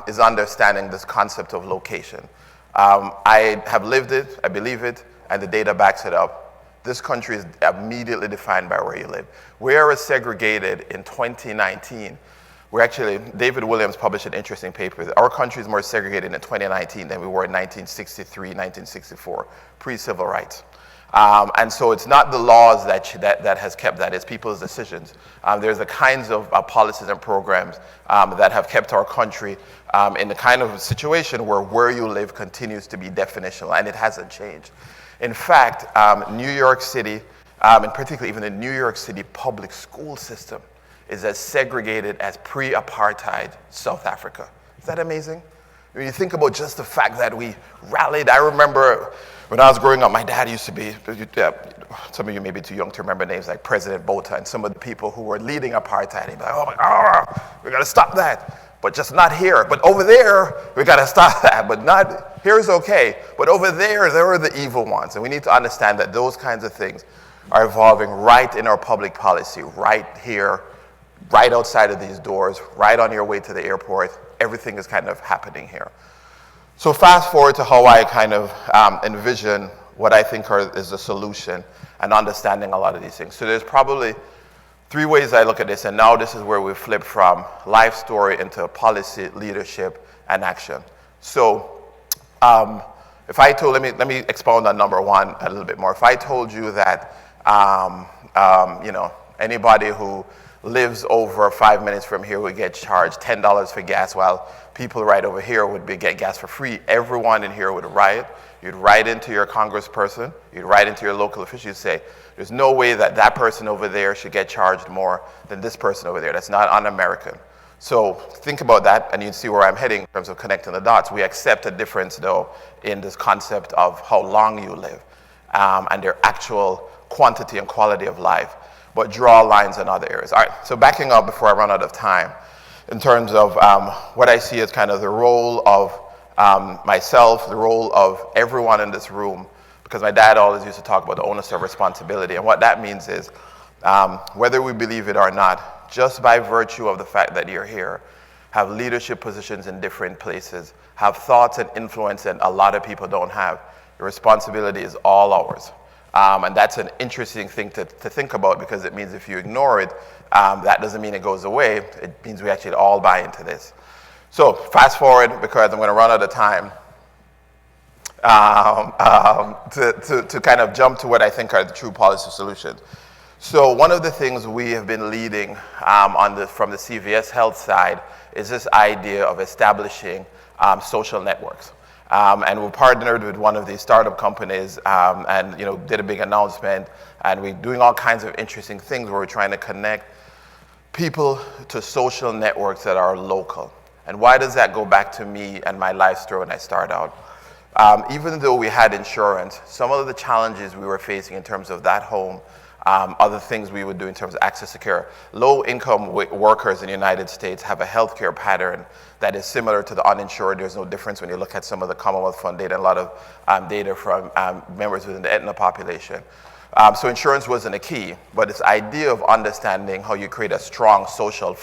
is understanding this concept of location. I have lived it, I believe it, and the data backs it up. This country is immediately defined by where you live. We are segregated in 2019. David Williams published an interesting paper. Our country is more segregated in 2019 than we were in 1963, 1964, pre-civil rights. And so it's not the laws that has kept that, it's people's decisions. There's the kinds of policies and programs that have kept our country in the kind of situation where you live continues to be definitional, and it hasn't changed. In fact, New York City, and particularly even the New York City public school system, is as segregated as pre-apartheid South Africa. Is that amazing? When you think about just the fact that we rallied, I remember when I was growing up, my dad used to be, some of you may be too young to remember names like President Botha and some of the people who were leading apartheid. He'd be like, oh my God, we gotta stop that. But just not here. But over there, we gotta stop that. But not, here's okay. But over there are the evil ones. And we need to understand that those kinds of things are evolving right in our public policy, right here, right outside of these doors, right on your way to the airport. Everything is kind of happening here. So fast forward to how I kind of envision what I think is the solution and understanding a lot of these things. So there's probably 3 ways I look at this, and now this is where we flip from life story into policy, leadership, and action. So if I told, let me expound on number 1 a little bit more. If I told you that anybody who lives over 5 minutes from here would get charged $10 for gas, while people right over here would get gas for free, everyone in here would riot. You'd write into your congressperson, you'd write into your local official, you'd say, there's no way that person over there should get charged more than this person over there. That's not un-American. So think about that, and you'd see where I'm heading in terms of connecting the dots. We accept a difference, though, in this concept of how long you live and their actual quantity and quality of life, but draw lines in other areas. All right, so backing up before I run out of time, in terms of what I see as kind of the role of myself, the role of everyone in this room, because my dad always used to talk about the onus of responsibility, and what that means is whether we believe it or not, just by virtue of the fact that you're here, have leadership positions in different places, have thoughts and influence that a lot of people don't have. Your responsibility is all ours. And that's an interesting thing to think about, because it means if you ignore it, that doesn't mean it goes away. It means we actually all buy into this. So fast forward, because I'm going to run out of time, to kind of jump to what I think are the true policy solutions. So one of the things we have been leading from the CVS Health side is this idea of establishing social networks. And we partnered with one of these startup companies and did a big announcement, and we're doing all kinds of interesting things where we're trying to connect people to social networks that are local. And why does that go back to me and my life story when I started out? Even though we had insurance, some of the challenges we were facing in terms of that home, other things we would do in terms of access to care. Low-income workers in the United States have a healthcare pattern that is similar to the uninsured. There's no difference when you look at some of the Commonwealth Fund data, a lot of data from members within the Aetna population. So insurance wasn't a key, but this idea of understanding how you create a strong social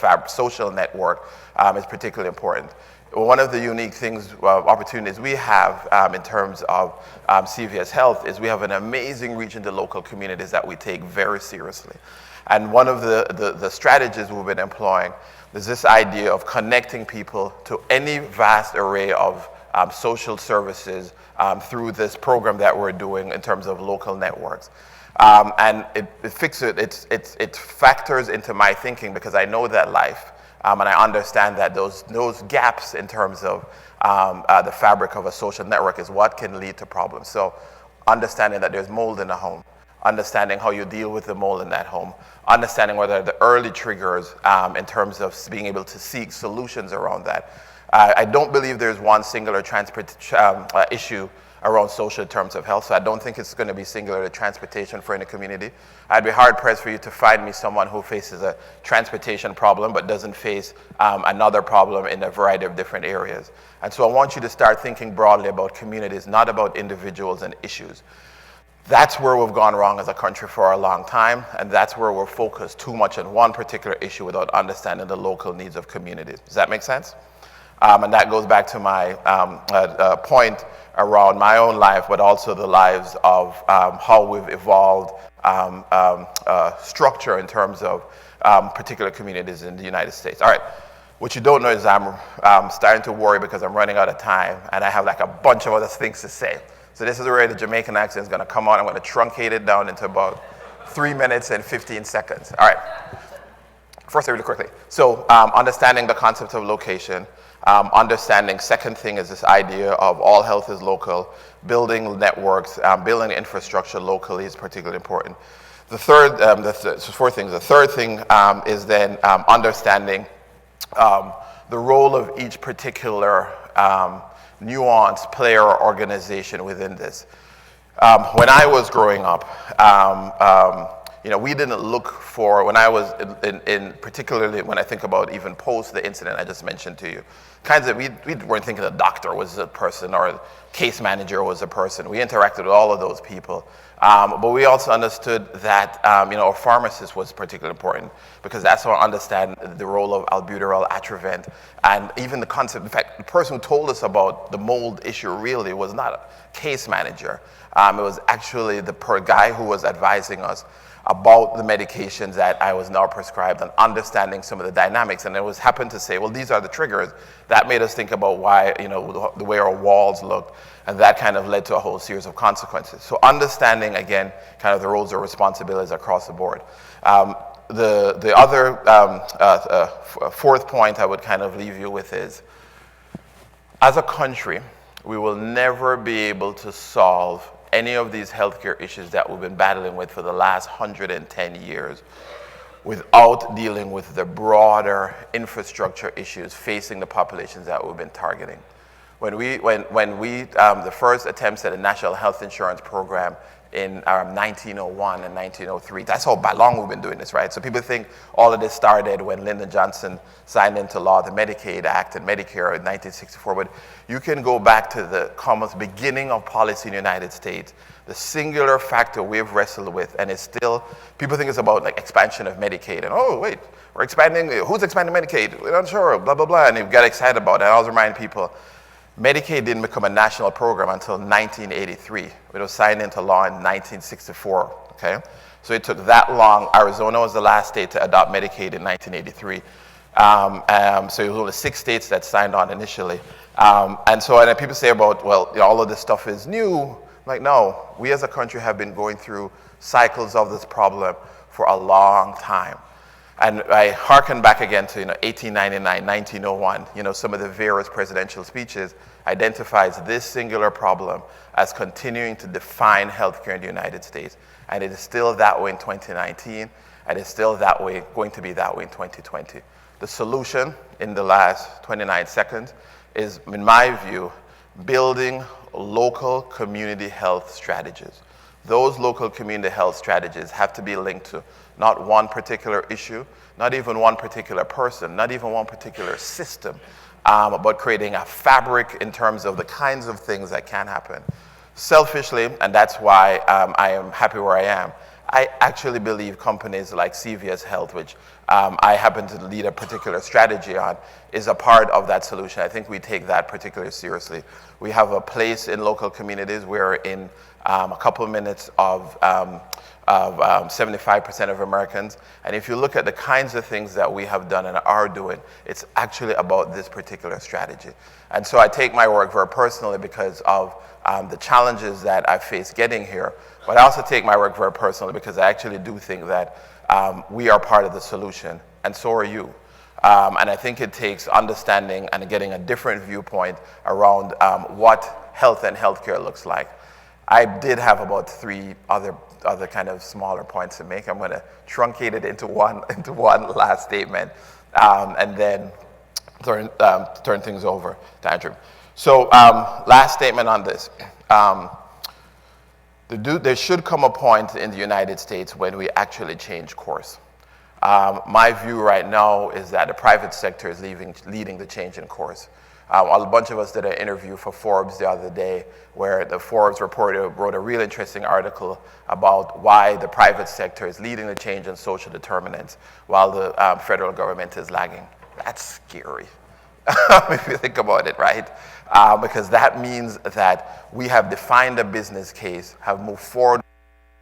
network is particularly important. One of the unique things, opportunities we have in terms of CVS Health is we have an amazing reach into local communities that we take very seriously. And one of the strategies we've been employing is this idea of connecting people to any vast array of social services through this program that we're doing in terms of local networks. And it factors into my thinking, because I know that life. And I understand that those gaps in terms of the fabric of a social network is what can lead to problems. So understanding that there's mold in a home, understanding how you deal with the mold in that home, understanding what are the early triggers in terms of being able to seek solutions around that. I don't believe there's one singular issue around social terms of health, so I don't think it's going to be singular to transportation for any community. I'd be hard-pressed for you to find me someone who faces a transportation problem but doesn't face another problem in a variety of different areas. And so I want you to start thinking broadly about communities, not about individuals and issues. That's where we've gone wrong as a country for a long time, and that's where we're focused too much on one particular issue without understanding the local needs of communities. Does that make sense? And that goes back to my point around my own life, but also the lives of how we've evolved structure in terms of particular communities in the United States. All right, what you don't know is I'm starting to worry because I'm running out of time, and I have like a bunch of other things to say. So this is where the Jamaican accent is going to come on. I'm going to truncate it down into about 3 minutes and 15 seconds. All right. First, really quickly. So understanding the concept of location. Understanding, second thing is this idea of all health is local, building networks, building infrastructure locally is particularly important. The third, that's four things. The third thing is then understanding the role of each particular nuanced player or organization within this. When I was growing up, we didn't look for, when I was particularly when I think about even post the incident I just mentioned to you, we weren't thinking the doctor was a person or the case manager was a person. We interacted with all of those people. But we also understood that, a pharmacist was particularly important, because that's how I understand the role of albuterol, Atrovent, and even the concept. In fact, the person who told us about the mold issue really was not a case manager. It was actually the guy who was advising us about the medications that I was now prescribed and understanding some of the dynamics. And it was happened to say, well, these are the triggers. That made us think about why, the way our walls looked. And that kind of led to a whole series of consequences. So understanding, again, kind of the roles or responsibilities across the board. The other fourth point I would kind of leave you with is, as a country, we will never be able to solve any of these healthcare issues that we've been battling with for the last 110 years without dealing with the broader infrastructure issues facing the populations that we've been targeting. When we the first attempts at a national health insurance program in 1901 and 1903. That's how long we've been doing this, right? So people think all of this started when Lyndon Johnson signed into law the Medicaid Act and Medicare in 1964, but you can go back to the almost beginning of policy in the United States, the singular factor we've wrestled with, and it's still, people think it's about like expansion of Medicaid, and oh wait, we're expanding, who's expanding Medicaid? We're not sure, blah, blah, blah, and you get excited about it. I always remind people, Medicaid didn't become a national program until 1983. It was signed into law in 1964, okay? So it took that long. Arizona was the last state to adopt Medicaid in 1983. So it was only 6 states that signed on initially. And people say about, well, all of this stuff is new. Like, no, we as a country have been going through cycles of this problem for a long time. And I hearken back again to 1899, 1901, some of the various presidential speeches identifies this singular problem as continuing to define healthcare in the United States. And it is still that way in 2019, and it's still that way, going to be that way in 2020. The solution in the last 29 seconds is, in my view, building local community health strategies. Those local community health strategies have to be linked to not one particular issue, not even one particular person, not even one particular system, but creating a fabric in terms of the kinds of things that can happen. Selfishly, and that's why I am happy where I am, I actually believe companies like CVS Health, which I happen to lead a particular strategy on, is a part of that solution. I think we take that particularly seriously. We have a place in local communities where in a couple of minutes of 75% of Americans. And if you look at the kinds of things that we have done and are doing, it's actually about this particular strategy. And so I take my work very personally because of the challenges that I faced getting here. But I also take my work very personally because I actually do think that we are part of the solution, and so are you. And I think it takes understanding and getting a different viewpoint around what health and healthcare looks like. I did have about 3 other kind of smaller points to make. I'm going to truncate it into one last statement, and then turn things over to Andrew. So last statement on this. There should come a point in the United States when we actually change course. My view right now is that the private sector is leading the change in course. A bunch of us did an interview for Forbes the other day where the Forbes reporter wrote a real interesting article about why the private sector is leading the change in social determinants while the federal government is lagging. That's scary, if you think about it, right? Because that means that we have defined a business case, have moved forward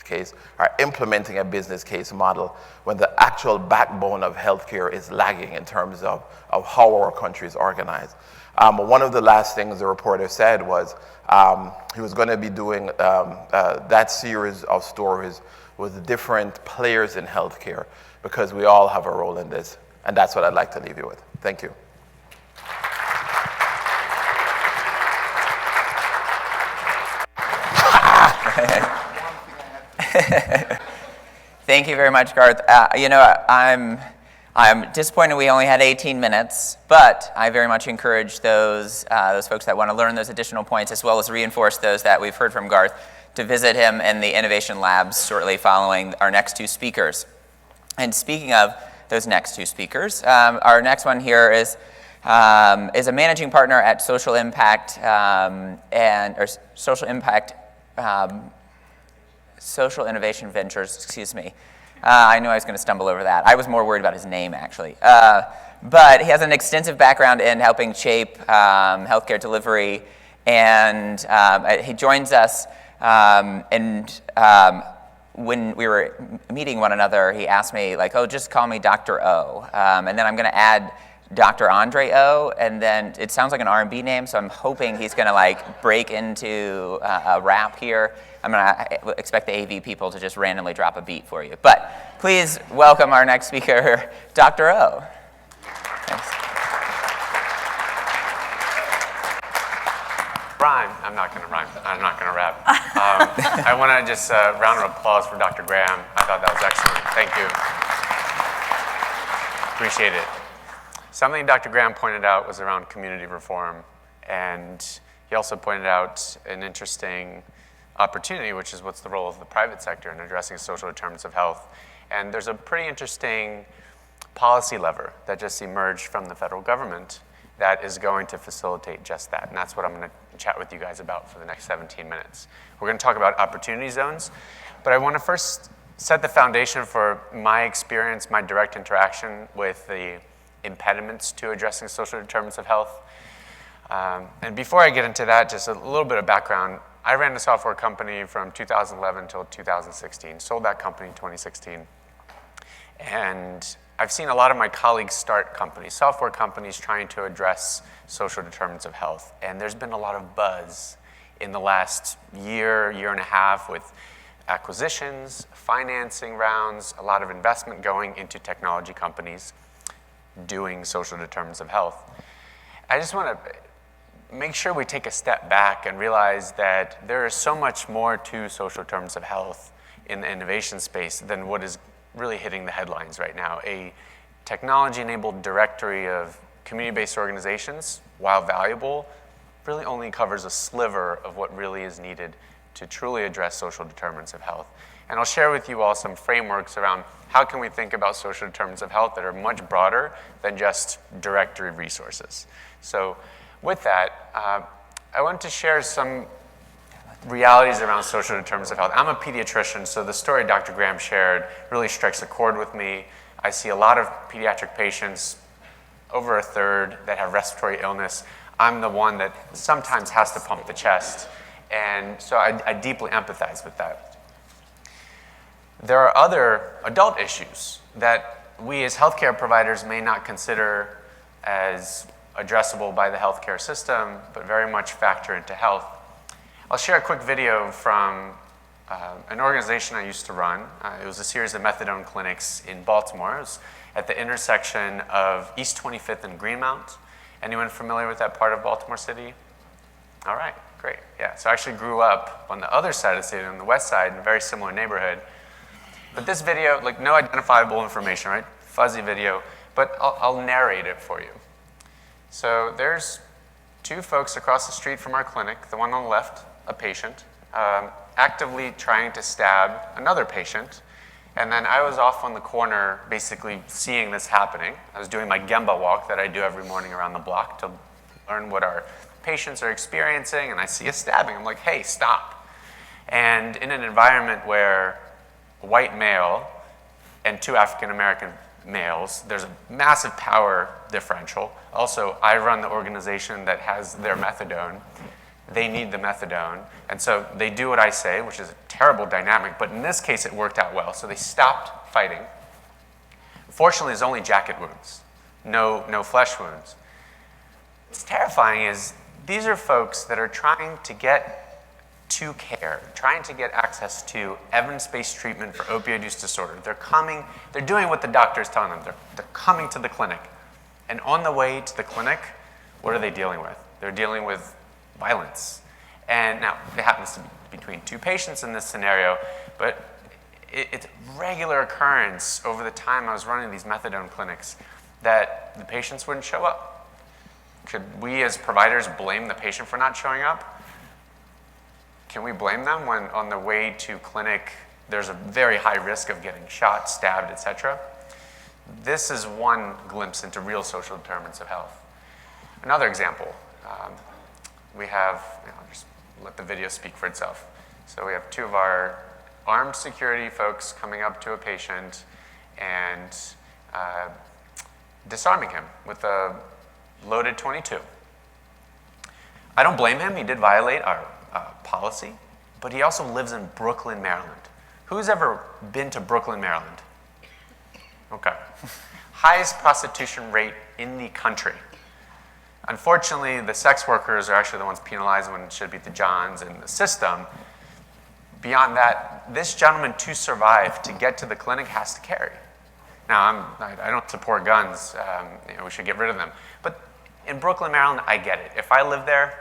case, are implementing a business case model when the actual backbone of healthcare is lagging in terms of how our country is organized. One of the last things the reporter said was he was going to be doing that series of stories with different players in healthcare because we all have a role in this. And that's what I'd like to leave you with. Thank you. Thank you very much, Garth. I'm disappointed we only had 18 minutes, but I very much encourage those folks that want to learn those additional points, as well as reinforce those that we've heard from Garth, to visit him in the Innovation Labs shortly following our next 2 speakers. And speaking of those next 2 speakers, our next one here is a managing partner at Social Impact Social Innovation Ventures, excuse me. I knew I was going to stumble over that. I was more worried about his name, actually. But he has an extensive background in helping shape healthcare delivery, and he joins us. When we were meeting one another, he asked me, like, oh, just call me Dr. O. And then I'm going to add Dr. Andre O, and then it sounds like an R&B name, so I'm hoping he's going to like break into a rap here. I'm going to expect the AV people to just randomly drop a beat for you. But please welcome our next speaker, Dr. O. Thanks. Rhyme. I'm not going to rhyme. I'm not going to rap. I want to just round of applause for Dr. Graham. I thought that was excellent. Thank you. Appreciate it. Something Dr. Graham pointed out was around community reform, and he also pointed out an interesting opportunity, which is what's the role of the private sector in addressing social determinants of health. And there's a pretty interesting policy lever that just emerged from the federal government that is going to facilitate just that. And that's what I'm going to chat with you guys about for the next 17 minutes. We're going to talk about opportunity zones, but I want to first set the foundation for my experience, my direct interaction with the impediments to addressing social determinants of health. And before I get into that, just a little bit of background. I ran a software company from 2011 until 2016, sold that company in 2016. And I've seen a lot of my colleagues start companies, software companies trying to address social determinants of health. And there's been a lot of buzz in the last year, year and a half with acquisitions, financing rounds, a lot of investment going into technology companies doing social determinants of health. I just want to make sure we take a step back and realize that there is so much more to social determinants of health in the innovation space than what is really hitting the headlines right now. A technology-enabled directory of community-based organizations, while valuable, really only covers a sliver of what really is needed to truly address social determinants of health. And I'll share with you all some frameworks around how can we think about social determinants of health that are much broader than just directory resources. So with that, I want to share some realities around social determinants of health. I'm a pediatrician, so the story Dr. Graham shared really strikes a chord with me. I see a lot of pediatric patients, over a third, that have respiratory illness. I'm the one that sometimes has to pump the chest, and so I deeply empathize with that. There are other adult issues that we as healthcare providers may not consider as addressable by the healthcare system, but very much factor into health. I'll share a quick video from an organization I used to run. It was a series of methadone clinics in Baltimore. It was at the intersection of East 25th and Greenmount. Anyone familiar with that part of Baltimore City? All right, great. Yeah, so I actually grew up on the other side of the city, on the west side, in a very similar neighborhood. But this video, like no identifiable information, right? Fuzzy video, but I'll narrate it for you. So there's two folks across the street from our clinic, the one on the left, a patient, actively trying to stab another patient. And then I was off on the corner basically seeing this happening. I was doing my Gemba walk that I do every morning around the block to learn what our patients are experiencing, and I see a stabbing. I'm like, hey, stop. And in an environment where a white male and two African-American males, there's a massive power differential. Also, I run the organization that has their methadone. They need the methadone. And so they do what I say, which is a terrible dynamic, but in this case it worked out well. So they stopped fighting. Fortunately, there's only jacket wounds, no flesh wounds. What's terrifying is these are folks that are trying to get to care, trying to get access to evidence-based treatment for opioid use disorder. They're doing what the doctor is telling them. They're coming to the clinic. And on the way to the clinic, what are they dealing with? They're dealing with violence. And now, it happens to be between two patients in this scenario, but it's a regular occurrence over the time I was running these methadone clinics that the patients wouldn't show up. Could we as providers blame the patient for not showing up? Can we blame them when on the way to clinic there's a very high risk of getting shot, stabbed, etc.? This is one glimpse into real social determinants of health. Another example, we have, I'll just let the video speak for itself. So we have two of our armed security folks coming up to a patient and disarming him with a loaded .22. I don't blame him. He did violate our policy, but he also lives in Brooklyn, Maryland. Who's ever been to Brooklyn, Maryland? Okay. Highest prostitution rate in the country. Unfortunately, the sex workers are actually the ones penalized when it should be the Johns and the system. Beyond that, this gentleman, to survive, to get to the clinic, has to carry. Now, I don't support guns. We should get rid of them. But in Brooklyn, Maryland, I get it. If I lived there,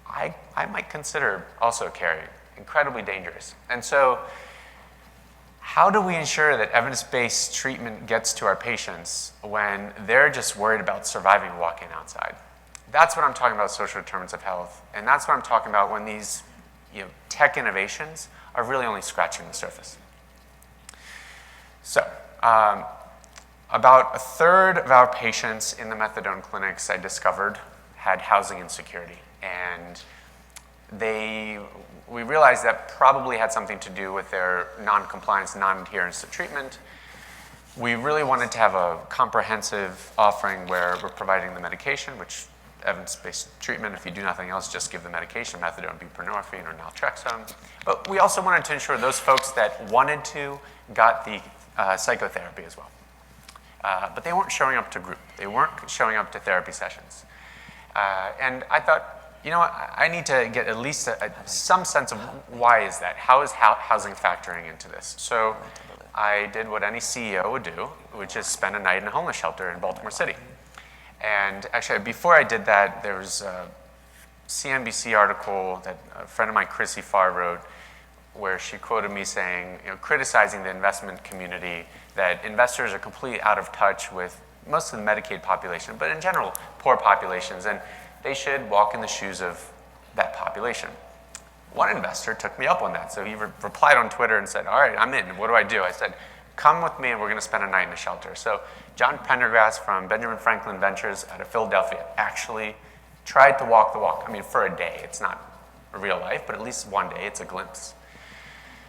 I might consider also carrying. Incredibly dangerous. And so, how do we ensure that evidence-based treatment gets to our patients when they're just worried about surviving walking outside? That's what I'm talking about, social determinants of health. And that's what I'm talking about when these tech innovations are really only scratching the surface. So, about a third of our patients in the methadone clinics I discovered had housing insecurity, and we realized that probably had something to do with their non-compliance, non-adherence to treatment. We really wanted to have a comprehensive offering where we're providing the medication, which evidence-based treatment, if you do nothing else, just give the medication, methadone, buprenorphine, or naltrexone. But we also wanted to ensure those folks that wanted to got the psychotherapy as well. But they weren't showing up to group. They weren't showing up to therapy sessions. And I thought, you know what, I need to get at least some sense of why is that? How is housing factoring into this? So I did what any CEO would do, which is spend a night in a homeless shelter in Baltimore City. And actually, before I did that, there was a CNBC article that a friend of mine, Chrissy Farr, wrote, where she quoted me saying, criticizing the investment community, that investors are completely out of touch with most of the Medicaid population, but in general, poor populations, and they should walk in the shoes of that population. One investor took me up on that, so he replied on Twitter and said, all right, I'm in, what do I do? I said, come with me and we're gonna spend a night in a shelter. So John Pendergrass from Benjamin Franklin Ventures out of Philadelphia actually tried to walk the walk. I mean, for a day, it's not a real life, but at least one day, it's a glimpse.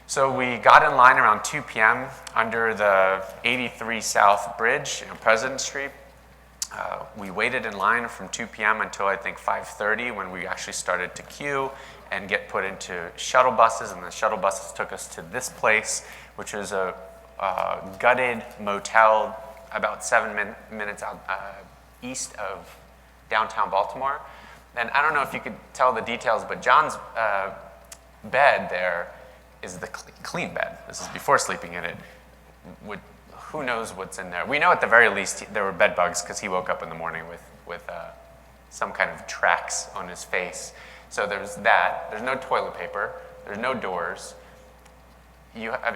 So we got in line around 2 p.m. under the 83 South Bridge, President Street. We waited in line from 2 p.m. until I think 5:30 when we actually started to queue and get put into shuttle buses, and the shuttle buses took us to this place, which is a gutted motel about 7 minutes out, east of downtown Baltimore. And I don't know if you could tell the details, but John's bed there is the clean bed. This is before sleeping in it. Who knows what's in there? We know at the very least there were bed bugs because he woke up in the morning with some kind of tracks on his face. So there's that. There's no toilet paper. There's no doors.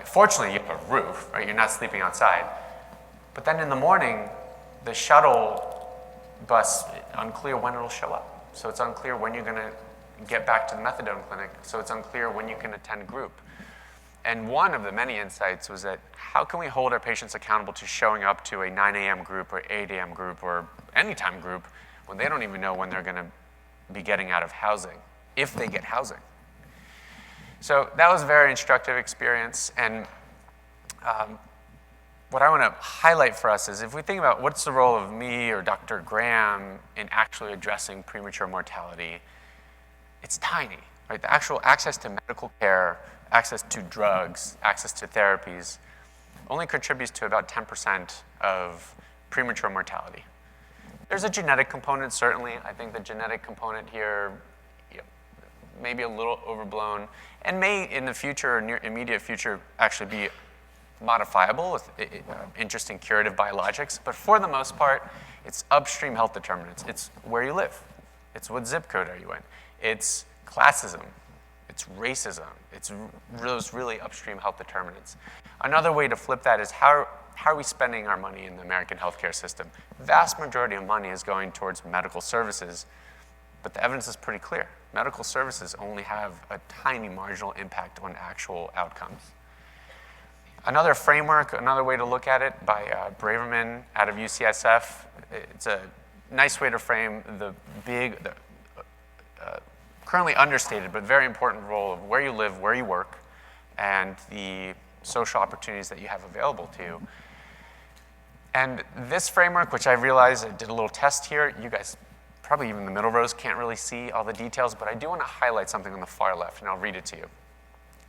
Fortunately, you have a roof, right? You're not sleeping outside. But then in the morning, the shuttle bus, unclear when it'll show up. So it's unclear when you're going to get back to the methadone clinic. So it's unclear when you can attend group. And one of the many insights was that how can we hold our patients accountable to showing up to a 9 a.m. group or 8 a.m. group or anytime group when they don't even know when they're going to be getting out of housing, if they get housing. So that was a very instructive experience. And what I want to highlight for us is if we think about what's the role of me or Dr. Graham in actually addressing premature mortality, it's tiny, right? The actual access to medical care, access to drugs, access to therapies only contributes to about 10% of premature mortality. There's a genetic component, certainly. I think the genetic component here may be a little overblown and may in the future or near immediate future actually be modifiable with interesting curative biologics. But for the most part, it's upstream health determinants. It's where you live. It's what zip code are you in. It's classism. It's racism. It's those really upstream health determinants. Another way to flip that is how are we spending our money in the American healthcare system? Vast majority of money is going towards medical services, but the evidence is pretty clear. Medical services only have a tiny marginal impact on actual outcomes. Another framework, another way to look at it by Braverman out of UCSF, it's a nice way to frame the currently understated but very important role of where you live, where you work, and the social opportunities that you have available to you. And this framework, which I realized I did a little test here, you guys probably even the middle rows can't really see all the details, but I do want to highlight something on the far left, and I'll read it to you.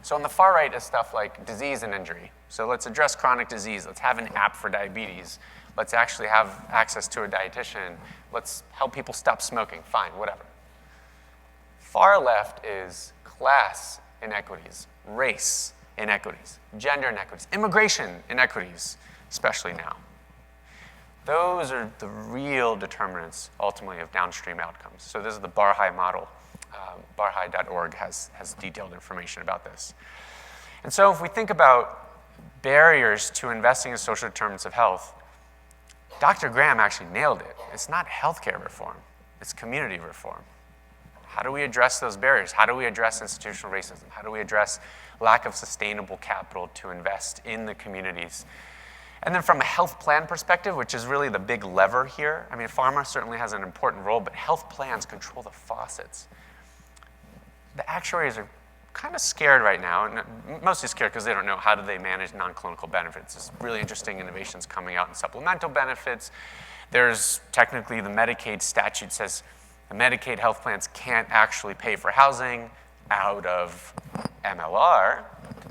So on the far right is stuff like disease and injury. So let's address chronic disease. Let's have an app for diabetes. Let's actually have access to a dietitian. Let's help people stop smoking. Fine, whatever. Far left is class inequities, race inequities, gender inequities, immigration inequities, especially now. Those are the real determinants, ultimately, of downstream outcomes. So this is the Barhai model. Barhai.org has detailed information about this. And so if we think about barriers to investing in social determinants of health, Dr. Graham actually nailed it. It's not healthcare reform, it's community reform. How do we address those barriers? How do we address institutional racism? How do we address lack of sustainable capital to invest in the communities? And then from a health plan perspective, which is really the big lever here, I mean, pharma certainly has an important role, but health plans control the faucets. The actuaries are kind of scared right now, and mostly scared because they don't know how do they manage non-clinical benefits. There's really interesting innovations coming out in supplemental benefits. There's technically the Medicaid statute says the Medicaid health plans can't actually pay for housing out of MLR.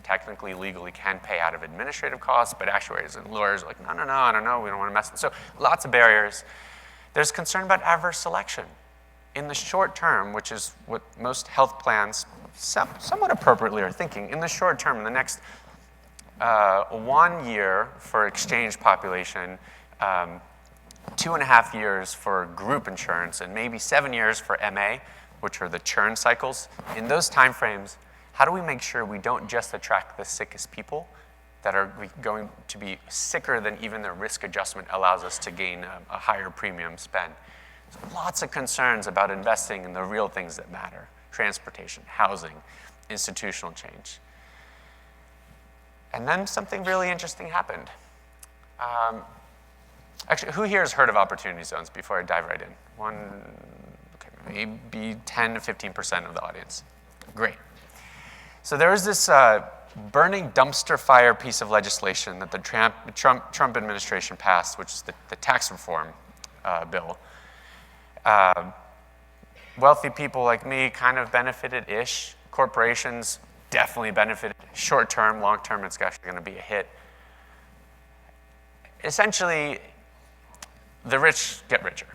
Technically, legally can pay out of administrative costs, but actuaries and lawyers are like, no, I don't know, we don't want to mess with it. So lots of barriers. There's concern about adverse selection. In the short term, which is what most health plans somewhat appropriately are thinking, in the short term, in the next 1 year for exchange population, 2.5 years for group insurance, and maybe 7 years for MA, which are the churn cycles. In those timeframes, how do we make sure we don't just attract the sickest people that are going to be sicker than even their risk adjustment allows us to gain a higher premium spend? So lots of concerns about investing in the real things that matter: transportation, housing, institutional change. And then something really interesting happened. Actually, who here has heard of opportunity zones before I dive right in? Maybe 10 to 15% of the audience. Great. So there was this burning dumpster fire piece of legislation that the Trump administration passed, which is the tax reform bill. Wealthy people like me kind of benefited-ish. Corporations definitely benefited. Short-term, long-term, it's actually going to be a hit. Essentially, the rich get richer.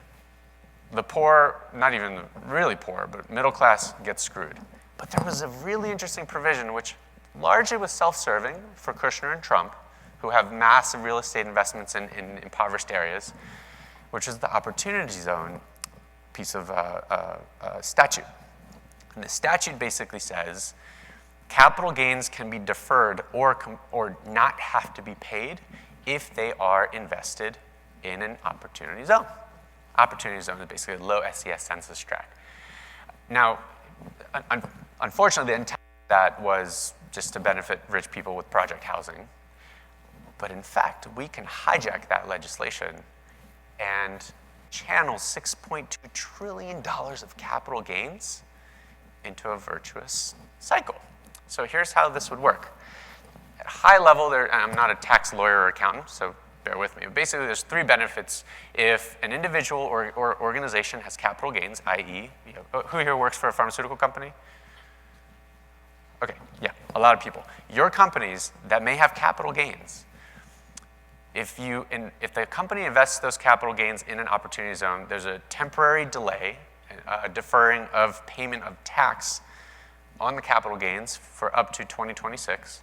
The poor, not even really poor, but middle class gets screwed. But there was a really interesting provision which largely was self-serving for Kushner and Trump, who have massive real estate investments in impoverished areas, which is the opportunity zone piece of statute. And the statute basically says capital gains can be deferred or not have to be paid if they are invested in an opportunity zone. Opportunity zone is basically a low SES census tract. Now, unfortunately, the intent of that was just to benefit rich people with project housing. But in fact, we can hijack that legislation and channel $6.2 trillion of capital gains into a virtuous cycle. So here's how this would work. At a high level, and I'm not a tax lawyer or accountant, so bear with me. But basically, there's 3 benefits if an individual or organization has capital gains, i.e., who here works for a pharmaceutical company? Okay, yeah, a lot of people. Your companies that may have capital gains, if the company invests those capital gains in an opportunity zone, there's a temporary delay, deferring of payment of tax on the capital gains for up to 2026.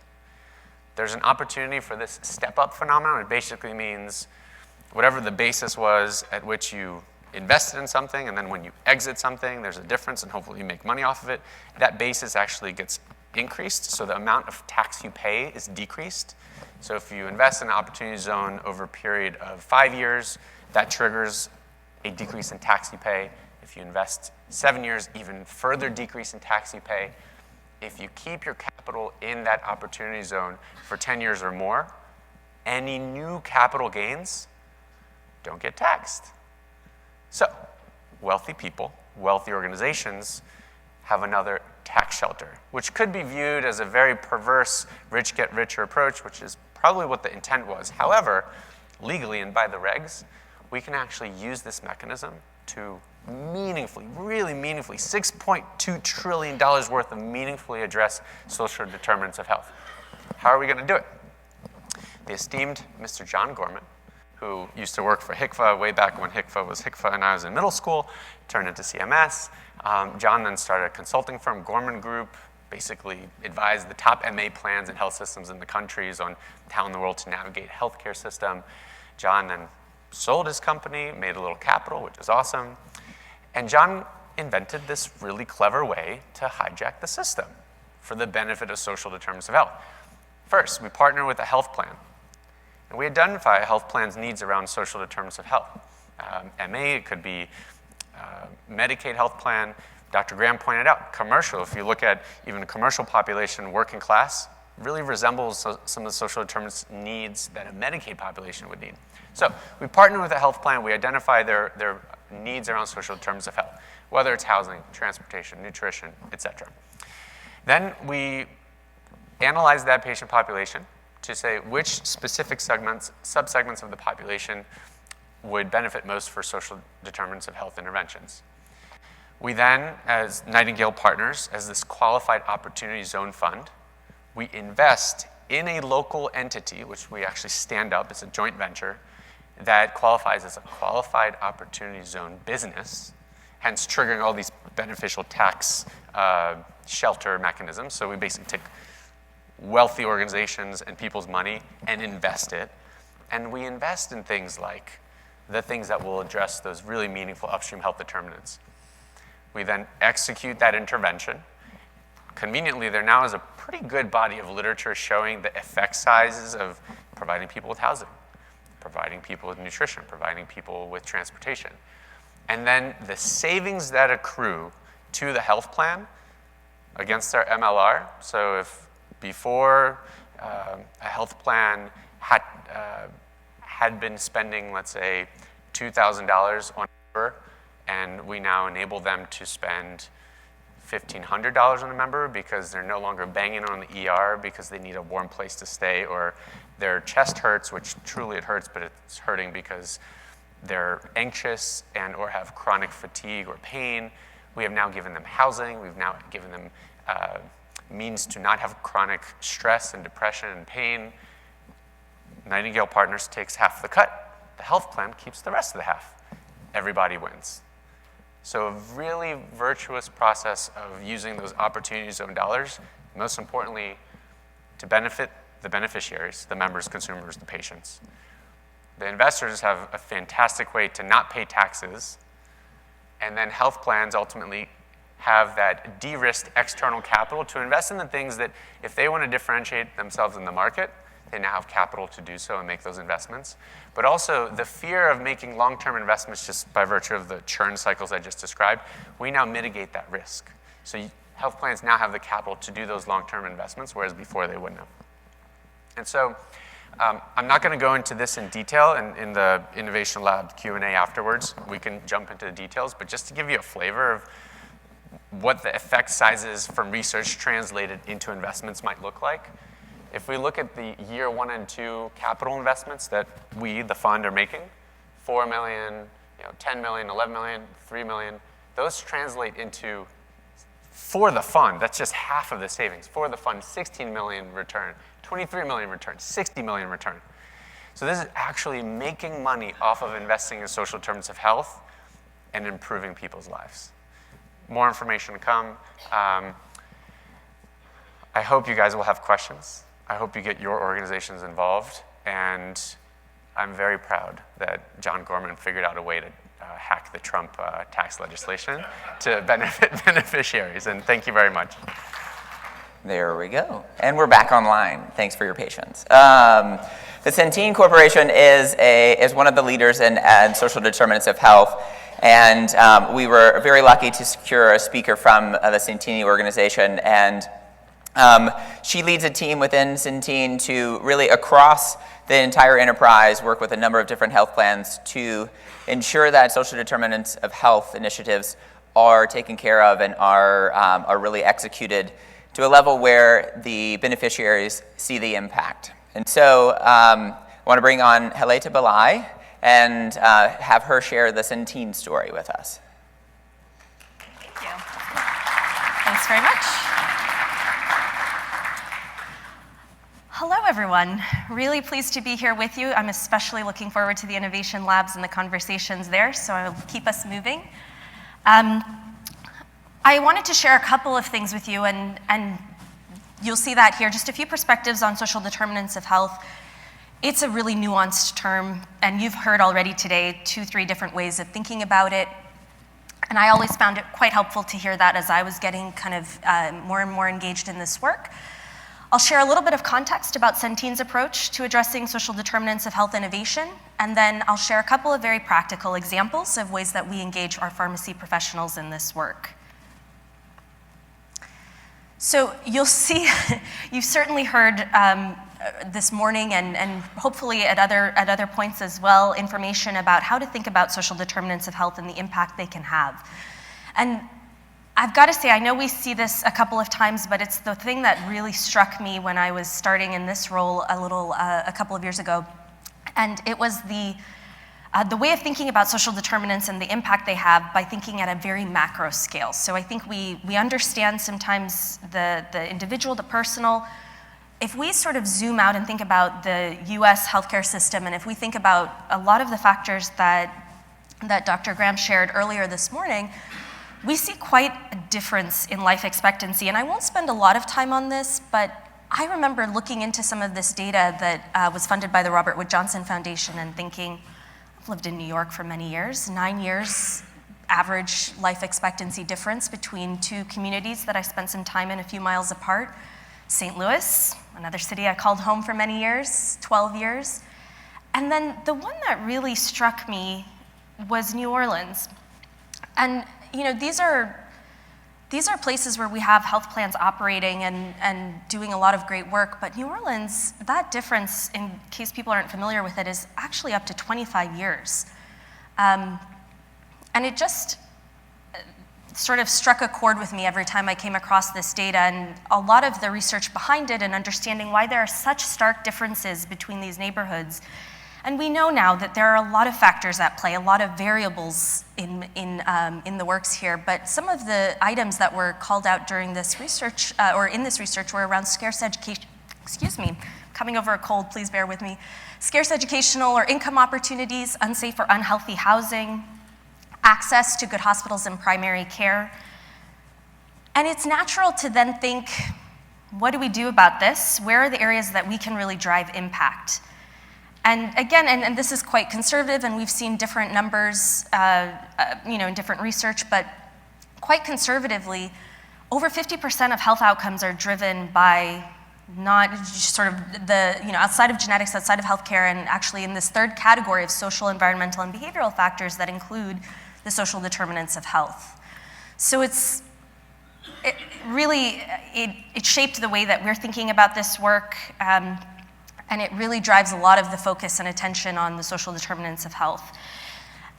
There's an opportunity for this step-up phenomenon. It basically means whatever the basis was at which you invested in something, and then when you exit something, there's a difference, and hopefully you make money off of it. That basis actually gets increased, so the amount of tax you pay is decreased. So if you invest in an opportunity zone over a period of 5 years, that triggers a decrease in tax you pay. If you invest 7 years, even further decrease in tax you pay. If you keep your capital in that opportunity zone for 10 years or more, any new capital gains don't get taxed. So, wealthy people, wealthy organizations have another tax shelter, which could be viewed as a very perverse rich get richer approach, which is probably what the intent was. However, legally and by the regs, we can actually use this mechanism to meaningfully, really meaningfully, $6.2 trillion worth of meaningfully address social determinants of health. How are we going to do it? The esteemed Mr. John Gorman, who used to work for HCFA way back when HCFA was HCFA and I was in middle school, turned into CMS. John then started a consulting firm, Gorman Group, basically advised the top MA plans and health systems in the countries on how in the world to navigate a healthcare system. John then sold his company, made a little capital, which is awesome. And John invented this really clever way to hijack the system for the benefit of social determinants of health. First, we partner with a health plan. And we identify a health plan's needs around social determinants of health. MA, it could be Medicaid health plan. Dr. Graham pointed out, commercial, if you look at even a commercial population, working class, really resembles some of the social determinants needs that a Medicaid population would need. So we partner with a health plan, we identify their needs around social determinants of health, whether it's housing, transportation, nutrition, et cetera. Then we analyze that patient population to say which specific subsegments of the population would benefit most for social determinants of health interventions. We then, as Nightingale Partners, as this Qualified Opportunity Zone Fund, we invest in a local entity, which we actually stand up, it's a joint venture, that qualifies as a Qualified Opportunity Zone business, hence triggering all these beneficial tax shelter mechanisms. So we basically take wealthy organizations and people's money and invest it. And we invest in things like the things that will address those really meaningful upstream health determinants. We then execute that intervention. Conveniently, there now is a pretty good body of literature showing the effect sizes of providing people with housing, providing people with nutrition, providing people with transportation. And then the savings that accrue to the health plan against our MLR. So if before a health plan had been spending, let's say, $2,000 on a member, and we now enable them to spend $1,500 on a member because they're no longer banging on the ER because they need a warm place to stay, or their chest hurts, which truly it hurts, but it's hurting because they're anxious and or have chronic fatigue or pain. We have now given them housing. We've now given them means to not have chronic stress and depression and pain. Nightingale Partners takes half the cut. The health plan keeps the rest of the half. Everybody wins. So a really virtuous process of using those opportunity zone dollars, most importantly, to benefit the beneficiaries, the members, consumers, the patients. The investors have a fantastic way to not pay taxes, and then health plans ultimately have that de-risked external capital to invest in the things that if they want to differentiate themselves in the market, they now have capital to do so and make those investments. But also the fear of making long-term investments just by virtue of the churn cycles I just described, we now mitigate that risk. So health plans now have the capital to do those long-term investments, whereas before they wouldn't have. And so I'm not going to go into this in detail in the Innovation Lab Q&A afterwards. We can jump into the details, but just to give you a flavor of what the effect sizes from research translated into investments might look like. If we look at the year 1 and 2 capital investments that we, the fund, are making, $4 million, $10 million, $11 million, $3 million, those translate into, for the fund, that's just half of the savings. For the fund, $16 million return, $23 million return, $60 million return. So this is actually making money off of investing in social determinants of health and improving people's lives. More information to come. I hope you guys will have questions. I hope you get your organizations involved, and I'm very proud that John Gorman figured out a way to hack the Trump tax legislation to benefit beneficiaries, and thank you very much. There we go. And we're back online. Thanks for your patience. The Centene Corporation is one of the leaders in social determinants of health, and we were very lucky to secure a speaker from the Centene organization, and she leads a team within Centene to really across the entire enterprise work with a number of different health plans to ensure that social determinants of health initiatives are taken care of and are really executed to a level where the beneficiaries see the impact. And so I want to bring on Heleta Belay and have her share the Centene story with us. Thank you. Thanks very much. Hello, everyone. Really pleased to be here with you. I'm especially looking forward to the innovation labs and the conversations there, so I will keep us moving. I wanted to share a couple of things with you, and you'll see that here, just a few perspectives on social determinants of health. It's a really nuanced term, and you've heard already today 2-3 different ways of thinking about it. And I always found it quite helpful to hear that as I was getting kind of more and more engaged in this work. I'll share a little bit of context about Centene's approach to addressing social determinants of health innovation, and then I'll share a couple of very practical examples of ways that we engage our pharmacy professionals in this work. So you'll see, you've certainly heard this morning and hopefully at other points as well, information about how to think about social determinants of health and the impact they can have. And I've got to say, I know we see this a couple of times, but it's the thing that really struck me when I was starting in this role a couple of years ago. And it was the way of thinking about social determinants and the impact they have by thinking at a very macro scale. So I think we understand sometimes the individual, the personal. If we sort of zoom out and think about the US healthcare system, and if we think about a lot of the factors that Dr. Graham shared earlier this morning, we see quite a difference in life expectancy. And I won't spend a lot of time on this, but I remember looking into some of this data that was funded by the Robert Wood Johnson Foundation and thinking, I've lived in New York for many years, 9 years average life expectancy difference between two communities that I spent some time in a few miles apart. St. Louis, another city I called home for many years, 12 years. And then the one that really struck me was New Orleans. And you know, these are places where we have health plans operating and doing a lot of great work, but New Orleans, that difference, in case people aren't familiar with it, is actually up to 25 years. And it just sort of struck a chord with me every time I came across this data, and a lot of the research behind it and understanding why there are such stark differences between these neighborhoods. And we know now that there are a lot of factors at play, a lot of variables in the works here, but some of the items that were called out during this research, or in this research, were around scarce education, excuse me, coming over a cold, please bear with me, scarce educational or income opportunities, unsafe or unhealthy housing, access to good hospitals and primary care. And it's natural to then think, what do we do about this? Where are the areas that we can really drive impact? And again, and this is quite conservative, and we've seen different numbers in different research, but quite conservatively, over 50% of health outcomes are driven by not just sort of outside of genetics, outside of healthcare, and actually in this third category of social, environmental, and behavioral factors that include the social determinants of health. So it shaped the way that we're thinking about this work. And it really drives a lot of the focus and attention on the social determinants of health.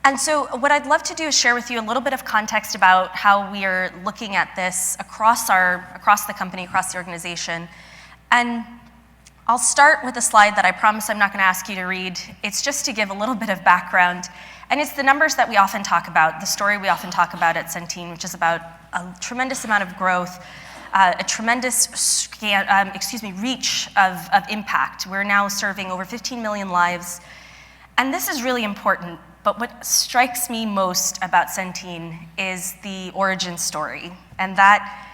And so what I'd love to do is share with you a little bit of context about how we are looking at this across the company, across the organization. And I'll start with a slide that I promise I'm not going to ask you to read. It's just to give a little bit of background. And it's the numbers that we often talk about, the story we often talk about at Centene, which is about a tremendous amount of growth, a tremendous reach of impact. We're now serving over 15 million lives. And this is really important, but what strikes me most about Centene is the origin story. And that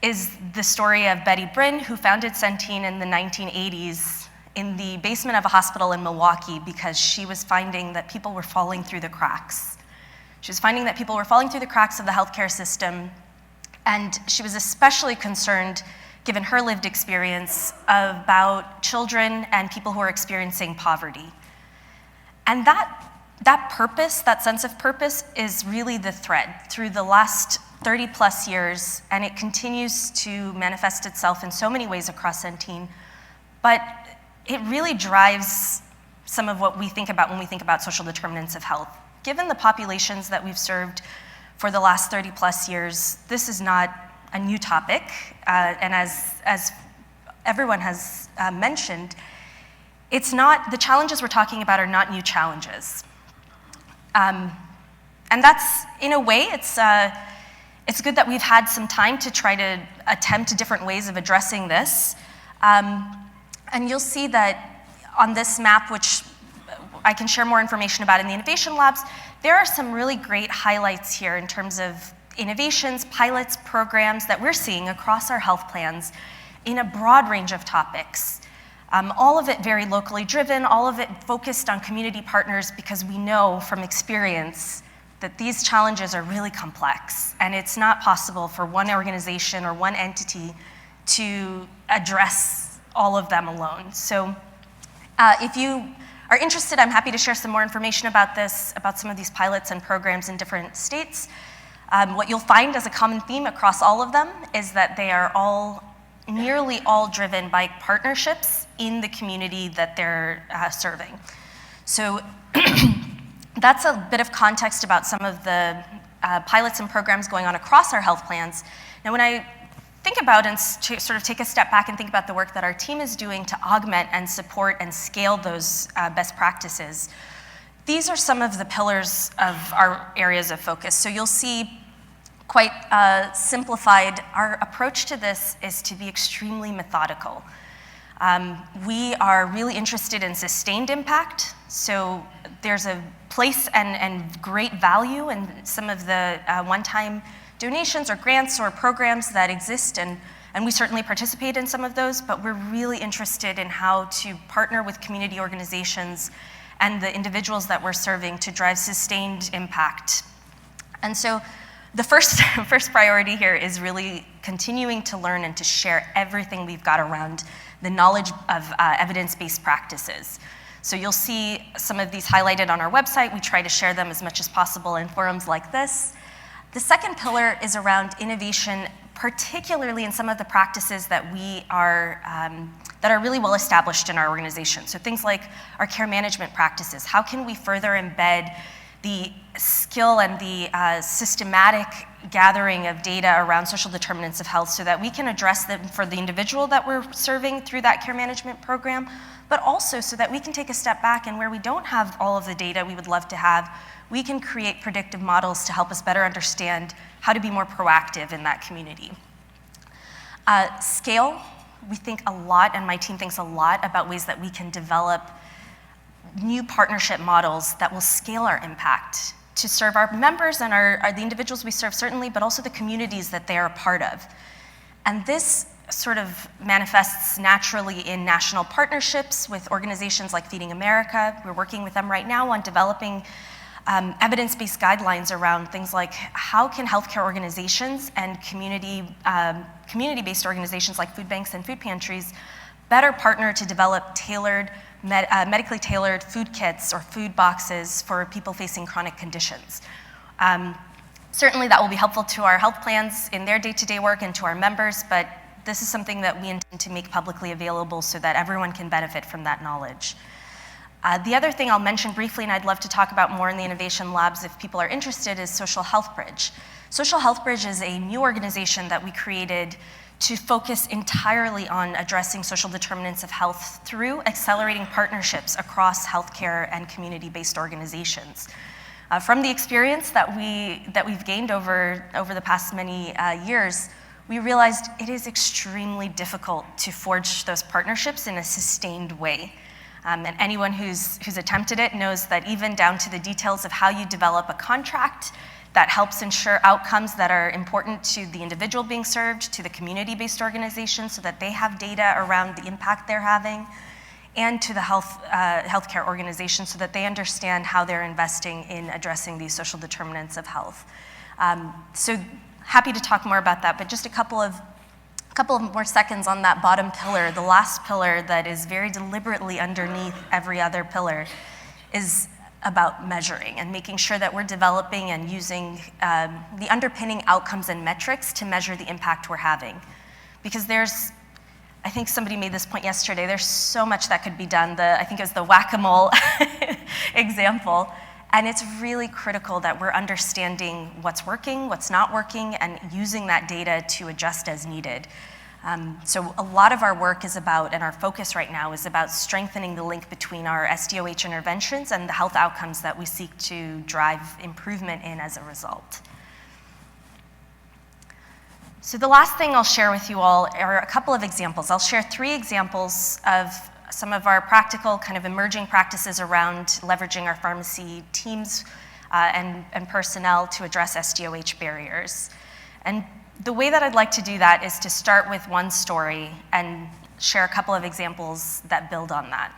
is the story of Betty Bryn, who founded Centene in the 1980s in the basement of a hospital in Milwaukee because she was finding that people were falling through the cracks. She was finding that people were falling through the cracks of the healthcare system. And she was especially concerned, given her lived experience, about children and people who are experiencing poverty. And that purpose, that sense of purpose, is really the thread through the last 30 plus years, and it continues to manifest itself in so many ways across Centene. But it really drives some of what we think about when we think about social determinants of health. Given the populations that we've served for the last 30 plus years, this is not a new topic, and as everyone has mentioned, it's not, the challenges we're talking about are not new challenges. And that's, in a way, it's good that we've had some time to try to attempt different ways of addressing this. And you'll see that on this map, which I can share more information about in the innovation labs, there are some really great highlights here in terms of innovations, pilots, programs that we're seeing across our health plans in a broad range of topics. All of it very locally driven, all of it focused on community partners, because we know from experience that these challenges are really complex, and it's not possible for one organization or one entity to address all of them alone. So if you are interested, I'm happy to share some more information about this, about some of these pilots and programs in different states. What you'll find as a common theme across all of them is that they are nearly all driven by partnerships in the community that they're serving. So that's a bit of context about some of the pilots and programs going on across our health plans. Now, when I think about and to sort of take a step back and think about the work that our team is doing to augment and support and scale those best practices, these are some of the pillars of our areas of focus. So you'll see quite simplified, our approach to this is to be extremely methodical. We are really interested in sustained impact, so there's a place and great value in some of the one-time donations or grants or programs that exist, and we certainly participate in some of those, but we're really interested in how to partner with community organizations and the individuals that we're serving to drive sustained impact. And so the first priority here is really continuing to learn and to share everything we've got around the knowledge of evidence-based practices. So you'll see some of these highlighted on our website. We try to share them as much as possible in forums like this. The second pillar is around innovation, particularly in some of the practices that are really well established in our organization. So things like our care management practices. How can we further embed the skill and the systematic gathering of data around social determinants of health so that we can address them for the individual that we're serving through that care management program, but also so that we can take a step back and where we don't have all of the data we would love to have, we can create predictive models to help us better understand how to be more proactive in that community. Scale, we think a lot, and my team thinks a lot about ways that we can develop new partnership models that will scale our impact to serve our members and the individuals we serve certainly, but also the communities that they are a part of. And this sort of manifests naturally in national partnerships with organizations like Feeding America. We're working with them right now on developing evidence-based guidelines around things like how can healthcare organizations and community-based organizations like food banks and food pantries better partner to develop medically tailored food kits or food boxes for people facing chronic conditions. Certainly that will be helpful to our health plans in their day-to-day work and to our members, but this is something that we intend to make publicly available so that everyone can benefit from that knowledge. The other thing I'll mention briefly, and I'd love to talk about more in the innovation labs if people are interested, is Social Health Bridge. Social Health Bridge is a new organization that we created to focus entirely on addressing social determinants of health through accelerating partnerships across healthcare and community-based organizations. From the experience that we've gained over the past many years, we realized it is extremely difficult to forge those partnerships in a sustained way. And anyone who's attempted it knows that even down to the details of how you develop a contract that helps ensure outcomes that are important to the individual being served, to the community-based organization so that they have data around the impact they're having, and to the healthcare organization so that they understand how they're investing in addressing these social determinants of health. So happy to talk more about that, but just a couple of more seconds on that bottom pillar. The last pillar that is very deliberately underneath every other pillar is about measuring and making sure that we're developing and using the underpinning outcomes and metrics to measure the impact we're having. Because I think somebody made this point yesterday, there's so much that could be done. I think it was the WhackaMole example. And it's really critical that we're understanding what's working, what's not working, and using that data to adjust as needed. So a lot of our work is about, and our focus right now is about strengthening the link between our SDOH interventions and the health outcomes that we seek to drive improvement in as a result. So the last thing I'll share with you all are a couple of examples. I'll share 3 examples of some of our practical kind of emerging practices around leveraging our pharmacy teams and personnel to address SDOH barriers. And the way that I'd like to do that is to start with one story and share a couple of examples that build on that.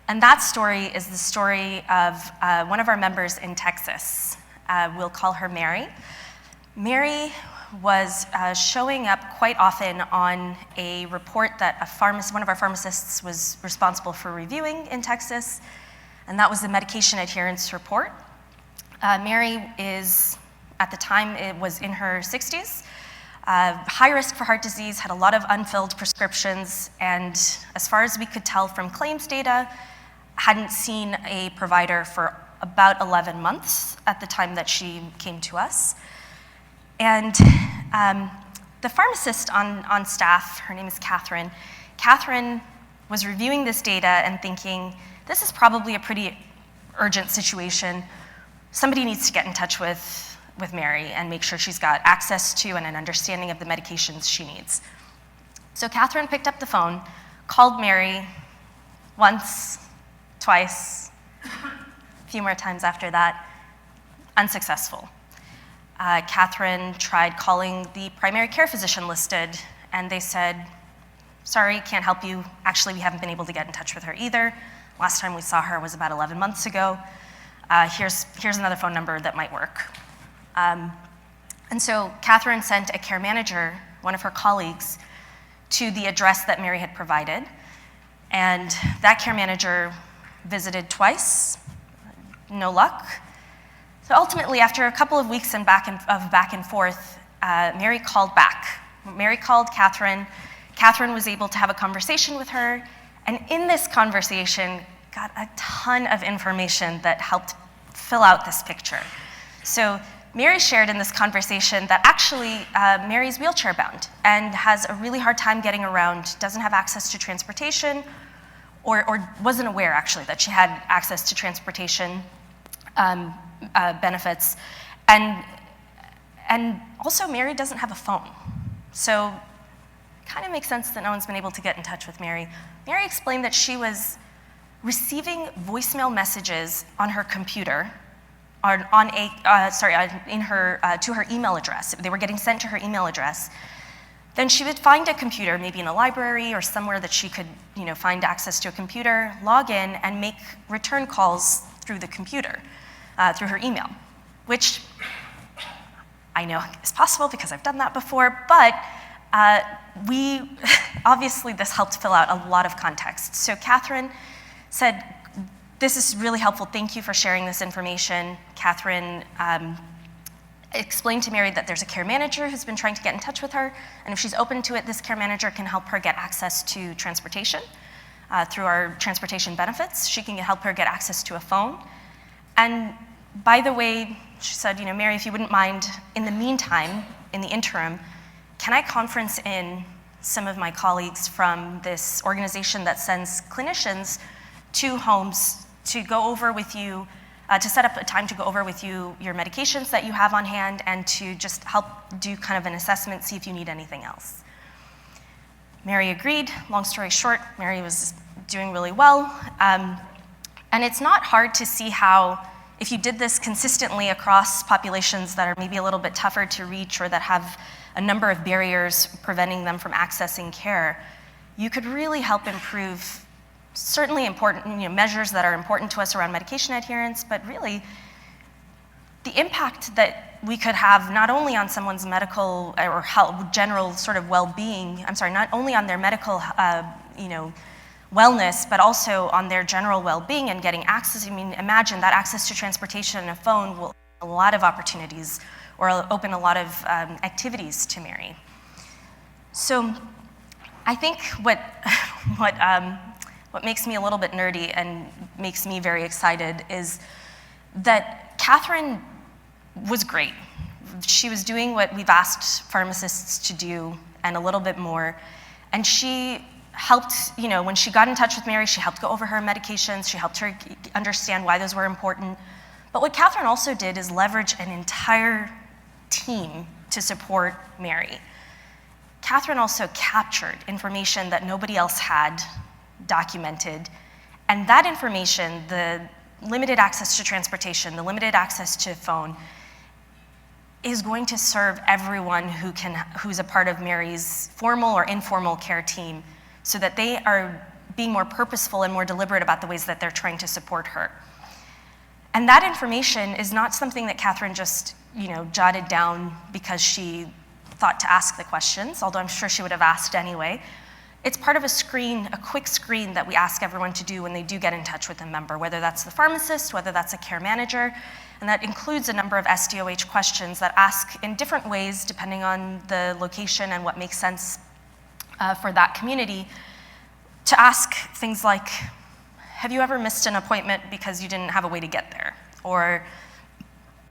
And that story is the story of one of our members in Texas. We'll call her Mary. Mary was showing up quite often on a report that one of our pharmacists was responsible for reviewing in Texas, and that was the medication adherence report. Mary is at the time it was in her 60s, high risk for heart disease, had a lot of unfilled prescriptions, and as far as we could tell from claims data, hadn't seen a provider for about 11 months at the time that she came to us. And the pharmacist on staff, her name is Catherine. Catherine was reviewing this data and thinking, this is probably a pretty urgent situation. Somebody needs to get in touch with Mary and make sure she's got access to and an understanding of the medications she needs. So Catherine picked up the phone, called Mary once, twice, a few more times after that, unsuccessful. Catherine tried calling the primary care physician listed, and they said, sorry, can't help you. Actually, we haven't been able to get in touch with her either. Last time we saw her was about 11 months ago. Here's another phone number that might work. And so Catherine sent a care manager, one of her colleagues, to the address that Mary had provided. And that care manager visited twice, no luck. So ultimately, after a couple of weeks of back and forth, Mary called back. Mary called Catherine. Catherine was able to have a conversation with her, and in this conversation, got a ton of information that helped fill out this picture. So Mary shared in this conversation that actually Mary's wheelchair bound and has a really hard time getting around, doesn't have access to transportation, or wasn't aware actually that she had access to transportation benefits. And also Mary doesn't have a phone. So kind of makes sense that no one's been able to get in touch with Mary. Mary explained that she was receiving voicemail messages on her computer, to her email address. They were getting sent to her email address. Then she would find a computer, maybe in a library or somewhere that she could, find access to a computer, log in, and make return calls through the computer, through her email, which I know is possible because I've done that before, but obviously this helped fill out a lot of context. So Catherine said, this is really helpful, thank you for sharing this information. Catherine explained to Mary that there's a care manager who's been trying to get in touch with her, and if she's open to it, this care manager can help her get access to transportation through our transportation benefits. She can help her get access to a phone. And by the way, she said, Mary, if you wouldn't mind, in the meantime, in the interim, can I conference in some of my colleagues from this organization that sends clinicians to homes to go over with you, to set up a time to go over with you your medications that you have on hand and to just help do kind of an assessment, see if you need anything else. Mary agreed. Long story short, Mary was doing really well. And it's not hard to see how, if you did this consistently across populations that are maybe a little bit tougher to reach or that have a number of barriers preventing them from accessing care, you could really help improve certainly important measures that are important to us around medication adherence, but really the impact that we could have not only on someone's medical or health, general sort of well-being, not only on their medical wellness, but also on their general well-being and getting access. Imagine that access to transportation and a phone will open a lot of opportunities or open a lot of activities to Mary. So I think what makes me a little bit nerdy and makes me very excited is that Catherine was great. She was doing what we've asked pharmacists to do and a little bit more. And she helped, when she got in touch with Mary, she helped go over her medications, she helped her understand why those were important. But what Catherine also did is leverage an entire team to support Mary. Catherine also captured information that nobody else had documented, and that information, the limited access to transportation, the limited access to phone, is going to serve everyone who's a part of Mary's formal or informal care team so that they are being more purposeful and more deliberate about the ways that they're trying to support her. And that information is not something that Catherine just, jotted down because she thought to ask the questions, although I'm sure she would have asked anyway. it's part of a quick screen that we ask everyone to do when they do get in touch with a member, whether that's the pharmacist, whether that's a care manager, and that includes a number of SDOH questions that ask in different ways depending on the location and what makes sense for that community, to ask things like, have you ever missed an appointment because you didn't have a way to get there? Or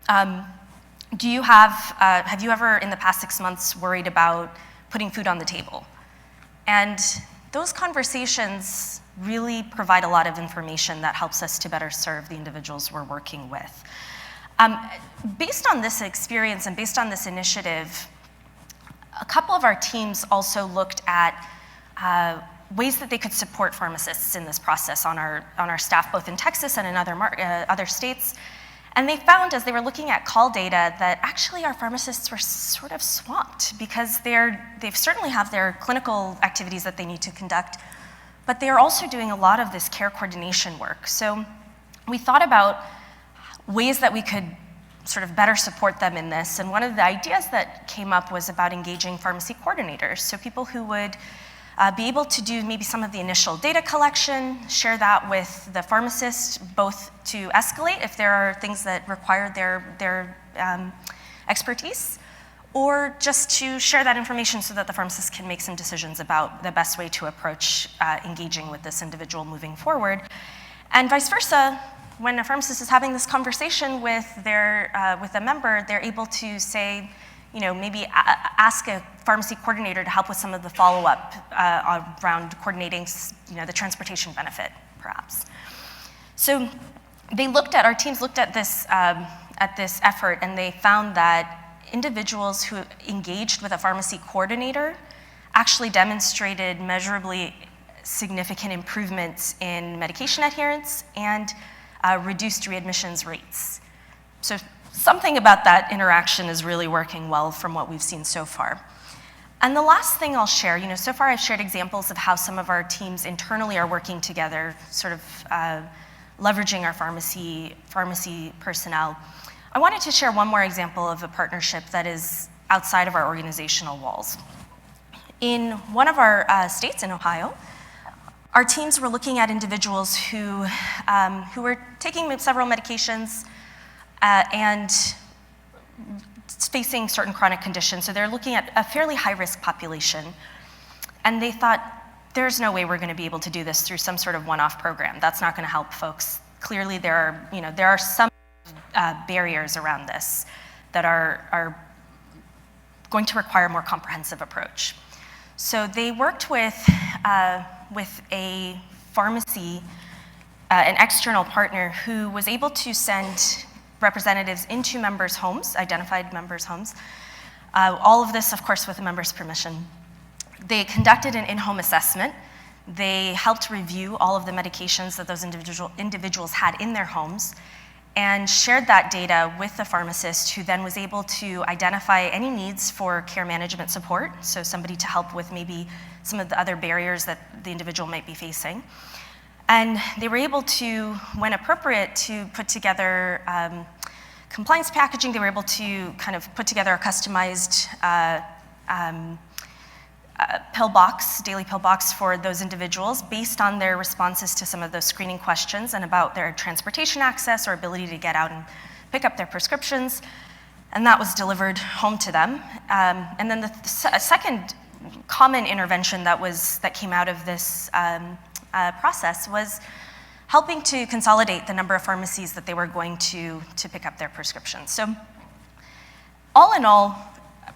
have you ever in the past 6 months worried about putting food on the table? And those conversations really provide a lot of information that helps us to better serve the individuals we're working with. Based on this experience and based on this initiative, a couple of our teams also looked at ways that they could support pharmacists in this process on our staff, both in Texas and in other states. And they found, as they were looking at call data, that actually our pharmacists were sort of swamped because they certainly have their clinical activities that they need to conduct, but they are also doing a lot of this care coordination work. So we thought about ways that we could sort of better support them in this. And one of the ideas that came up was about engaging pharmacy coordinators. So people who would be able to do maybe some of the initial data collection, share that with the pharmacist, both to escalate if there are things that require their expertise, or just to share that information so that the pharmacist can make some decisions about the best way to approach engaging with this individual moving forward. And vice versa, when a pharmacist is having this conversation with a member, they're able to say, maybe ask a pharmacy coordinator to help with some of the follow-up around coordinating, the transportation benefit, perhaps. So our teams looked at this effort, and they found that individuals who engaged with a pharmacy coordinator actually demonstrated measurably significant improvements in medication adherence and reduced readmissions rates. So something about that interaction is really working well from what we've seen so far. And the last thing I'll share, so far I've shared examples of how some of our teams internally are working together, sort of leveraging our pharmacy personnel. I wanted to share one more example of a partnership that is outside of our organizational walls. In one of our states in Ohio, our teams were looking at individuals who were taking several medications and facing certain chronic conditions. So they're looking at a fairly high-risk population. And they thought, there's no way we're going to be able to do this through some sort of one-off program. That's not going to help folks. Clearly, there are some barriers around this that are going to require a more comprehensive approach. So they worked with a pharmacy, an external partner, who was able to send representatives into members' homes, identified members' homes. All of this, of course, with the members' permission. They conducted an in-home assessment. They helped review all of the medications that those individuals had in their homes and shared that data with the pharmacist, who then was able to identify any needs for care management support, so somebody to help with maybe some of the other barriers that the individual might be facing. And they were able to, when appropriate, to put together compliance packaging. They were able to kind of put together a customized daily pill box for those individuals based on their responses to some of those screening questions and about their transportation access or ability to get out and pick up their prescriptions. And that was delivered home to them. And then the second common intervention that came out of this process was helping to consolidate the number of pharmacies that they were going to pick up their prescriptions. So all in all,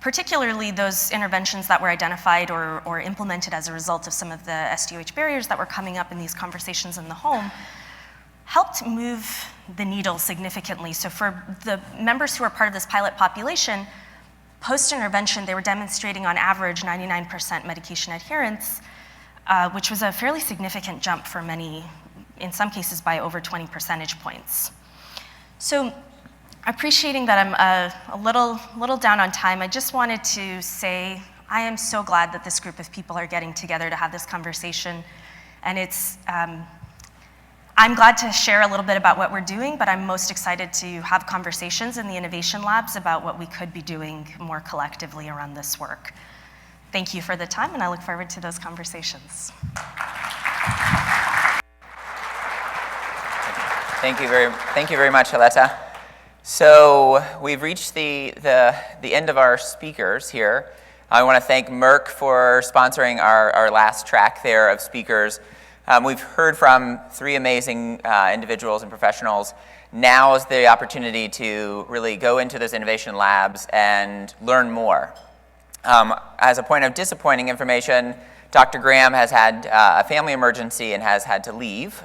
particularly those interventions that were identified or implemented as a result of some of the SDOH barriers that were coming up in these conversations in the home, helped move the needle significantly. So for the members who are part of this pilot population, post-intervention, they were demonstrating on average 99% medication adherence, which was a fairly significant jump for many, in some cases by over 20 percentage points. So appreciating that I'm a little down on time, I just wanted to say I am so glad that this group of people are getting together to have this conversation. And I'm glad to share a little bit about what we're doing, but I'm most excited to have conversations in the innovation labs about what we could be doing more collectively around this work. thank you for the time, and I look forward to those conversations. Thank you very much, Aletta. So we've reached the end of our speakers here. I want to thank Merck for sponsoring our last track there of speakers. We've heard from three amazing individuals and professionals. Now is the opportunity to really go into those innovation labs and learn more. As a point of disappointing information, Dr. Graham has had a family emergency and has had to leave.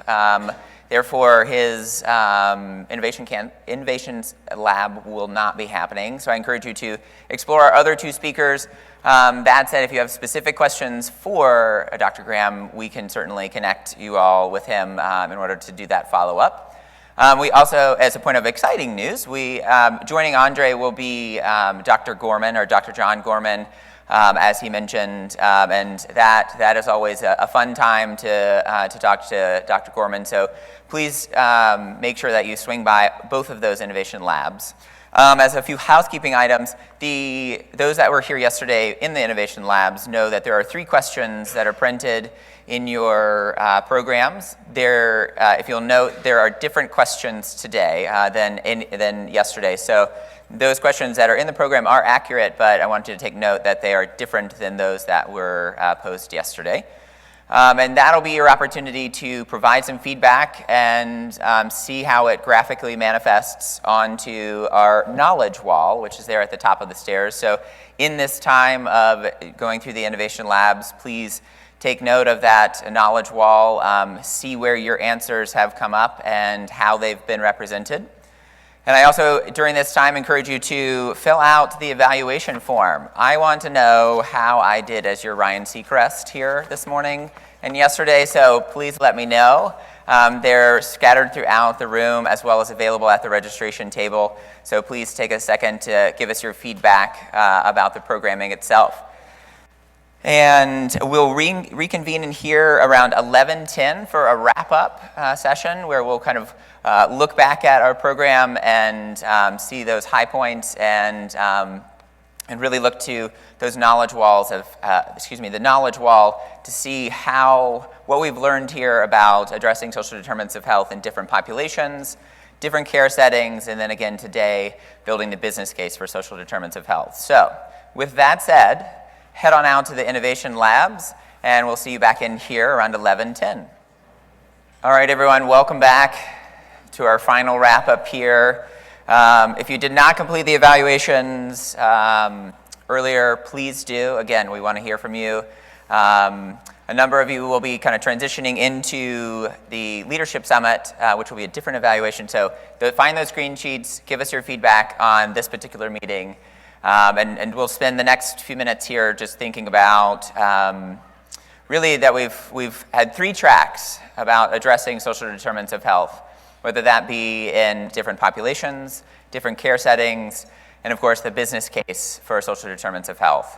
Therefore, his innovations lab will not be happening. So I encourage you to explore our other two speakers. That said, if you have specific questions for Dr. Graham, we can certainly connect you all with him in order to do that follow-up. We also, as a point of exciting news, joining Andre will be Dr. Gorman, or Dr. John Gorman, as he mentioned, and that is always a fun time to talk to Dr. Gorman. So please make sure that you swing by both of those innovation labs. As a few housekeeping items, those that were here yesterday in the innovation labs know that there are 3 questions that are printed in your programs. If you'll note, there are different questions today than yesterday. So those questions that are in the program are accurate, but I want you to take note that they are different than those that were posed yesterday. And that'll be your opportunity to provide some feedback and see how it graphically manifests onto our knowledge wall, which is there at the top of the stairs. So in this time of going through the innovation labs, please take note of that knowledge wall, see where your answers have come up and how they've been represented. And I also, during this time, encourage you to fill out the evaluation form. I want to know how I did as your Ryan Seacrest here this morning and yesterday, so please let me know. They're scattered throughout the room as well as available at the registration table, so please take a second to give us your feedback about the programming itself. And we'll reconvene in here around 11:10 for a wrap-up session where we'll kind of look back at our program and see those high points and really look to those knowledge walls the knowledge wall to see what we've learned here about addressing social determinants of health in different populations, different care settings, and then again today, building the business case for social determinants of health. So with that said, head on out to the innovation labs, and we'll see you back in here around 11:10. All right, everyone, welcome back to our final wrap-up here. If you did not complete the evaluations earlier, please do. Again, we want to hear from you. A number of you will be kind of transitioning into the Leadership Summit, which will be a different evaluation. So find those screen sheets, give us your feedback on this particular meeting. And we'll spend the next few minutes here just thinking about really that we've had 3 tracks about addressing social determinants of health, whether that be in different populations, different care settings, and of course the business case for social determinants of health.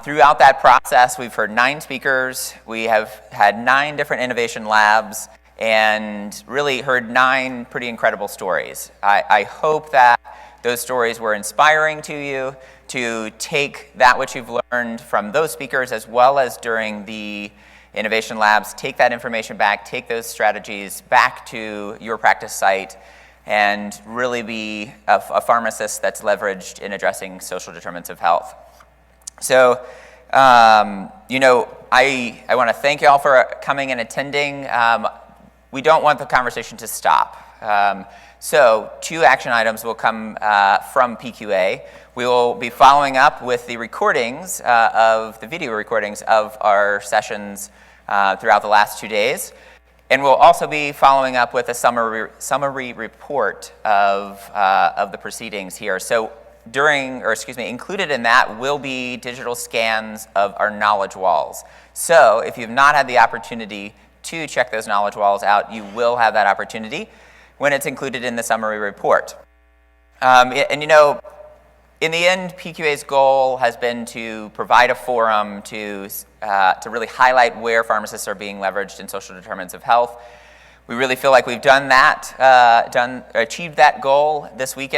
Throughout that process, we've heard 9 speakers, we have had 9 different innovation labs, and really heard 9 pretty incredible stories. I hope that those stories were inspiring to you to take that which you've learned from those speakers as well as during the innovation labs, take that information back, take those strategies back to your practice site, and really be a pharmacist that's leveraged in addressing social determinants of health. So, I want to thank you all for coming and attending. We don't want the conversation to stop. So 2 action items will come from PQA. We will be following up with the recordings of the video recordings of our sessions throughout the last 2 days. And we'll also be following up with a summary report of the proceedings here. So included in that will be digital scans of our knowledge walls. So if you've not had the opportunity to check those knowledge walls out, you will have that opportunity when it's included in the summary report. In the end, PQA's goal has been to provide a forum to really highlight where pharmacists are being leveraged in social determinants of health. We really feel like we've achieved that goal this week.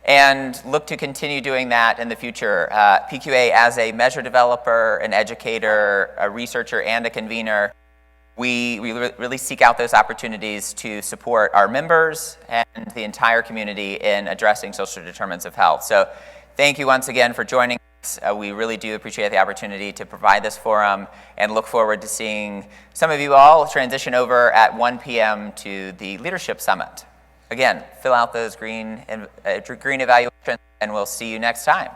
and look to continue doing that in the future. PQA, as a measure developer, an educator, a researcher, and a convener, we really seek out those opportunities to support our members and the entire community in addressing social determinants of health. So thank you once again for joining us. We really do appreciate the opportunity to provide this forum and look forward to seeing some of you all transition over at 1 p.m. to the Leadership Summit. Again, fill out those green evaluations, and we'll see you next time.